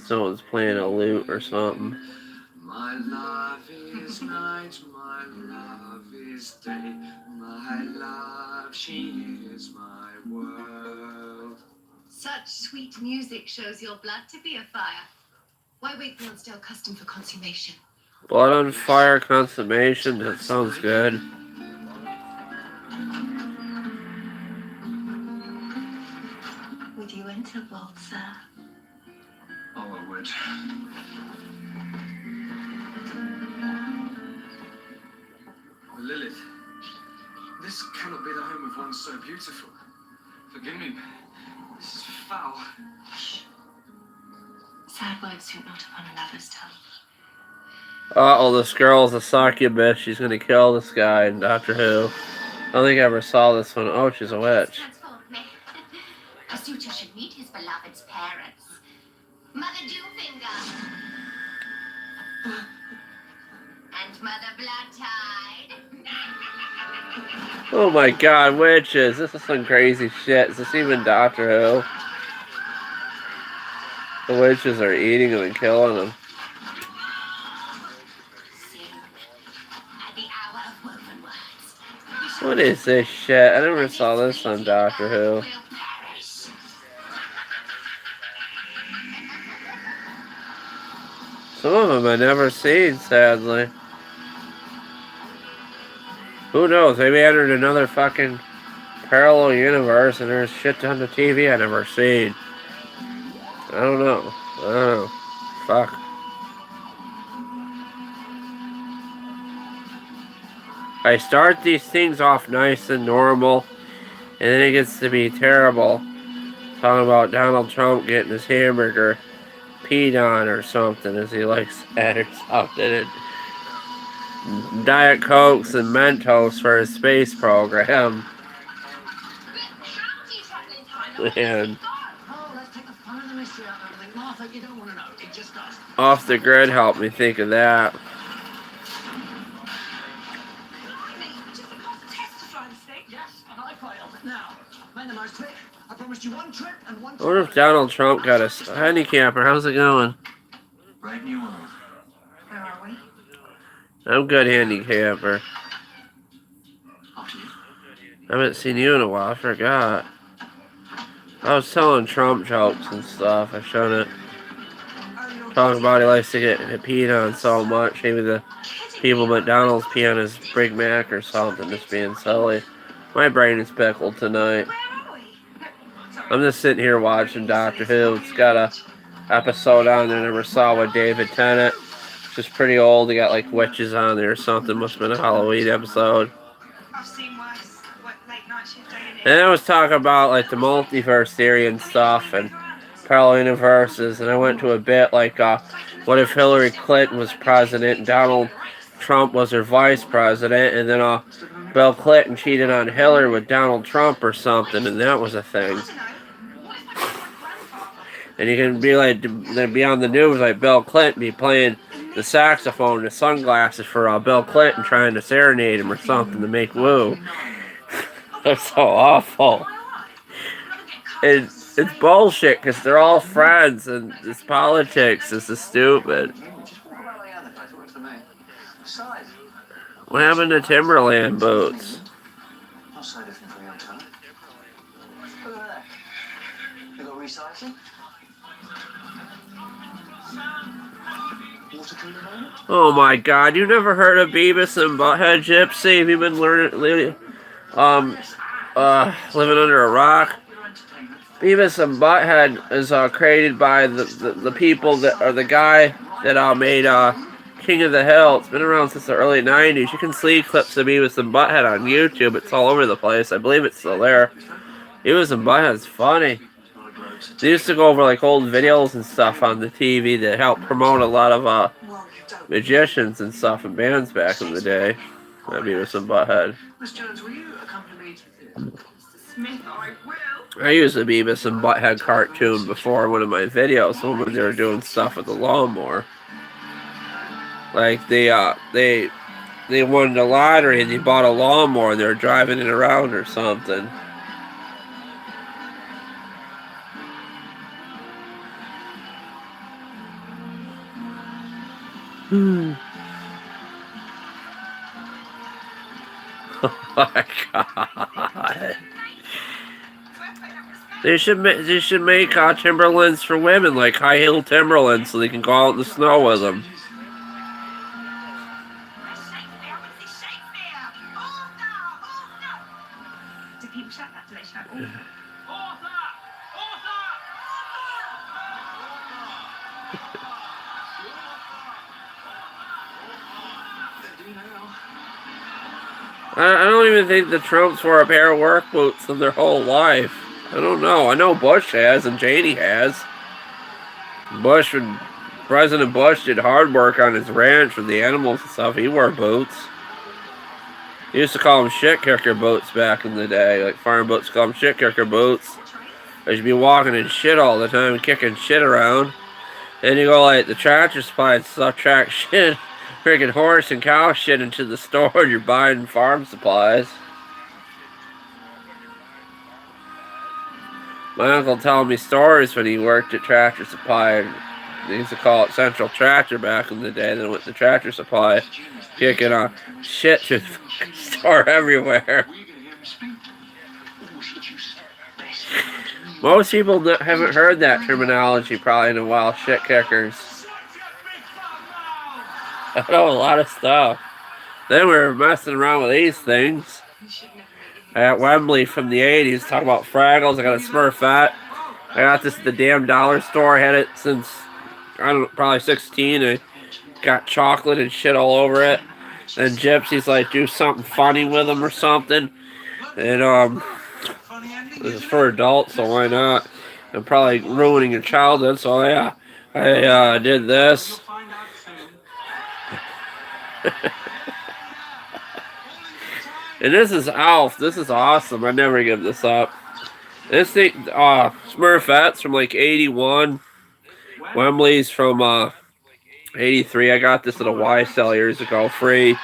Someone's playing a lute or something. My love is night, my love is day, my love, she is my world. Such sweet music shows your blood to be a fire. Why wait beyond still custom for consummation? Blood on fire consummation, that sounds good. Would you enter, bold sir? Oh, I would. Lilith, this cannot be the home of one so beautiful. Forgive me, this is foul. Sad words suit not upon a lover's tongue. Uh-oh, this girl's a succubus. She's gonna kill this guy in Doctor Who. I don't think I ever saw this one. Oh, she's a witch. Transformed me. A suitor should meet his beloved's parents. Mother Dewfinger. And Mother Blood-Tide. Oh my God, witches! This is some crazy shit. Is this even Doctor Who? The witches are eating them and killing them. At the hour of woven words. What is this shit? I never saw this on Doctor Who. Some of them I've never seen, sadly. Who knows? Maybe I entered another fucking parallel universe and there's shit on the TV I never seen. I don't know. Fuck. I start these things off nice and normal, and then it gets to be terrible. Talking about Donald Trump getting his hamburger peed on or something, as he likes that or something. And Diet Cokes and Mentos for his space program. And Off the Grid helped me think of that. I wonder if Donald Trump got a handicapper. How's it going? Right new one. Where are we? I'm good, handicapper. After you. I haven't seen you in a while. I forgot. I was telling Trump jokes and stuff. I shouldn't. Talking about he likes to get peed on so much. Maybe the people at McDonald's pee on his Big Mac or something. Just being silly. My brain is pickled tonight. Where are we? I'm just sitting here watching Doctor Who. It's got a episode on there I never saw with David Tennant. It's just pretty old. They got like witches on there or something. Must have been a Halloween episode. I've seen worse. What, late night shift day And I was talking about like the multiverse theory and stuff and parallel universes. And I went to a bit like, what if Hillary Clinton was president and Donald Trump was her vice president, and then Bill Clinton cheated on Hillary with Donald Trump or something, and that was a thing. And you can be like, they'd be on the news like Bill Clinton be playing the saxophone and the sunglasses for Bill Clinton trying to serenade him or something to make woo. That's so awful. And it's bullshit because they're all friends and this politics is just stupid. What happened to Timberland boots? I'll say different for you, Tony. Look at that. You got recycling? Water cooler moment? Oh my god, you never heard of Beavis and Butthead, Gypsy? Have you been living under a rock? Beavis and Butthead is created by the people that are the guy that made King of the Hill. It's been around since the early 90s. You can see clips of Beavis and Butthead on YouTube. It's all over the place. I believe it's still there. Beavis and Butthead's funny. They used to go over like old videos and stuff on the TV that helped promote a lot of magicians and stuff and bands back in the day. Beavis and Butthead. Miss Jones, will you accompany me to the Mr. Smith, I will. I used a Beavis and Butthead cartoon before one of my videos when they were doing stuff with the lawnmower. Like they won the lottery and they bought a lawnmower and they were driving it around or something. Oh my god. They should make Timberlands for women, like high heel Timberlands, so they can go out in the snow with them. Do people shout that? Do they shout author? I don't even think the Trumps wore a pair of work boots in their whole life. I don't know. I know Bush has and Cheney has. President Bush did hard work on his ranch with the animals and stuff. He wore boots. He used to call them shit kicker boots back in the day. Like farm boots call them shit kicker boots. They should be walking in shit all the time and kicking shit around. Then you go like the tractor supply and stuff, track shit, freaking horse and cow shit into the store and you're buying farm supplies. My uncle telling me stories when he worked at Tractor Supply. They used to call it Central Tractor back in the day. Then went to Tractor Supply, kicking shit to the store everywhere. Most people haven't heard that terminology probably in a while. Shit kickers. I know a lot of stuff. Then we were messing around with these things. At Wembley from the 80s, talking about Fraggles. I got a Smurfette. I got this at the damn dollar store. I had it since, I don't know, probably 16. I got chocolate and shit all over it. And Gypsy's like, do something funny with them or something. And, this is for adults, so why not? I'm probably ruining your childhood, so yeah. I did this. And this is Alf. This is awesome. I never give this up. This thing, Smurfette's from like 81. Wembley's from 83. I got this at a Y sale years ago, free.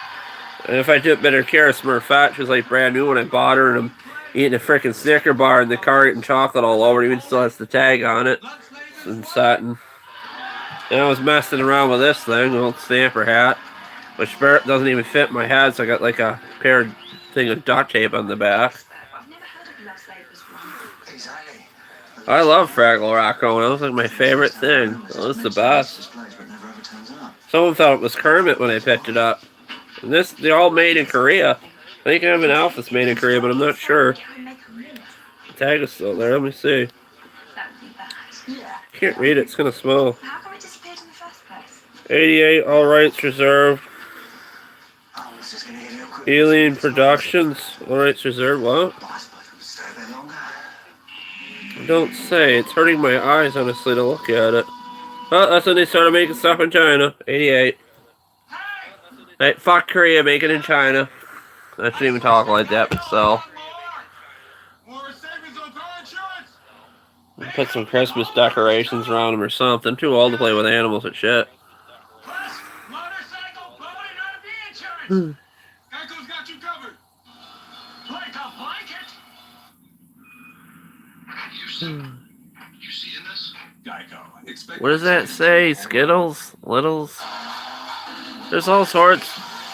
And if I took better care of Smurfette, she was like brand new when I bought her, and I'm eating a freaking Snicker bar in the car, getting chocolate all over it. Even still has the tag on it. And satin. And I was messing around with this thing, an old stamper hat, which doesn't even fit my head, so I got like a pair of thing of duct tape on the back. I've never heard of Love's Labour's one. Exactly. I love Fraggle Rock going. That was like my favorite thing. It was the best. Someone thought it was Kermit when I picked it up. And this, they're all made in Korea. I think I have an outfit that's made in Korea, but I'm not sure. The tag is still there. Let me see. That would be bad. Yeah. Can't read it. It's gonna smell. How come it disappeared in the first place? 88. All rights reserved. Oh, this is going to get a little quick. Alien Productions. All rights reserved. What? I suppose we'll stay a bit longer. Don't say. It's hurting my eyes, honestly, to look at it. Oh, that's when they started making stuff in China. 88. Hey, fuck Korea, make it in China. I shouldn't even talk like that, but so. Put some Christmas decorations around them or something. Too old to play with animals and shit. Plus, motorcycle, boat, and RV insurance. Geico's got you covered. Like a blanket. You seeing this? Geico. Expect What does that say? Skittles? Littles? There's all sorts.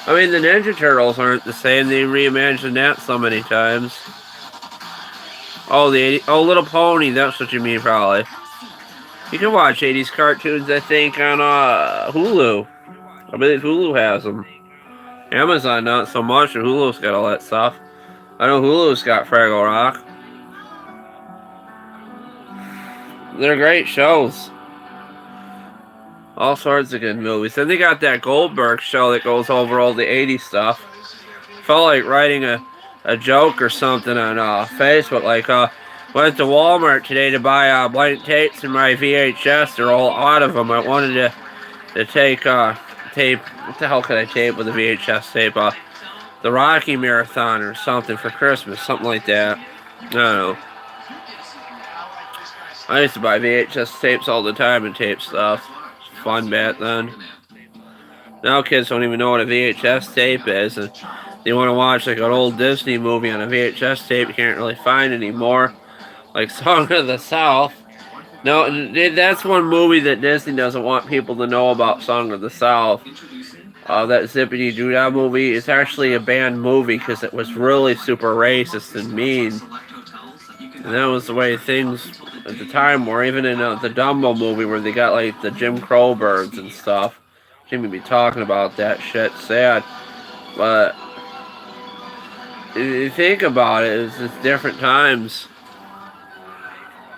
I mean, the Ninja Turtles aren't the same. They reimagined that so many times. Oh, Little Pony. That's what you mean, probably. You can watch 80s cartoons, I think, on Hulu. I believe Hulu has them. Amazon not so much, and Hulu's got all that stuff. I know Hulu's got Fraggle Rock. They're great shows. All sorts of good movies. Then they got that Goldberg show that goes over all the 80s stuff. Felt like writing a joke or something on Facebook. Like, went to Walmart today to buy blank tapes in my VHS. They're all out of them. I wanted to take tape. What the hell could I tape with a VHS tape? The Rocky Marathon or something for Christmas. Something like that. I don't know. I used to buy VHS tapes all the time and tape stuff. Fun back then. Now kids don't even know what a VHS tape is. And they want to watch like an old Disney movie on a VHS tape you can't really find anymore. Like Song of the South. No, that's one movie that Disney doesn't want people to know about, Song of the South. That Zippity Doo-Dah movie is actually a banned movie because it was really super racist and mean. And that was the way things at the time were, even in the Dumbo movie where they got like the Jim Crow birds and stuff. Shouldn't even be talking about that shit. Sad. But if you think about it, it's just different times.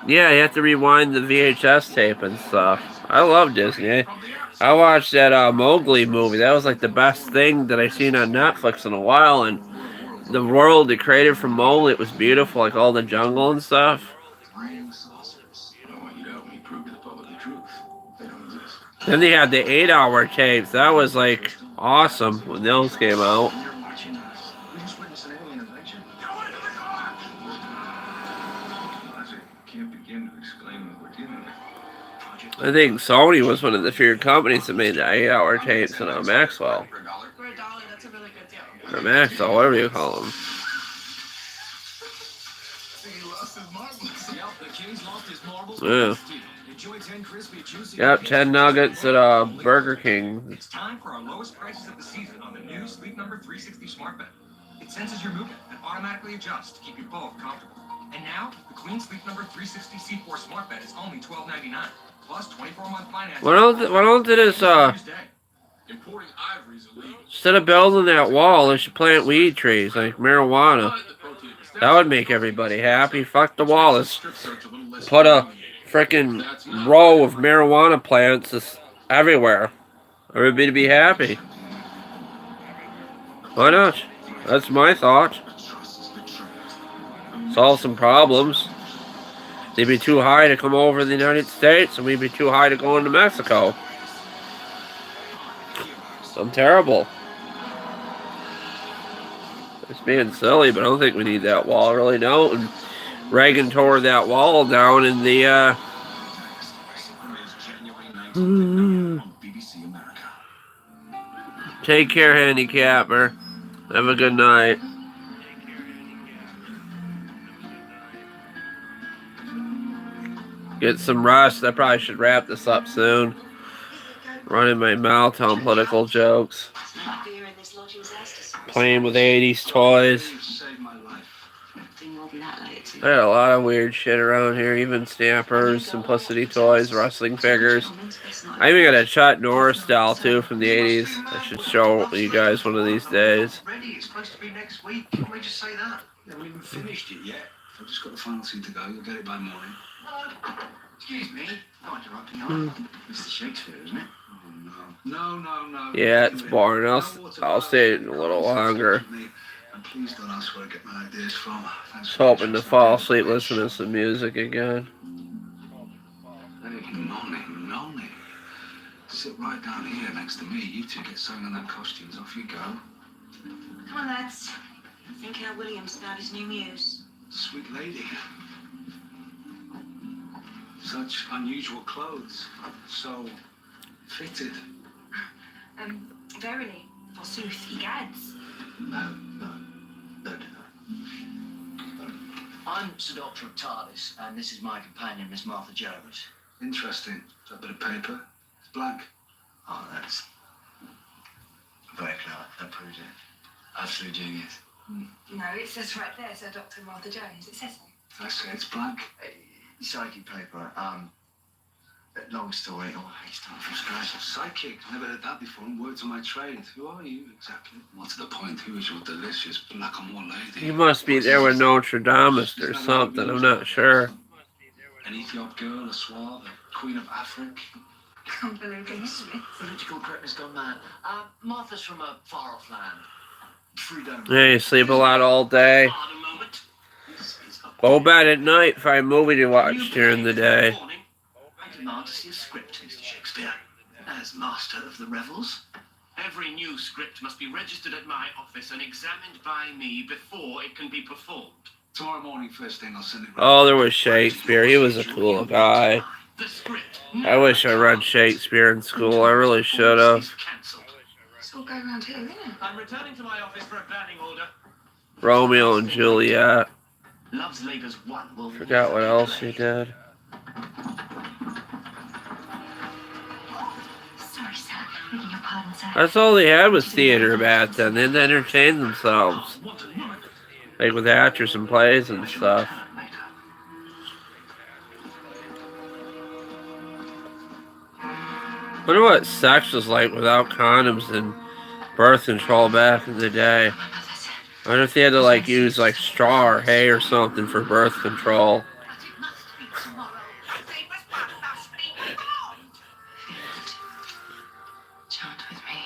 Yeah, you have to rewind the VHS tape and stuff. I love Disney. I watched that Mowgli movie. That was like the best thing that I've seen on Netflix in a while. And the world they created from Mowgli, it was beautiful. Like all the jungle and stuff. Then they had the 8-hour tapes. That was like awesome when those came out. I think Sony was one of the few companies that made the 8-hour tapes and Maxwell. For $1, that's a really good deal. Or Maxwell, whatever you call them. Yeah. Yep, 10 nuggets at Burger King. It's time for our lowest prices of the season on the new Sleep Number 360 Smart Bed. It senses your movement and automatically adjusts to keep you both comfortable. And now, the Queen Sleep Number 360 C4 Smart Bed is only $12.99. Plus 24-month financing. Why don't they just, Importing ivory is illegal. instead of building that wall, they should plant weed trees, like marijuana. That would make everybody happy. Fuck the wall. Let's put a freaking row of marijuana plants everywhere. Everybody be happy. Why not? That's my thought. Solve some problems. They'd be too high to come over to the United States, and we'd be too high to go into Mexico. I'm terrible. It's being silly, but I don't think we need that wall. I really don't. And Reagan tore that wall down in the, Take care, handicapper. Have a good night. Get some rest. I probably should wrap this up soon. Running my mouth telling political jokes. Playing with 80s toys. I had a lot of weird shit around here. Even Stampers, Simplicity toys, wrestling figures. I even got a Chuck Norris doll too from the 80s. I should show you guys one of these days. It's supposed to be next week. Can't we just say that? We haven't even finished it yet. I've just got the final scene to go. You'll get it by morning. Excuse me. No interrupting. Mr. Shakespeare, isn't it? Oh, no. Yeah, it's boring. I'll stay a little longer. And please don't ask where I get my ideas from. Just hoping to fall asleep listening to some music again. Hey, Nonny. Sit right down here next to me. You two get sewing on them costumes. Off you go. Come on, lads. Think how William's about his new muse. Sweet lady. Such unusual clothes. So fitted. Verily, forsooth, egads. No, no. I'm Sir Doctor of TARDIS, and this is my companion, Miss Martha Jervis. Interesting. Is that a bit of paper? It's blank. Oh, that's very clever. That proves it. Absolute genius. No, it says right there, Sir Dr. Martha Jones. It says so. I say it's blank. Psychic paper. Long story. Oh, I start from scratch. Psychic. Never heard that before. Words of my trade. Who are you exactly? What's the point? Who is your delicious blackamoor lady? You must be there with Notre Dame or something. I'm not sure. An Ethiop girl, a Swab, a queen of Africa. Unbelievable, isn't it? Political correctness gone mad. Martha's from a far-off land. Freedom. Yeah, you sleep a lot all day. Go to bed at night, find a movie to watch during the day. I demand to see a script, Mr. Shakespeare. As master of the revels. Every new script must be registered at my office and examined by me before it can be performed. Tomorrow morning, first thing, I'll send it. Oh, there was Shakespeare. He was a cool guy. The script. I wish I read Shakespeare in school. I really should have. It's all going around here, isn't it? I'm returning to my office for a banning order. Romeo and Juliet. Love's Labour's one will Forgot what else he did. Sorry, sir. Begging your pardon, sir. That's all they had was theater back then. They had to entertain themselves. Like with actors and plays and stuff. Wonder what sex was like without condoms and birth control back in the day. I wonder if they had to like use like straw or hay or something for birth control. Chant with me.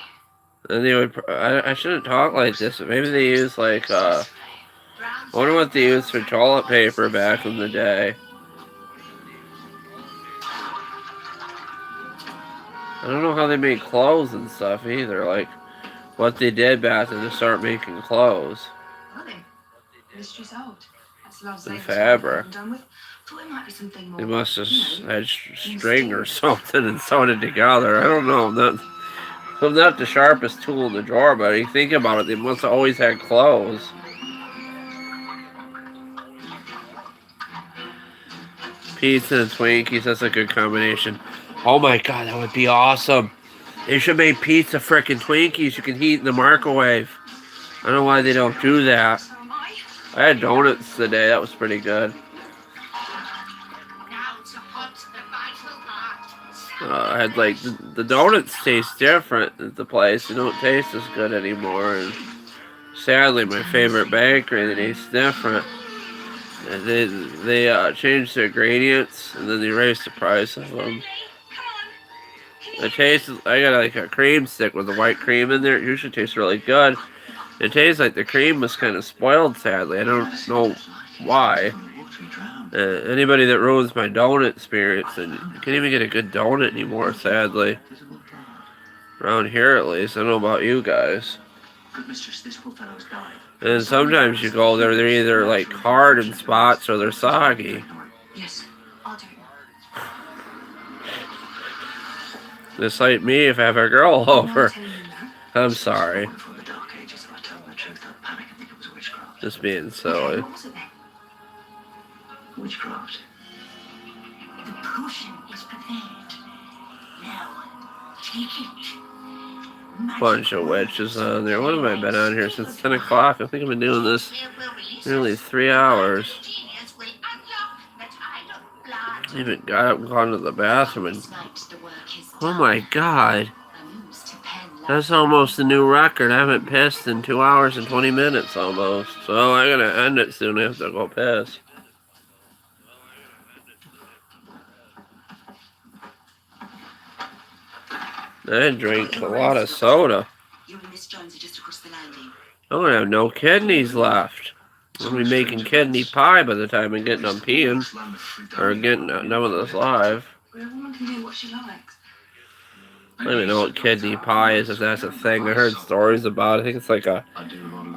And they would. I shouldn't talk like this, but maybe they use like I wonder what they used for toilet paper back in the day. I don't know how they made clothes and stuff either. Like what they did back then to start making clothes. Nothing. Mystery's old. That's Love's And Labour's fabric. I'm done with. Thought it might be something more. They must have you know, had string or something and sewn it together. I don't know. I'm not the sharpest tool in the drawer, but you think about it, they must have always had clothes. Pizza and Twinkies, that's a good combination. Oh my god, that would be awesome. They should make pizza frickin' Twinkies you can heat in the microwave. I don't know why they don't do that. So am I. I had donuts today, that was pretty good. I had like, the donuts taste different at the place. They don't taste as good anymore. And sadly, my favorite bakery, they taste different. And they changed the ingredients and then they raised the price of them. It tastes, I got like a cream stick with the white cream in there. It usually tastes really good. It tastes like the cream was kind of spoiled, sadly. I don't know why. Anybody that ruins my donut experience, and you can't even get a good donut anymore, sadly. Around here, at least. I don't know about you guys. Good mistress, this poor fellow's died. And sometimes you go there, they're either like hard in spots or they're soggy. Yes, I'll do it. Just like me if I have a girl over. I'm telling you now. I'm sorry. Before the dark ages, if I tell them the truth, they'll panic and think it was a witchcraft. Just being Okay, silly. what was it then? Witchcraft. The potion is prepared. Now, take it. Bunch of witches on there. What have I been on here since 10 o'clock? I think I've been doing this nearly 3 hours. I even got up and gone to the bathroom and... Oh my god. That's almost a new record. I haven't pissed in 2 hours and 20 minutes almost. So I'm gonna end it soon. I have to go piss. I drank a lot of soda. You and Miss Jones are just across the landing. I'm gonna have no kidneys left. I'm gonna be making kidney pie by the time I'm getting done peeing. Or getting done with this live. Well, a woman can do what she likes. I don't even know what kidney pie is, if that's a thing. I heard stories about it. I think it's like a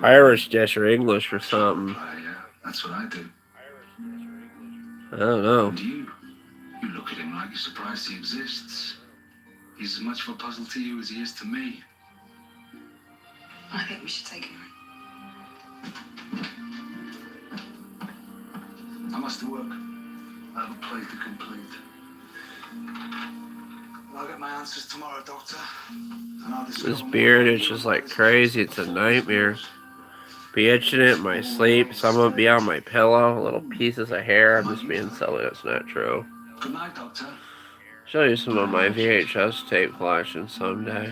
Irish dish or English or something. Yeah, that's what I do. I don't know. And you look at him like you're surprised he exists. He's as much of a puzzle to you as he is to me. I think we should take him. I must to work. I have a play to complete. I'll get my answers tomorrow, Doctor. And I'll discover This more beard about is you just and like others. crazy. It's a nightmare. Be itching it in my sleep. Some of it be on my pillow. Little pieces of hair. I'm just being silly. It's not true. Good night, Doctor. Show you some of my VHS tape collection someday.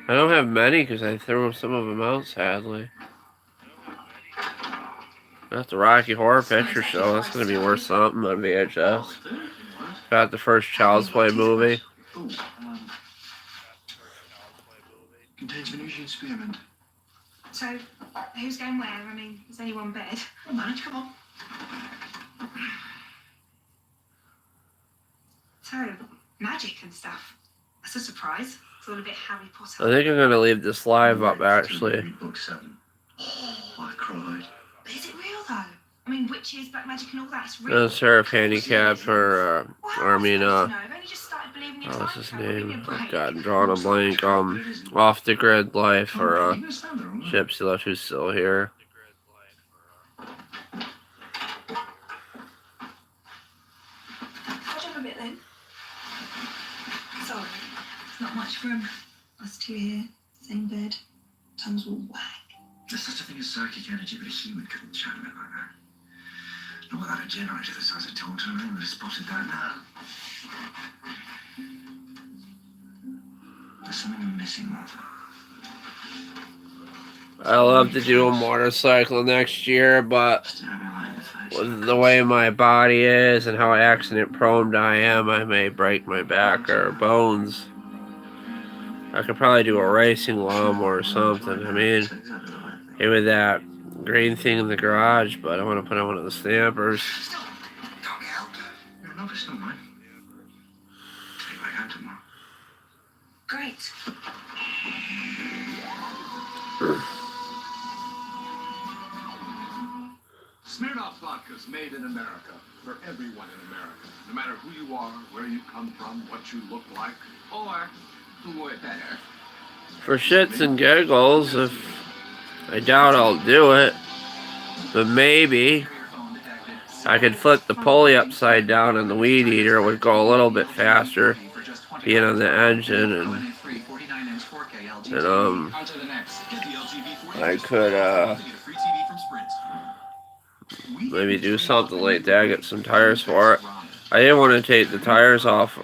I don't have many because I threw some of them out, sadly. That's the Rocky Horror Picture Show. That's going to be worth something on VHS. Got the first Child's Play movie. Oh, contains Venusian spearmint. So, who's going where? I mean, there's only one bed. Come on, come on. So, magic and stuff. That's a surprise. It's all a bit Harry I Potter. think I'm going to leave this live up, actually. Read book 7. Oh, I cried. But is it real, though? I mean, witches, black magic and all that, it's real. That's Sheriff Handicap for, Well, how am I supposed to know? I've only just started believing in what time was his travel. Give me a name? Oh break. God, I'm drawing a blank. Off the Grid Life, or, You understand that, right? Gypsy Left, who's still here. I'll jump a bit then. Sorry, it's not much room. Us two here, same bed, tongues will wag. There's such a thing as psychic energy, but a human couldn't channel it like that. Not without a generator the size of Taunton. I would have spotted that now. There's something missing, Martha. I love to do a motorcycle next year, but Staring me right in the face. with the way my body is and how accident prone I am, I may break my back or bones. I could probably do a racing lawnmower or something. I mean, That's exactly the right thing. maybe that green thing in the garage, but I want to put on one of the stampers. Stop! Don't get out. No, it's not mine. Take it back out tomorrow. Great. Smirnoff vodka's made in America for everyone in America. No matter who you are, where you come from, what you look like, or who wore it better. For shits and giggles, if I doubt I'll do it, but maybe I could flip the pulley upside down on the weed eater. It would go a little bit faster, being on the engine, and I could maybe do something like that. Get some tires for it. I didn't want to take the tires off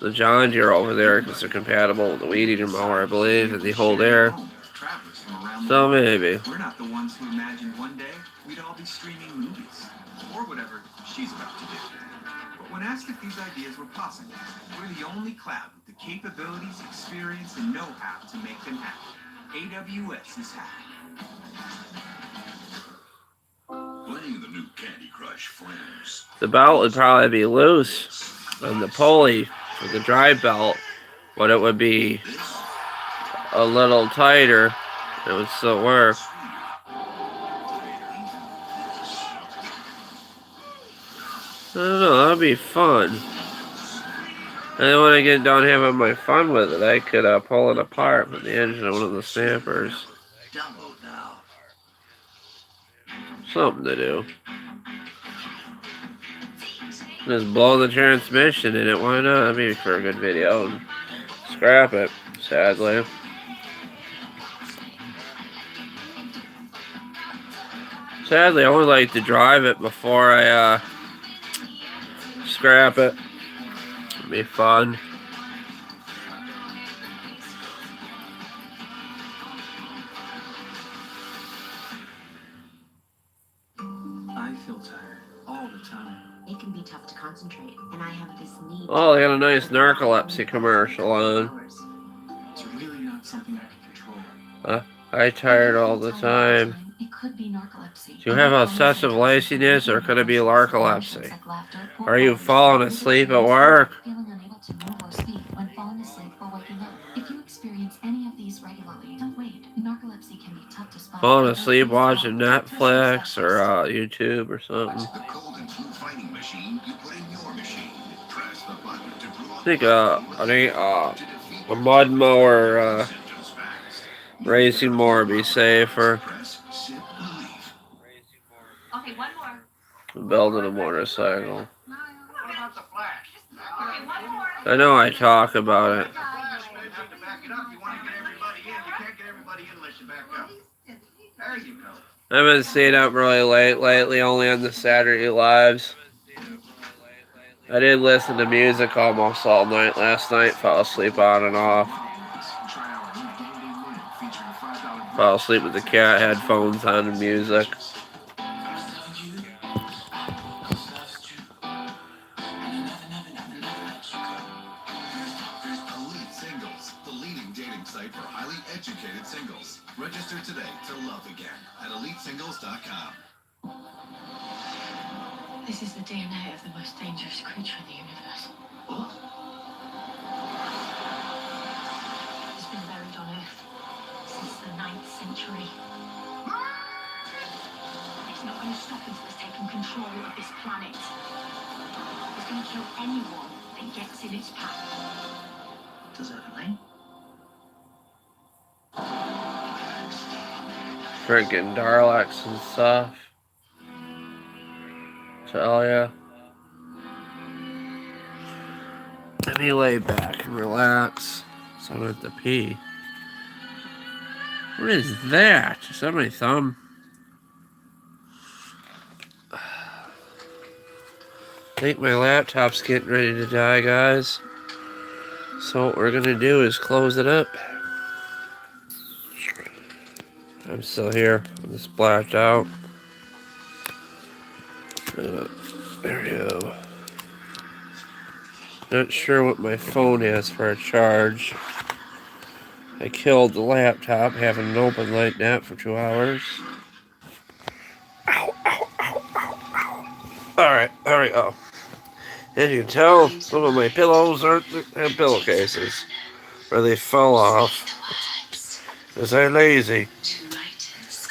the John Deere over there because they're compatible with the weed eater mower, I believe, and they hold air. So maybe. We're not the ones who imagined one day we'd all be streaming movies, or whatever she's about to do. But when asked if these ideas were possible, we're the only cloud with the capabilities, experience, and know-how to make them happen. AWS is happy. Playing the new Candy Crush Friends. The belt would probably be loose on the pulley for the drive belt, but it would be a little tighter. It would still work. I don't know, that'd be fun. And then when I get done having my fun with it, I could pull it apart with the engine of one of the stampers. Download now. Something to do. Just blow the transmission in it, why not? That'd be for a good video. And scrap it, sadly. Sadly, I would like to drive it before I scrap it. It'd be fun. I feel tired all the time. It can be tough to concentrate, and I have this need. Oh, they got a nice narcolepsy commercial on. It's really not something I can control. I tired all the time. It could be narcolepsy. Do you have obsessive laziness, or could it be narcolepsy? Are you falling asleep at work? Feeling unable to move or speak when falling asleep or waking up. If you experience any of these regularly, don't wait. Narcolepsy can be tough to spot. Falling asleep watching Netflix or YouTube or something. The cold and flu fighting machine you put in your think a mud mower racing mower would be safer. Okay, one more. Than building a motorcycle. What about the flash? Okay, one more. I know I talk about it. The flash, maybe you have to back it up. You want to get everybody in. You can't get everybody in unless you back up. There you go. I've been staying up really late lately, only on the Saturday lives. I did listen to music almost all night last night, fell asleep on and off. Fell asleep with the cat headphones on and music. Elite Singles, the leading dating site for highly educated singles. Register today to love again at elitesingles.com. This is the DNA of the most dangerous creature in the universe. What? It's been buried on Earth since the 9th century. It's not going to stop until it's taken control of this planet. It's going to kill anyone that gets in its path. Does that have a name? Freaking Darlux and stuff. Tell ya. Let me lay back and relax. So I don't have to pee. What is that? Is that my thumb? I think my laptop's getting ready to die, guys. So what we're gonna do is close it up. I'm still here. I'm just blacked out. There we go. Not sure what my phone has for a charge. I killed the laptop having it open like that for 2 hours. Ow, ow, ow, ow, ow. Alright, there we go. As you can tell, some of my pillows aren't have pillowcases, or they fell off. Because I'm lazy.